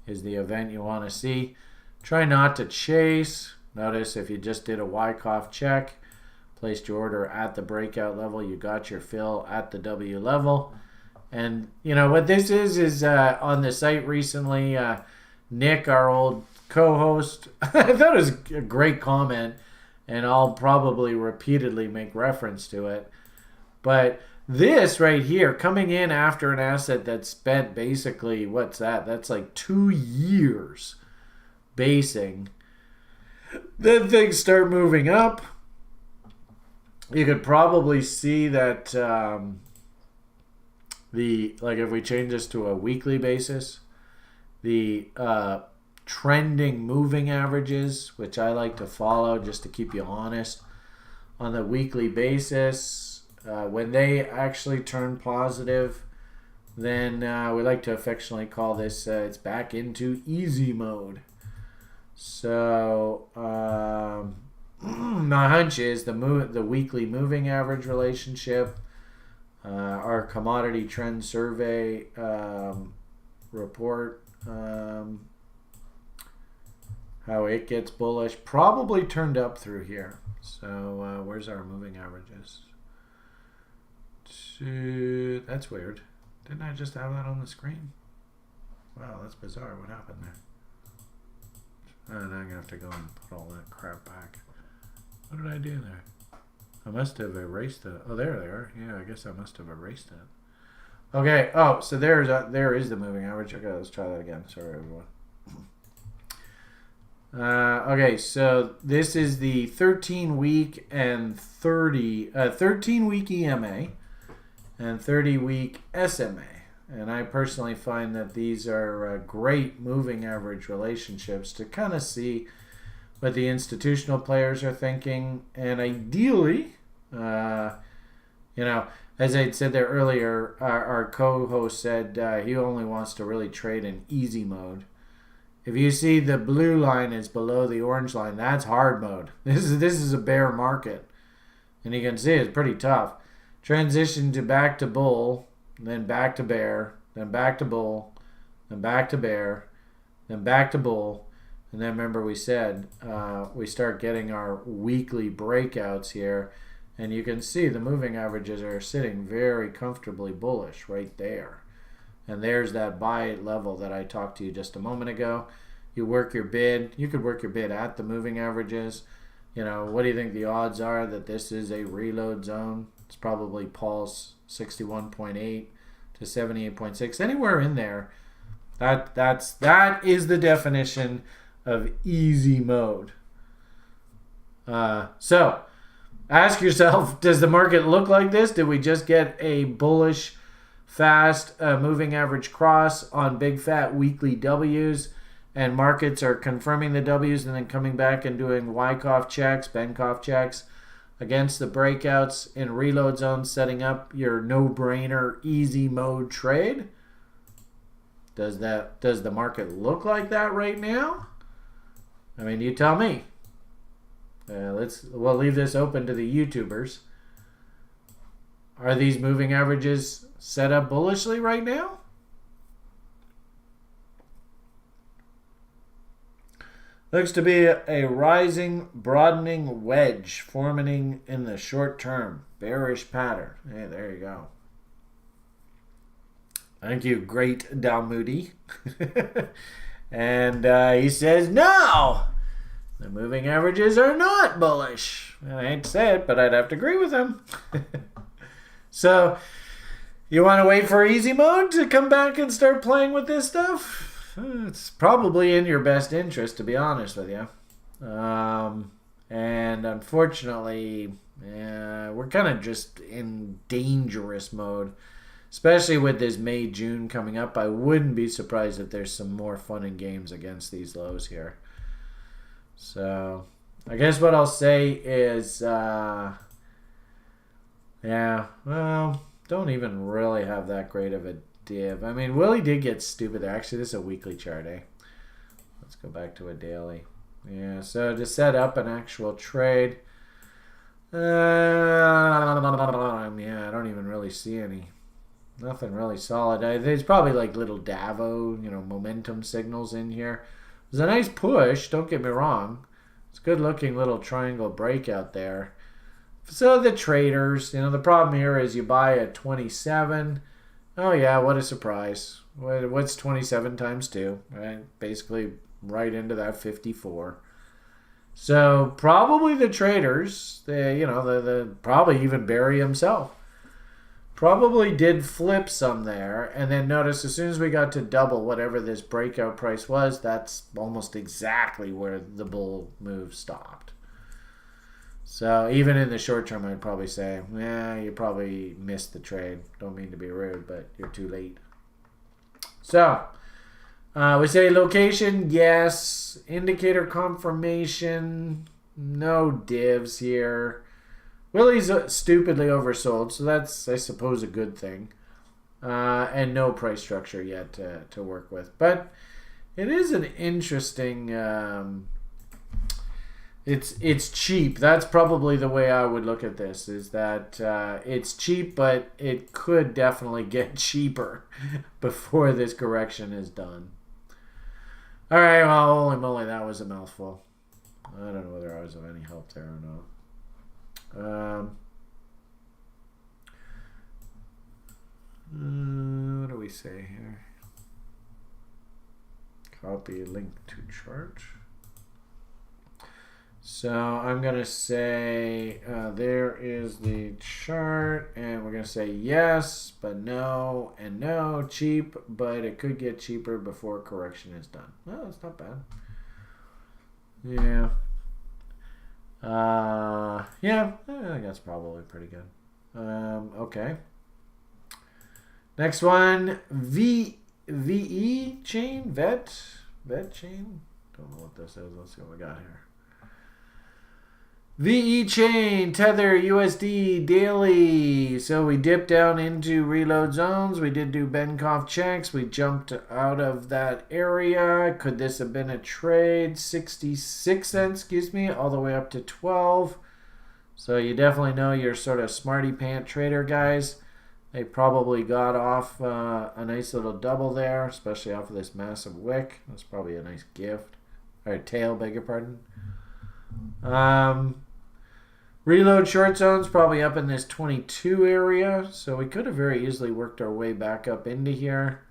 is the event you want to see. Try not to chase. Notice if you just did a Wyckoff check, placed your order at the breakout level, you got your fill at the W level. And what this is on the site recently, Nick, our old co-host, I thought it was a great comment, and I'll probably repeatedly make reference to it. But this right here, coming in after an asset that spent basically, what's that? That's like 2 years basing. Then things start moving up. You could probably see that if we change this to a weekly basis, the trending moving averages, which I like to follow just to keep you honest on the weekly basis. When they actually turn positive, then we like to affectionately call this it's back into easy mode. So my hunch is the weekly moving average relationship, our commodity trend survey report, how it gets bullish, probably turned up through here. So where's our moving averages? That's weird. Didn't I just have that on the screen? Wow, that's bizarre. What happened there? Now I'm going to have to go and put all that crap back. What did I do there? I must have erased it. Oh, there they are. Yeah, I guess I must have erased it. Okay. Oh, so there is the moving average. Okay, let's try that again. Sorry, everyone. Okay, so this is the 13-week and 13-week EMA and 30-week SMA. And I personally find that these are great moving average relationships to kind of see what the institutional players are thinking. And ideally, as I said there earlier, our co-host said he only wants to really trade in easy mode. If you see the blue line is below the orange line, that's hard mode. This is a bear market. And you can see it's pretty tough. Transition to back to bull, then back to bear, then back to bull, then back to bear, then back to bull. And then remember we said we start getting our weekly breakouts here. And you can see the moving averages are sitting very comfortably bullish right there. And there's that buy level that I talked to you just a moment ago. You work your bid. You could work your bid at the moving averages. What do you think the odds are that this is a reload zone? It's probably Paul's 61.8 to 78.6. Anywhere in there. That is the definition of easy mode. So, ask yourself, does the market look like this? Did we just get a bullish fast moving average cross on big fat weekly W's, and markets are confirming the W's and then coming back and doing Wyckoff checks, Benkoff checks against the breakouts in reload zones, setting up your no-brainer easy mode trade? Does the market look like that right now? I mean, you tell me. We'll leave this open to the YouTubers. Are these moving averages set up bullishly right now? Looks to be a rising, broadening wedge forming in the short term. Bearish pattern. Hey, there you go. Thank you, Great Dalmoody. And he says, no! The moving averages are not bullish. I hate to say it, but I'd have to agree with him. So, you want to wait for easy mode to come back and start playing with this stuff? It's probably in your best interest, to be honest with you. And unfortunately, we're kind of just in dangerous mode, especially with this May-June coming up. I wouldn't be surprised if there's some more fun and games against these lows here. So, I guess what I'll say is, don't even really have that great of a div. I mean, Willie did get stupid there. Actually, this is a weekly chart, eh? Let's go back to a daily. Yeah, so to set up an actual trade, I don't even really see nothing really solid. There's probably like little Davo, momentum signals in here. There's a nice push, don't get me wrong. It's a good looking little triangle breakout there. So the traders, the problem here is you buy at 27. Oh yeah, what a surprise. What's 27 times 2? Right? Basically right into that 54. So probably the traders, probably even Barry himself, probably did flip some there. And then notice as soon as we got to double whatever this breakout price was, that's almost exactly where the bull move stopped. So even in the short term, I'd probably say, you probably missed the trade. Don't mean to be rude, but you're too late. So We say location, yes. Indicator confirmation, no divs here. Willie's stupidly oversold, so that's, I suppose, a good thing. And no price structure yet to work with. But it is an interesting... It's cheap. That's probably the way I would look at this, is that it's cheap, but it could definitely get cheaper before this correction is done. All right, well, holy moly, that was a mouthful. I don't know whether I was of any help there or not. What do we say here? Copy link to chart. So I'm going to say there is the chart, and we're going to say yes, but no, and no, cheap, but it could get cheaper before correction is done. Well, that's not bad. Yeah. Yeah, I think that's probably pretty good. Okay. Next one, VE chain, vet chain. Don't know what this is. Let's see what we got here. VE chain, Tether, USD, daily. So we dipped down into reload zones. We did do Benkoff checks. We jumped out of that area. Could this have been a trade? 66 cents, excuse me, all the way up to 12. So you definitely know your sort of smarty pant trader guys. They probably got off a nice little double there, especially off of this massive wick. That's probably a nice gift. Or tail, beg your pardon. Reload short zones probably up in this 22 area, so we could have very easily worked our way back up into here.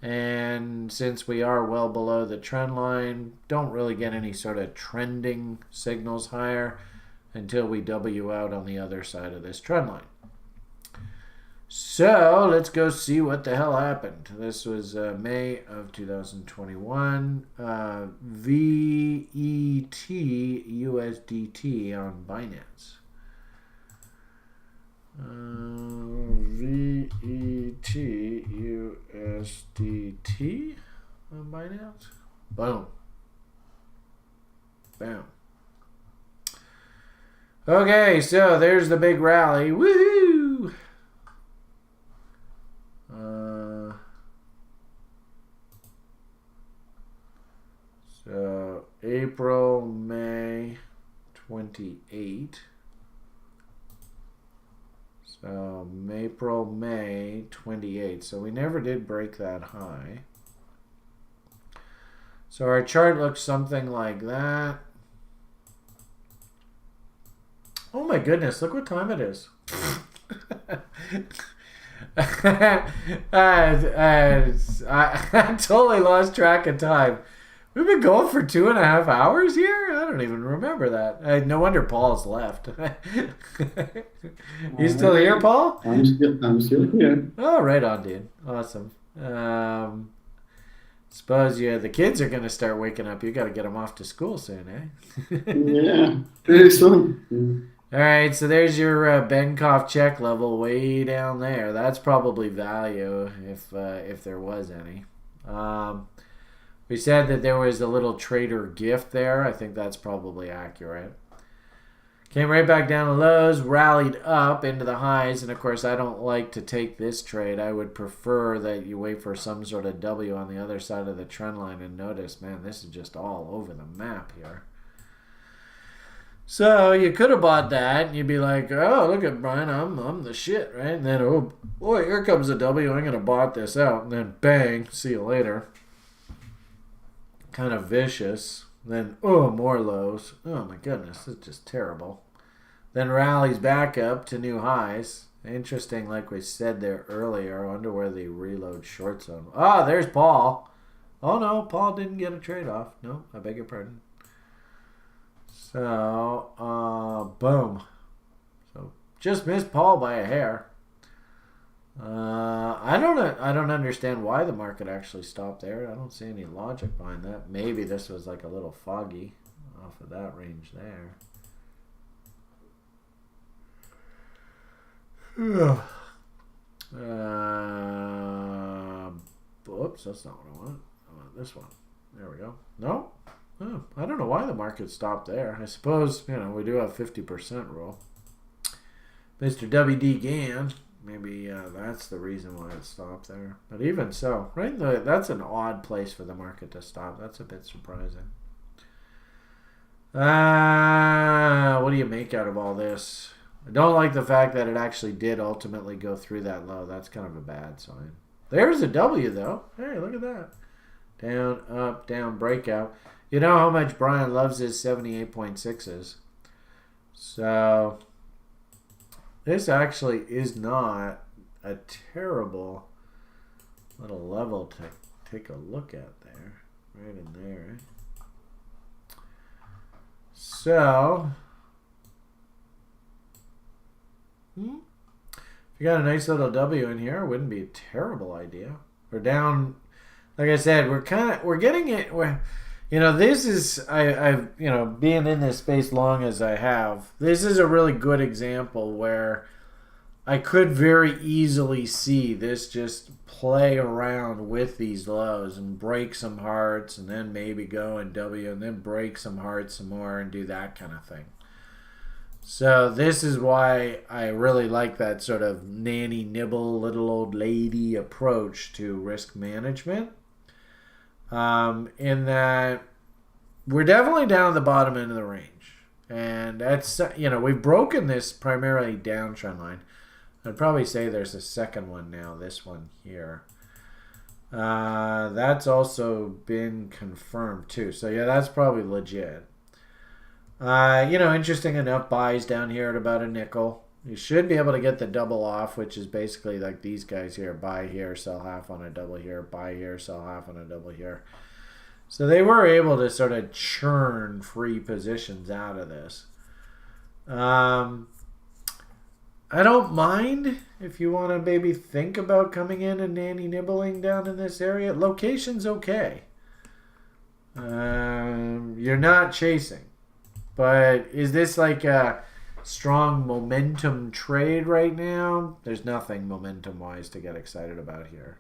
And since we are well below the trend line, don't really get any sort of trending signals higher until we W out on the other side of this trend line. So let's go see what the hell happened. This was May of 2021. VET USDT on Binance. VET USDT on Binance. Boom. Bam. Okay, so there's the big rally. Woohoo! So April, May 28. So April, May 28. So we never did break that high. So our chart looks something like that. Oh my goodness, look what time it is. I totally lost track of time. We've been going for 2.5 hours here? I don't even remember that. No wonder Paul's left. You still here, Paul? I'm still here. Oh, right on, dude. Awesome. Suppose the kids are going to start waking up. You got to get them off to school soon, eh? Yeah, very soon. All right, so there's your Benkoff check level way down there. That's probably value if there was any. We said that there was a little trader gift there. I think that's probably accurate. Came right back down to lows, rallied up into the highs, and of course I don't like to take this trade. I would prefer that you wait for some sort of W on the other side of the trend line and notice, man, this is just all over the map here. So you could have bought that, and you'd be like, "Oh, look at Brian, I'm the shit, right?" And then, oh boy, here comes a W. I'm gonna bot this out, and then bang, see you later. Kind of vicious. Then more lows. Oh my goodness, this is just terrible. Then rallies back up to new highs. Interesting, like we said there earlier. I wonder where the reload short zone. Ah, there's Paul. Oh no, Paul didn't get a trade off. No, I beg your pardon. So, boom. So, just missed Paul by a hair. I don't understand why the market actually stopped there. I don't see any logic behind that. Maybe this was like a little foggy off of that range there. Oops, that's not what I want. I want this one? There we go. No? Oh, I don't know why the market stopped there. I suppose, we do have 50% rule. Mr. WD Gann, maybe that's the reason why it stopped there. But even so, right? That's an odd place for the market to stop. That's a bit surprising. What do you make out of all this? I don't like the fact that it actually did ultimately go through that low. That's kind of a bad sign. There's a W, though. Hey, look at that. Down, up, down, breakout. You know how much Brian loves his 78.6s. So, this actually is not a terrible little level to take a look at there. Right in there. So, if you got a nice little W in here, it wouldn't be a terrible idea. We're down, like I said, we're getting it. This is, I've being in this space long as I have, this is a really good example where I could very easily see this just play around with these lows and break some hearts and then maybe go and W and then break some hearts some more and do that kind of thing. So this is why I really like that sort of nanny nibble little old lady approach to risk management. In that we're definitely down at the bottom end of the range. And that's, we've broken this primarily downtrend line. I'd probably say there's a second one now, this one here. That's also been confirmed too. So yeah, that's probably legit. Interesting enough, buys down here at about a nickel. You should be able to get the double off, which is basically like these guys here. Buy here, sell half on a double here. Buy here, sell half on a double here. So they were able to sort of churn free positions out of this. I don't mind if you want to maybe think about coming in and nanny nibbling down in this area. Location's okay. You're not chasing. But is this like a strong momentum trade right now? There's nothing momentum-wise to get excited about here.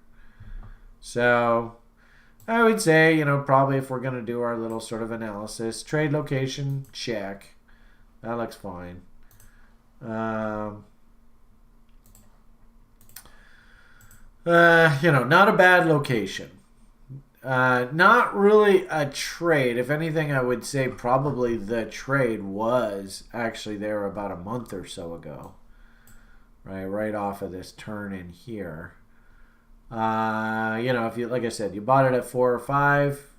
So I would say, probably if we're going to do our little sort of analysis, trade location, check. That looks fine. Not a bad location. Not really a trade. If anything, I would say probably the trade was actually there about a month or so ago. Right off of this turn in here. If you, like I said, you bought it at 4 or 5,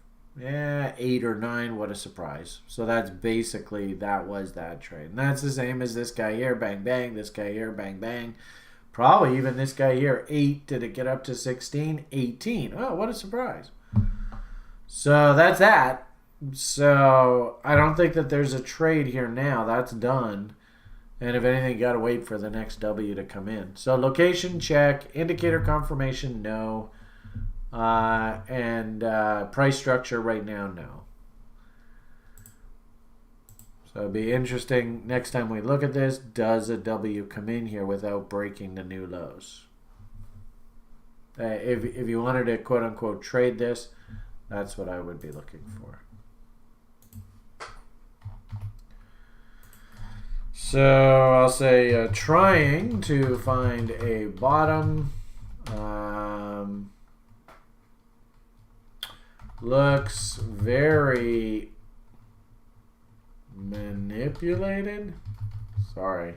8 or 9, what a surprise. So that's basically, that was that trade. And that's the same as this guy here, bang, bang, this guy here, bang, bang. Probably even this guy here, 8, did it get up to 16? 18. Oh, what a surprise. So that's that. So I don't think that there's a trade here now. That's done. And if anything, you got to wait for the next W to come in. So location, check. Indicator confirmation, no. And price structure right now, no. So it'd be interesting next time we look at this, does a W come in here without breaking the new lows? If you wanted to quote unquote trade this, that's what I would be looking for. So I'll say trying to find a bottom. Looks very manipulated. Sorry.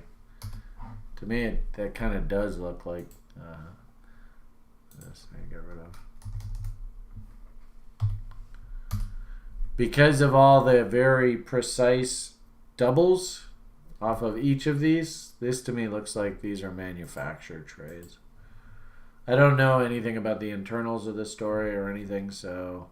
To me, that kind of does look like this. I get rid of. Because of all the very precise doubles off of each of these, this to me looks like these are manufactured trades. I don't know anything about the internals of the story or anything, so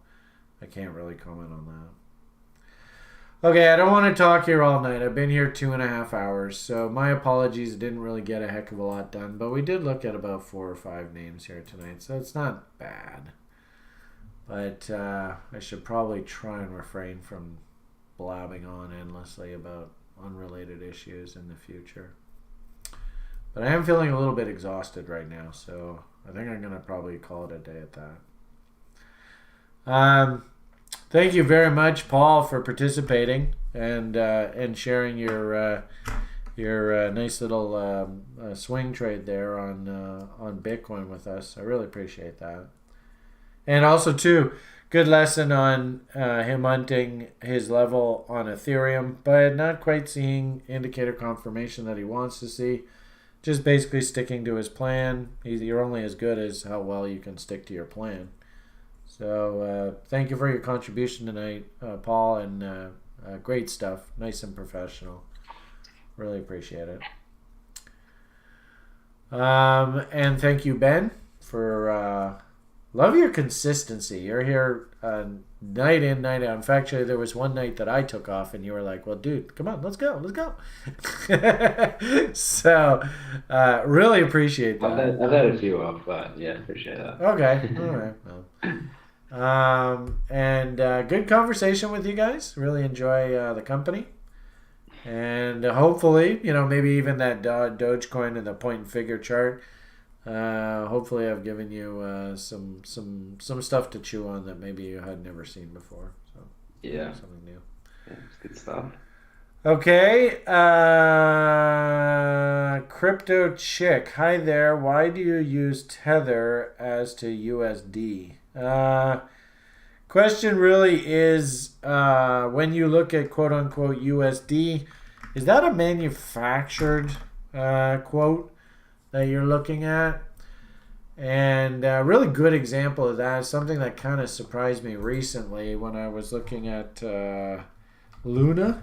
I can't really comment on that. Okay, I don't want to talk here all night. I've been here 2.5 hours, so my apologies. Didn't really get a heck of a lot done, but we did look at about 4 or 5 names here tonight, so it's not bad. But I should probably try and refrain from blabbing on endlessly about unrelated issues in the future. But I am feeling a little bit exhausted right now, so I think I'm going to probably call it a day at that. Thank you very much, Paul, for participating and sharing your nice little swing trade there on Bitcoin with us. I really appreciate that. And also, too, good lesson on him hunting his level on Ethereum, but not quite seeing indicator confirmation that he wants to see. Just basically sticking to his plan. You're only as good as how well you can stick to your plan. So thank you for your contribution tonight, Paul, and great stuff. Nice and professional. Really appreciate it. And thank you, Ben, for love your consistency. You're here night in, night out. In fact, actually, there was one night that I took off, and you were like, "Well, dude, come on, let's go." So, really appreciate that. I've had a few off, but yeah, appreciate that. Okay, all right. Well. And good conversation with you guys. Really enjoy the company. And hopefully, maybe even that Dogecoin and the point and figure chart. Hopefully, I've given you some stuff to chew on that maybe you had never seen before. So yeah, something new. Yeah, it's good stuff. Okay, Crypto Chick. Hi there. Why do you use Tether as to USD? Question really is, when you look at quote-unquote USD, is that a manufactured quote that you're looking at? And a really good example of that is something that kind of surprised me recently when I was looking at Luna.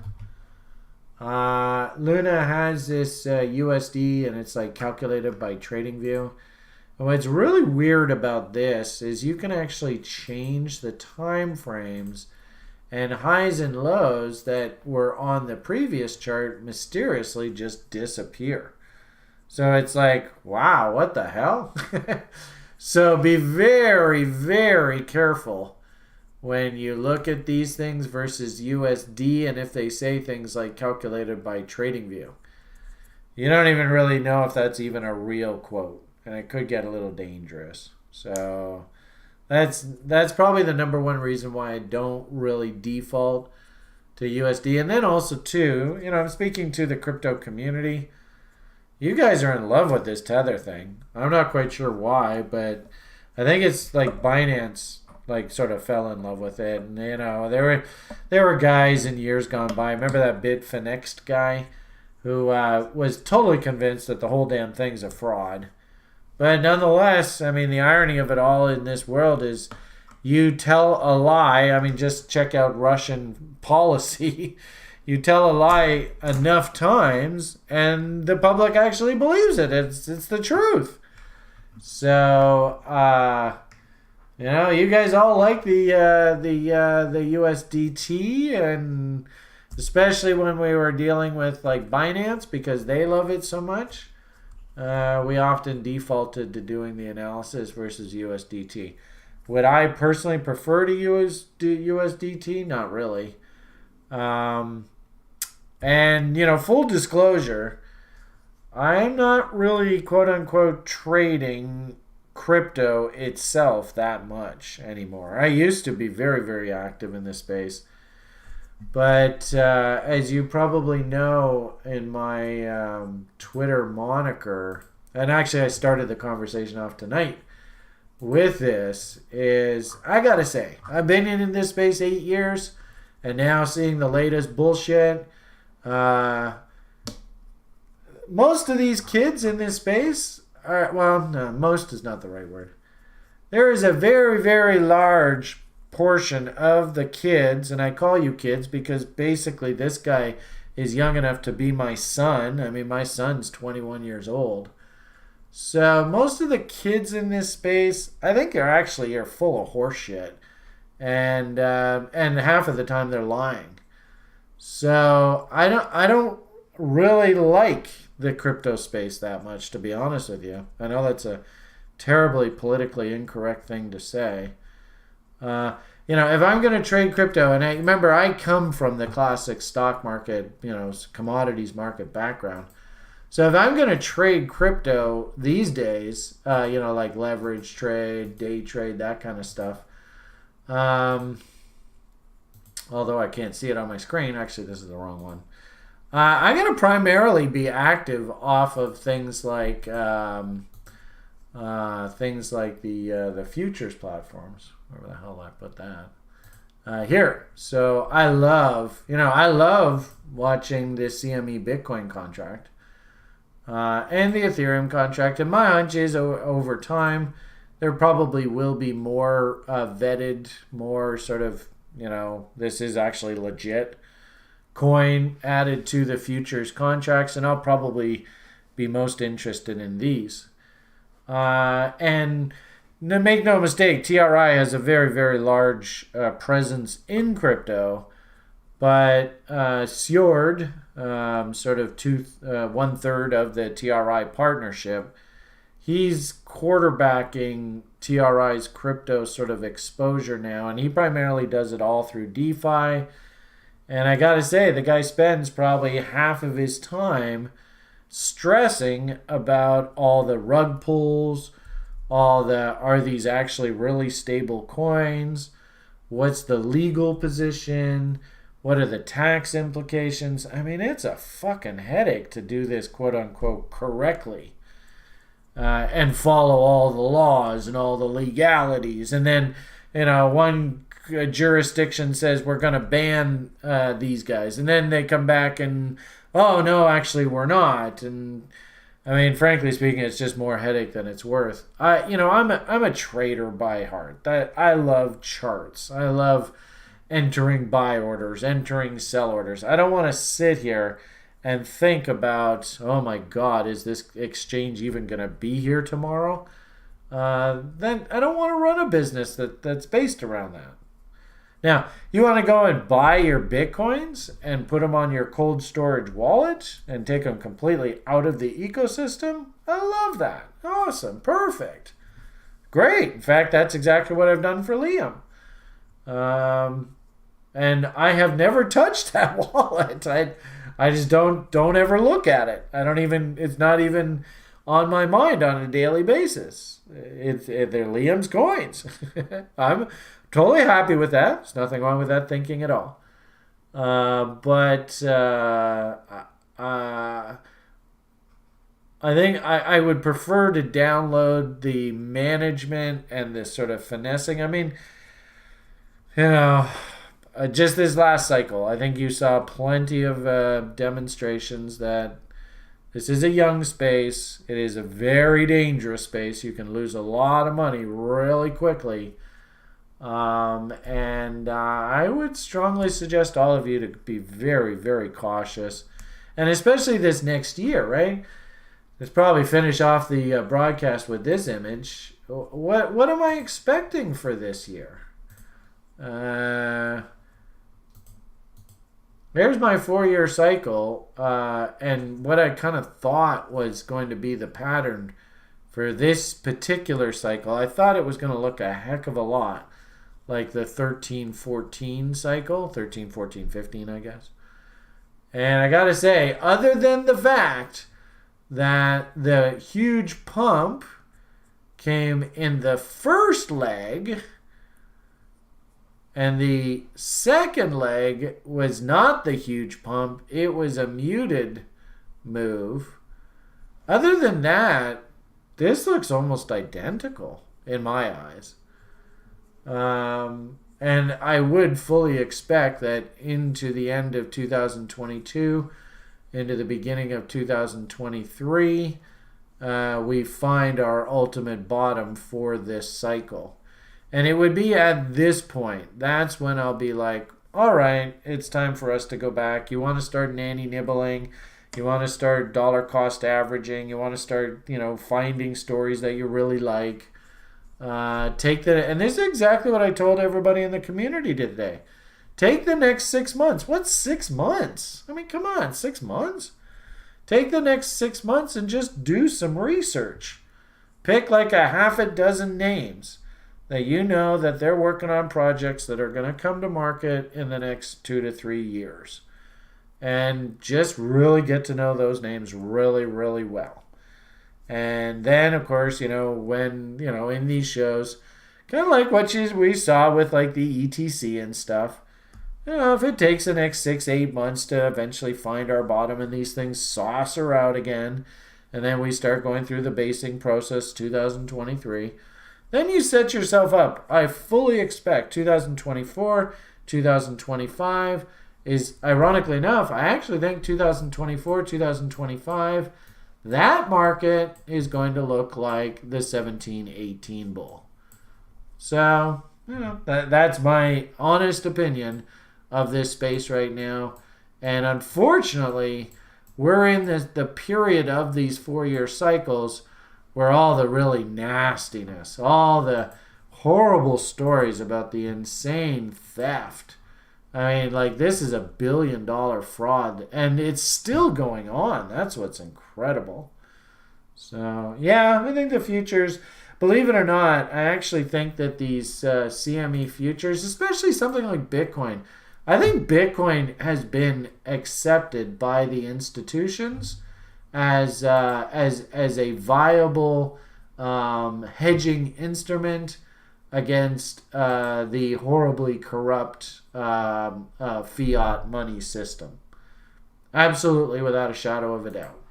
Luna has this USD, and it's like calculated by TradingView. And what's really weird about this is you can actually change the time frames, and highs and lows that were on the previous chart mysteriously just disappear. So it's like, wow, what the hell? So be very, very careful when you look at these things versus USD, and if they say things like calculated by TradingView. You don't even really know if that's even a real quote. And it could get a little dangerous. So that's probably the number one reason why I don't really default to USD. And then also too, I'm speaking to the crypto community. You guys are in love with this Tether thing. I'm not quite sure why, but I think it's like Binance sort of fell in love with it. And there were guys in years gone by. Remember that Bitfinex guy who was totally convinced that the whole damn thing's a fraud. But nonetheless, I mean, the irony of it all in this world is you tell a lie. I mean, just check out Russian policy. You tell a lie enough times, and the public actually believes it. It's the truth. So, you guys all like the USDT, and especially when we were dealing with like Binance because they love it so much. We often defaulted to doing the analysis versus USDT. Would I personally prefer to use USDT? Not really. And, full disclosure, I'm not really quote-unquote trading crypto itself that much anymore. I used to be very, very active in this space. But as you probably know in my Twitter moniker, and actually I started the conversation off tonight with this, is I gotta say, I've been in this space 8 years, and now seeing the latest bullshit. Most of these kids in this space are, well, no, most is not the right word. There is a very, very large portion of the kids, and I call you kids because basically this guy is young enough to be my son. I mean, my son's 21 years old. So most of the kids in this space, I think are full of horse shit, and half of the time they're lying. So I don't really like the crypto space that much, to be honest with you. I know that's a terribly politically incorrect thing to say. If I'm going to trade crypto, and I come from the classic stock market, commodities market background. So if I'm going to trade crypto these days, like leverage trade, day trade, that kind of stuff, Although I can't see it on my screen. Actually, this is the wrong one. I'm going to primarily be active off of things like the futures platforms. Where the hell I put that? Here. So I love watching the CME Bitcoin contract and the Ethereum contract. And my hunch is over time, there probably will be more vetted, more sort of, this is actually legit coin added to the futures contracts, and I'll probably be most interested in these. And make no mistake, TRI has a very, very large presence in crypto, but Sjord, sort of 1/3 of the TRI partnership, he's quarterbacking TRI's crypto sort of exposure now, and he primarily does it all through DeFi. And I gotta say, the guy spends probably half of his time stressing about all the rug pulls, are these actually really stable coins? What's the legal position? What are the tax implications? I mean, it's a fucking headache to do this quote unquote correctly. And follow all the laws and all the legalities. And then, one jurisdiction says we're going to ban these guys. And then they come back and, oh, no, actually we're not. And, I mean, frankly speaking, it's just more headache than it's worth. I'm a trader by heart. I love charts. I love entering buy orders, entering sell orders. I don't want to sit here and think about, oh my God, is this exchange even going to be here tomorrow? Then I don't want to run a business that's based around that. Now, you want to go and buy your Bitcoins and put them on your cold storage wallet and take them completely out of the ecosystem? I love that. Awesome. Perfect. Great. In fact, that's exactly what I've done for Liam. And I have never touched that wallet. I just don't ever look at it. It's not even on my mind on a daily basis. They're Liam's coins. I'm totally happy with that. There's nothing wrong with that thinking at all. But I think I would prefer to download the management and this sort of finessing. I mean, just this last cycle, I think you saw plenty of demonstrations that this is a young space. It is a very dangerous space. You can lose a lot of money really quickly. And I would strongly suggest all of you to be very, very cautious. And especially this next year, right? Let's probably finish off the broadcast with this image. What am I expecting for this year? There's my 4-year cycle, and what I kind of thought was going to be the pattern for this particular cycle. I thought it was going to look a heck of a lot like the 13-14 cycle, 13, 14, 15, I guess. And I got to say, other than the fact that the huge pump came in the first leg, and the second leg was not the huge pump. It was a muted move. Other than that, this looks almost identical in my eyes. And I would fully expect that into the end of 2022, into the beginning of 2023, we find our ultimate bottom for this cycle. And it would be at this point, that's when I'll be like, all right, it's time for us to go back. You want to start nanny nibbling. You want to start dollar cost averaging. You want to start, finding stories that you really like. And this is exactly what I told everybody in the community today. Take the next 6 months. What's 6 months? I mean, come on, 6 months? Take the next 6 months and just do some research. Pick like a half a dozen names that that they're working on projects that are going to come to market in the next 2 to 3 years. And just really get to know those names really, really well. And then, of course, when, in these shows, Kind of like what we saw with like the ETC and stuff. If it takes the next 6-8 months to eventually find our bottom and these things saucer out again, and then we start going through the basing process 2023, then you set yourself up. I fully expect 2024, 2025 is, ironically enough, I actually think 2024, 2025, that market is going to look like the 17-18 bull. So, that's my honest opinion of this space right now. And unfortunately, we're in the period of these 4-year cycles where all the really nastiness, all the horrible stories about the insane theft. I mean, like, this is $1 billion fraud, and it's still going on. That's what's incredible. So, yeah, I think the futures, believe it or not, I actually think that these CME futures, especially something like Bitcoin, I think Bitcoin has been accepted by the institutions as a viable hedging instrument against the horribly corrupt fiat money system. Absolutely, without a shadow of a doubt.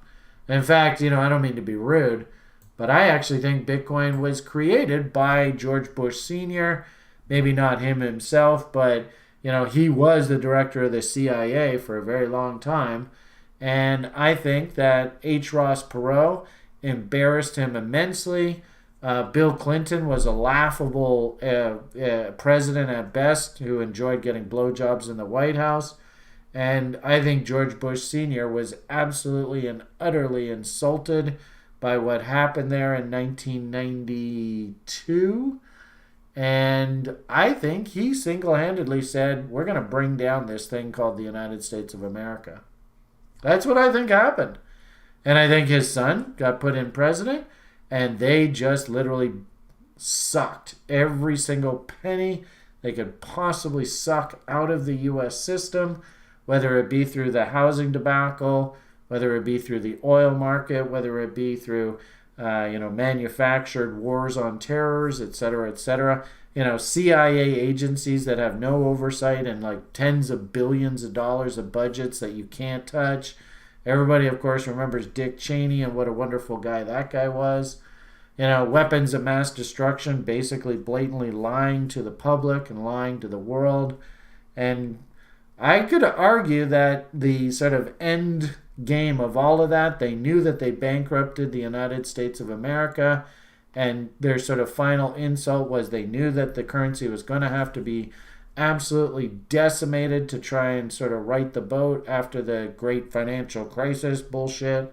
In fact, I don't mean to be rude, but I actually think Bitcoin was created by George Bush Sr. Maybe not him himself, but he was the director of the CIA for a very long time. And I think that H. Ross Perot embarrassed him immensely. Bill Clinton was a laughable president at best who enjoyed getting blowjobs in the White House. And I think George Bush Sr. was absolutely and utterly insulted by what happened there in 1992. And I think he single-handedly said, we're going to bring down this thing called the United States of America. That's what I think happened. And I think his son got put in president, and they just literally sucked every single penny they could possibly suck out of the U.S. system, whether it be through the housing debacle, whether it be through the oil market, whether it be through manufactured wars on terrors, et cetera, et cetera. CIA agencies that have no oversight and like tens of billions of dollars of budgets that you can't touch. Everybody, of course, remembers Dick Cheney and what a wonderful guy that guy was. Weapons of mass destruction, basically blatantly lying to the public and lying to the world. And I could argue that the sort of end game of all of that, they knew that they bankrupted the United States of America, and their sort of final insult was they knew that the currency was going to have to be absolutely decimated to try and sort of right the boat after the great financial crisis bullshit.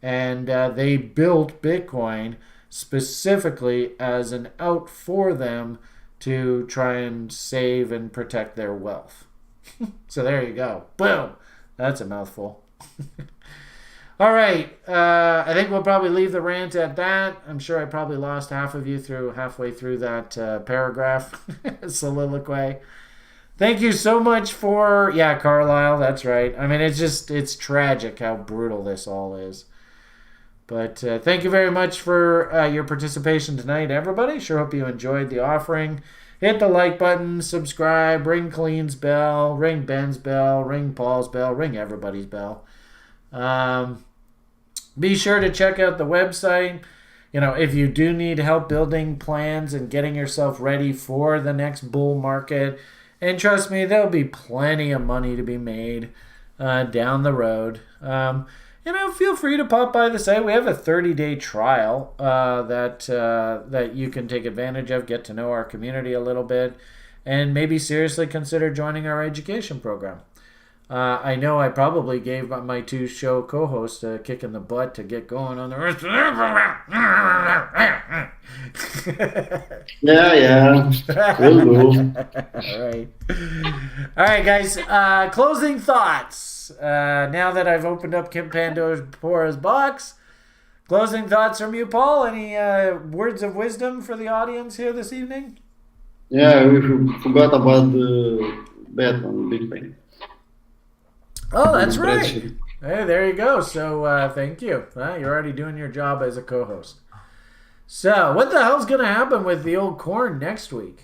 And they built Bitcoin specifically as an out for them to try and save and protect their wealth. So there you go. Boom. That's a mouthful. All right. I think we'll probably leave the rant at that. I'm sure I probably lost half of you halfway through that paragraph soliloquy. Thank you so much for, Carlisle, that's right. I mean, it's tragic how brutal this all is. But thank you very much for your participation tonight, everybody. Sure hope you enjoyed the offering. Hit the like button, subscribe, ring Colleen's bell, ring Ben's bell, ring Paul's bell, ring everybody's bell. Be sure to check out the website. If you do need help building plans and getting yourself ready for the next bull market, and trust me, there'll be plenty of money to be made down the road. Feel free to pop by the site. We have a 30-day trial that you can take advantage of, get to know our community a little bit, and maybe seriously consider joining our education program. I know I probably gave my two show co-hosts a kick in the butt to get going on the rest of Yeah. We'll move. All right, guys. Closing thoughts. Now that I've opened up Kim Pandora's box, closing thoughts from you, Paul. Any words of wisdom for the audience here this evening? Yeah, we forgot about the bet on Bitcoin. Oh, that's right. Hey, there you go. So thank you. You're already doing your job as a co-host. So, what the hell's going to happen with the old corn next week?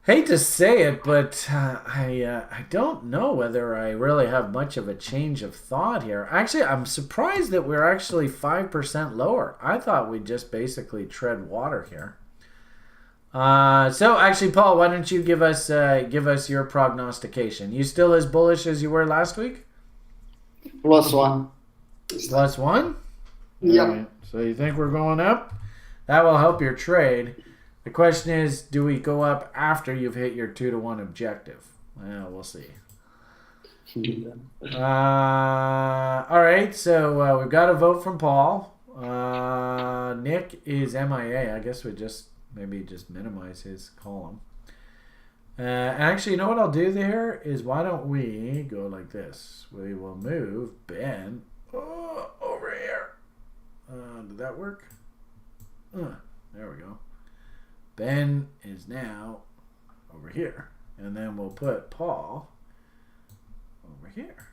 Hate to say it, but I don't know whether I really have much of a change of thought here. Actually, I'm surprised that we're actually 5% lower. I thought we'd just basically tread water here. So actually, Paul, why don't you give us your prognostication? You still as bullish as you were last week? +1. +1? Yeah. All right. So you think we're going up? That will help your trade. The question is, do we go up after you've hit your 2-to-1 objective? Well, we'll see. All right, so we've got a vote from Paul. Nick is MIA. I guess we maybe just minimize his column. Actually, you know what I'll do there is why don't we go like this? We will move Ben over here. Did that work? There we go. Ben is now over here. And then we'll put Paul over here.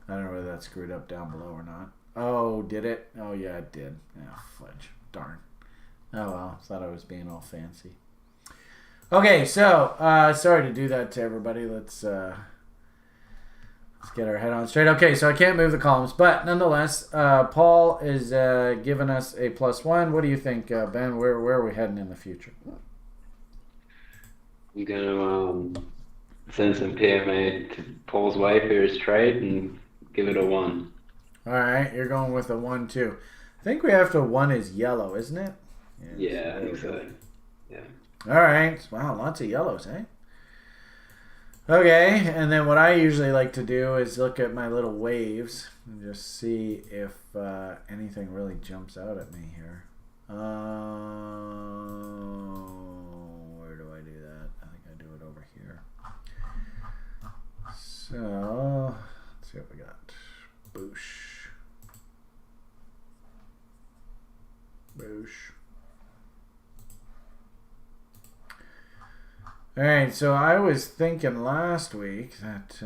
I don't know whether that screwed up down below or not. Oh, did it? Oh, yeah, it did. Oh, fudge. Darn. Oh, well. Thought I was being all fancy. Okay, so, sorry to do that to everybody. Let's get our head on straight. Okay, so I can't move the columns, but nonetheless, Paul is giving us a +1. What do you think, Ben? Where are we heading in the future? I'm going to send some PMA to Paul's way for his trade and give it a 1. All right, you're going with a 1 too. I think we have to 1 is yellow, isn't it? Yeah, I think so. Yeah. All right. Wow, lots of yellows, eh? Okay, and then what I usually like to do is look at my little waves and just see if anything really jumps out at me here. Where do I do that? I think I do it over here. So, let's see what we got. Boosh. Boosh. All right, so I was thinking last week that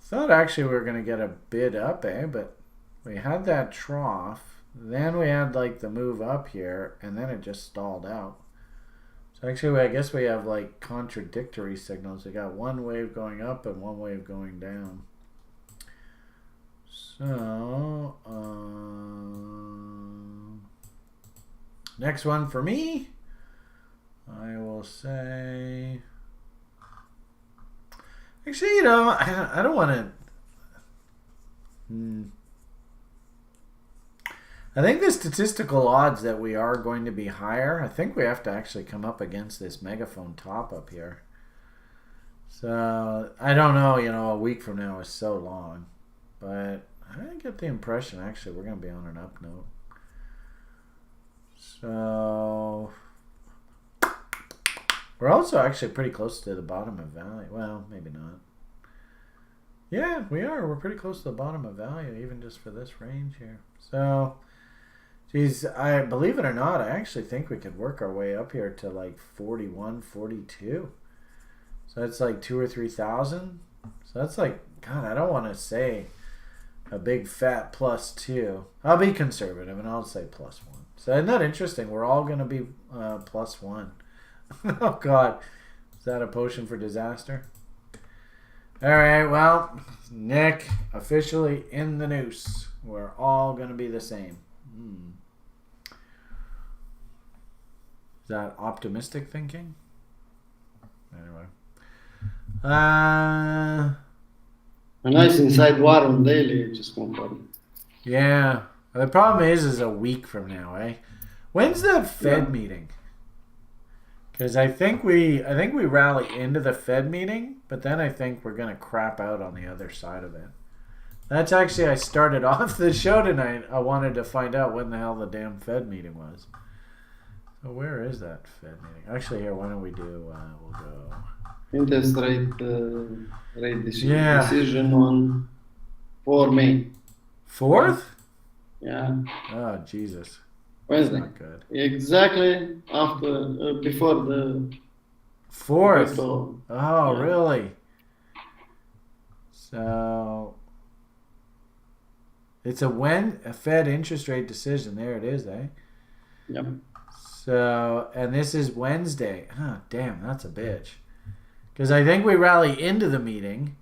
thought actually we were going to get a bid up, but we had that trough, then we had like the move up here, and then it just stalled out. So actually, I guess we have like contradictory signals. We got one wave going up and one wave going down. So, next one for me, I will say, actually, you know, I don't want to, I think the statistical odds that we are going to be higher, I think we have to actually come up against this megaphone top up here. So, I don't know, you know, a week from now is so long, but I get the impression actually we're going to be on an up note. So we're also actually pretty close to the bottom of value. Well, maybe not. Yeah, we are. We're pretty close to the bottom of value, even just for this range here. So, geez, I believe it or not, I actually think we could work our way up here to like 41, 42. So that's like 2,000 or 3,000. So that's like, God, I don't want to say a big fat +2. I'll be conservative and I'll say +1. So isn't that interesting? We're all going to be +1. Oh, God. Is that a potion for disaster? All right, well, Nick, officially in the noose. We're all going to be the same. Is that optimistic thinking? Anyway. A nice inside war on daily, just confirm. Yeah. The problem is a week from now, eh? When's the Fed meeting? Because I think we rally into the Fed meeting, but then I think we're gonna crap out on the other side of it. That's actually, I started off the show tonight. I wanted to find out when the hell the damn Fed meeting was. So where is that Fed meeting? Actually, here, why don't we do? We'll go. Interest rate decision on 4 May. 4th? Yeah. Oh, Jesus. Wednesday. That's not good. Exactly after, before the 4th. Oh, Oh, yeah. really? So it's a Fed interest rate decision. There it is, eh? Yep. So, and this is Wednesday. Oh, damn, that's a bitch. Because I think we rally into the meeting.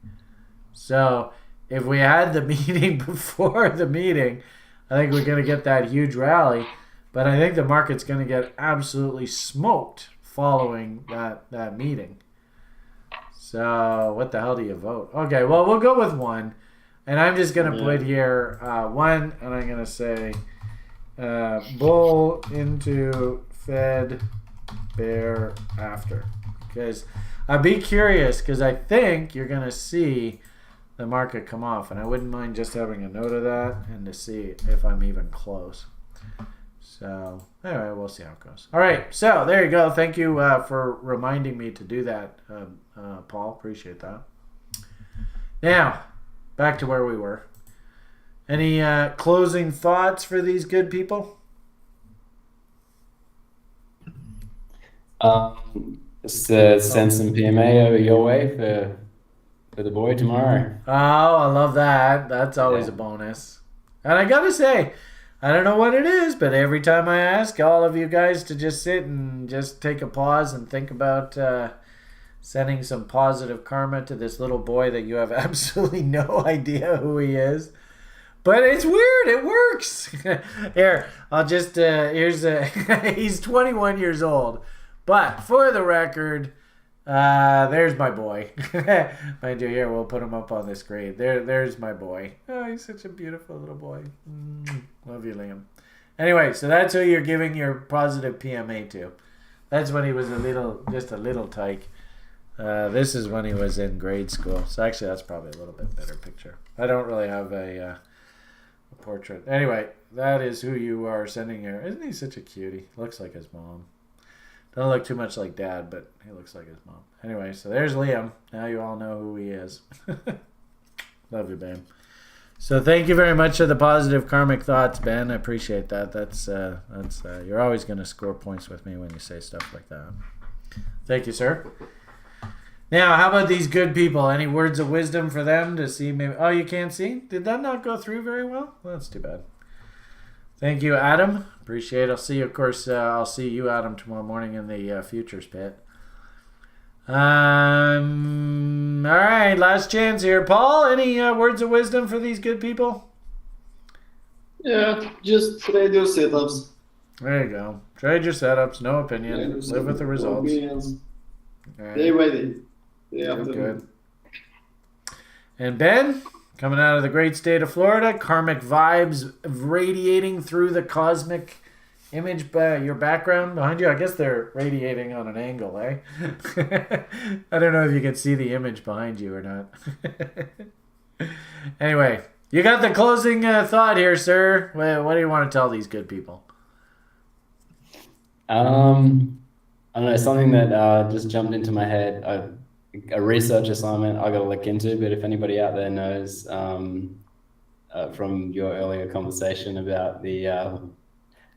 So if we had the meeting before the meeting, I think we're going to get that huge rally. But I think the market's going to get absolutely smoked following that meeting. So what the hell do you vote? Okay, well, we'll go with 1. And I'm just going to put here 1, and I'm going to say bull into Fed, bear after. Because I'd be curious, because I think you're going to see the market come off. And I wouldn't mind just having a note of that and to see if I'm even close. So, anyway, we'll see how it goes. All right, so there you go. Thank you for reminding me to do that, Paul. Appreciate that. Now, back to where we were. Any closing thoughts for these good people? Just send some PMA over your way for the boy tomorrow. Oh, I love that. That's always a bonus. And I got to say, I don't know what it is, but every time I ask all of you guys to just sit and just take a pause and think about sending some positive karma to this little boy that you have absolutely no idea who he is. But it's weird. It works. Here, I'll just, he's 21 years old. But for the record, there's my boy. Mind you, here, we'll put him up on the screen. There's my boy. Oh, he's such a beautiful little boy. Love you, Liam. Anyway, so that's who you're giving your positive PMA to. That's when he was just a little tyke. This is when he was in grade school. So actually, that's probably a little bit better picture. I don't really have a portrait. Anyway, that is who you are sending here. Isn't he such a cutie? Looks like his mom. Doesn't look too much like Dad, but he looks like his mom. Anyway, so there's Liam. Now you all know who he is. Love you, Ben. So thank you very much for the positive karmic thoughts, Ben. I appreciate that. That's you're always going to score points with me when you say stuff like that. Thank you, sir. Now, how about these good people? Any words of wisdom for them to see? Maybe. Oh, you can't see? Did that not go through very well? Well, that's too bad. Thank you, Adam. Appreciate it. I'll see you, of course. I'll see you, Adam, tomorrow morning in the futures pit. All right, last chance here. Paul, any words of wisdom for these good people? Yeah, just trade your setups. There you go. Trade your setups. No opinion. Live with the results. Right. Day by day. Yeah, good. And Ben, coming out of the great state of Florida, karmic vibes radiating through the cosmic image your background behind you. I guess they're radiating on an angle, eh? I don't know if you can see the image behind you or not. Anyway, you got the closing thought here, sir. What do you want to tell these good people? I don't know, something that just jumped into my head. A research assignment I got to look into, but if anybody out there knows from your earlier conversation about the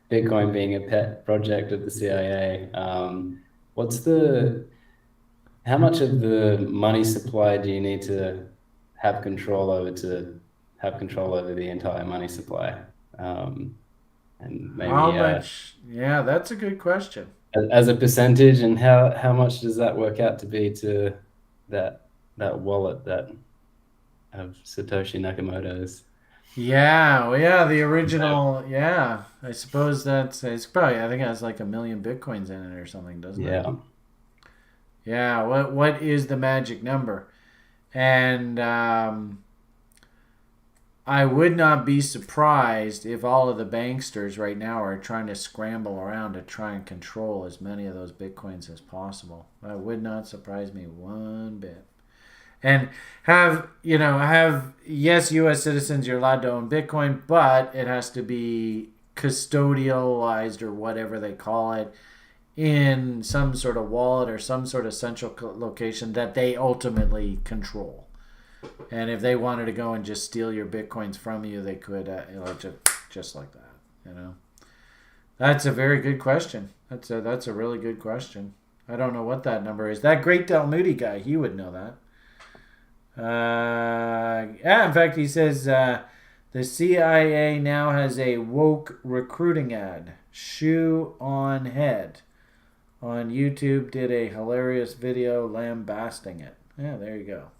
Bitcoin being a pet project of the CIA, how much of the money supply do you need to have control over the entire money supply? And maybe how much? Yeah, that's a good question. As a percentage, and how much does that work out to be to that wallet that of Satoshi Nakamoto's? Yeah, well, yeah, the original. Yeah, I suppose it's probably. I think it has like 1 million bitcoins in it or something, doesn't it? Yeah. Yeah. What is the magic number? And I would not be surprised if all of the banksters right now are trying to scramble around to try and control as many of those bitcoins as possible. That would not surprise me one bit. And yes, U.S. citizens, you're allowed to own Bitcoin, but it has to be custodialized or whatever they call it in some sort of wallet or some sort of central location that they ultimately control. And if they wanted to go and just steal your Bitcoins from you, they could, just like that, That's a very good question. That's a really good question. I don't know what that number is. That great Del Moody guy, he would know that. Yeah, in fact, he says the CIA now has a woke recruiting ad. Shoe on head. On YouTube, did a hilarious video lambasting it. Yeah, there you go.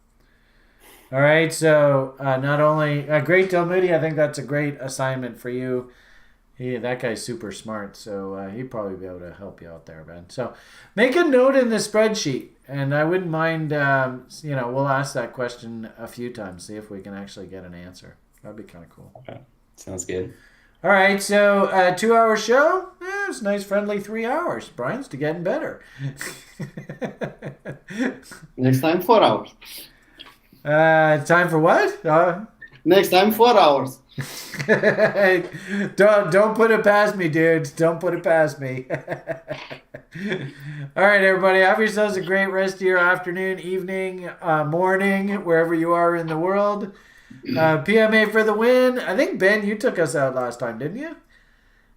All right, so not only great Del Moody, I think that's a great assignment for you. That guy's super smart, so he'd probably be able to help you out there, Ben. So make a note in the spreadsheet, and I wouldn't mind, we'll ask that question a few times, see if we can actually get an answer. That'd be kind of cool. Okay. Sounds good. All right, so 2-hour show. Yeah, it's a nice, friendly 3 hours. Brian's to getting better. Next time, 4 hours. Time for what? Next time, 4 hours. Don't put it past me, dude. Don't put it past me. All right, everybody. Have yourselves a great rest of your afternoon, evening, morning, wherever you are in the world. PMA for the win. I think, Ben, you took us out last time, didn't you?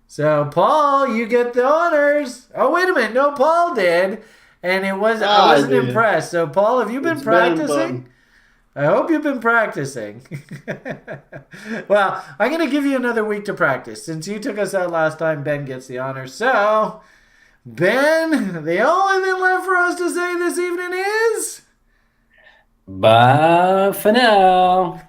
So, Paul, you get the honors. Oh, wait a minute. No, Paul did. And I wasn't impressed. So, Paul, have you been practicing? I hope you've been practicing. Well, I'm going to give you another week to practice. Since you took us out last time, Ben gets the honors. So, Ben, the only thing left for us to say this evening is... Bye for now.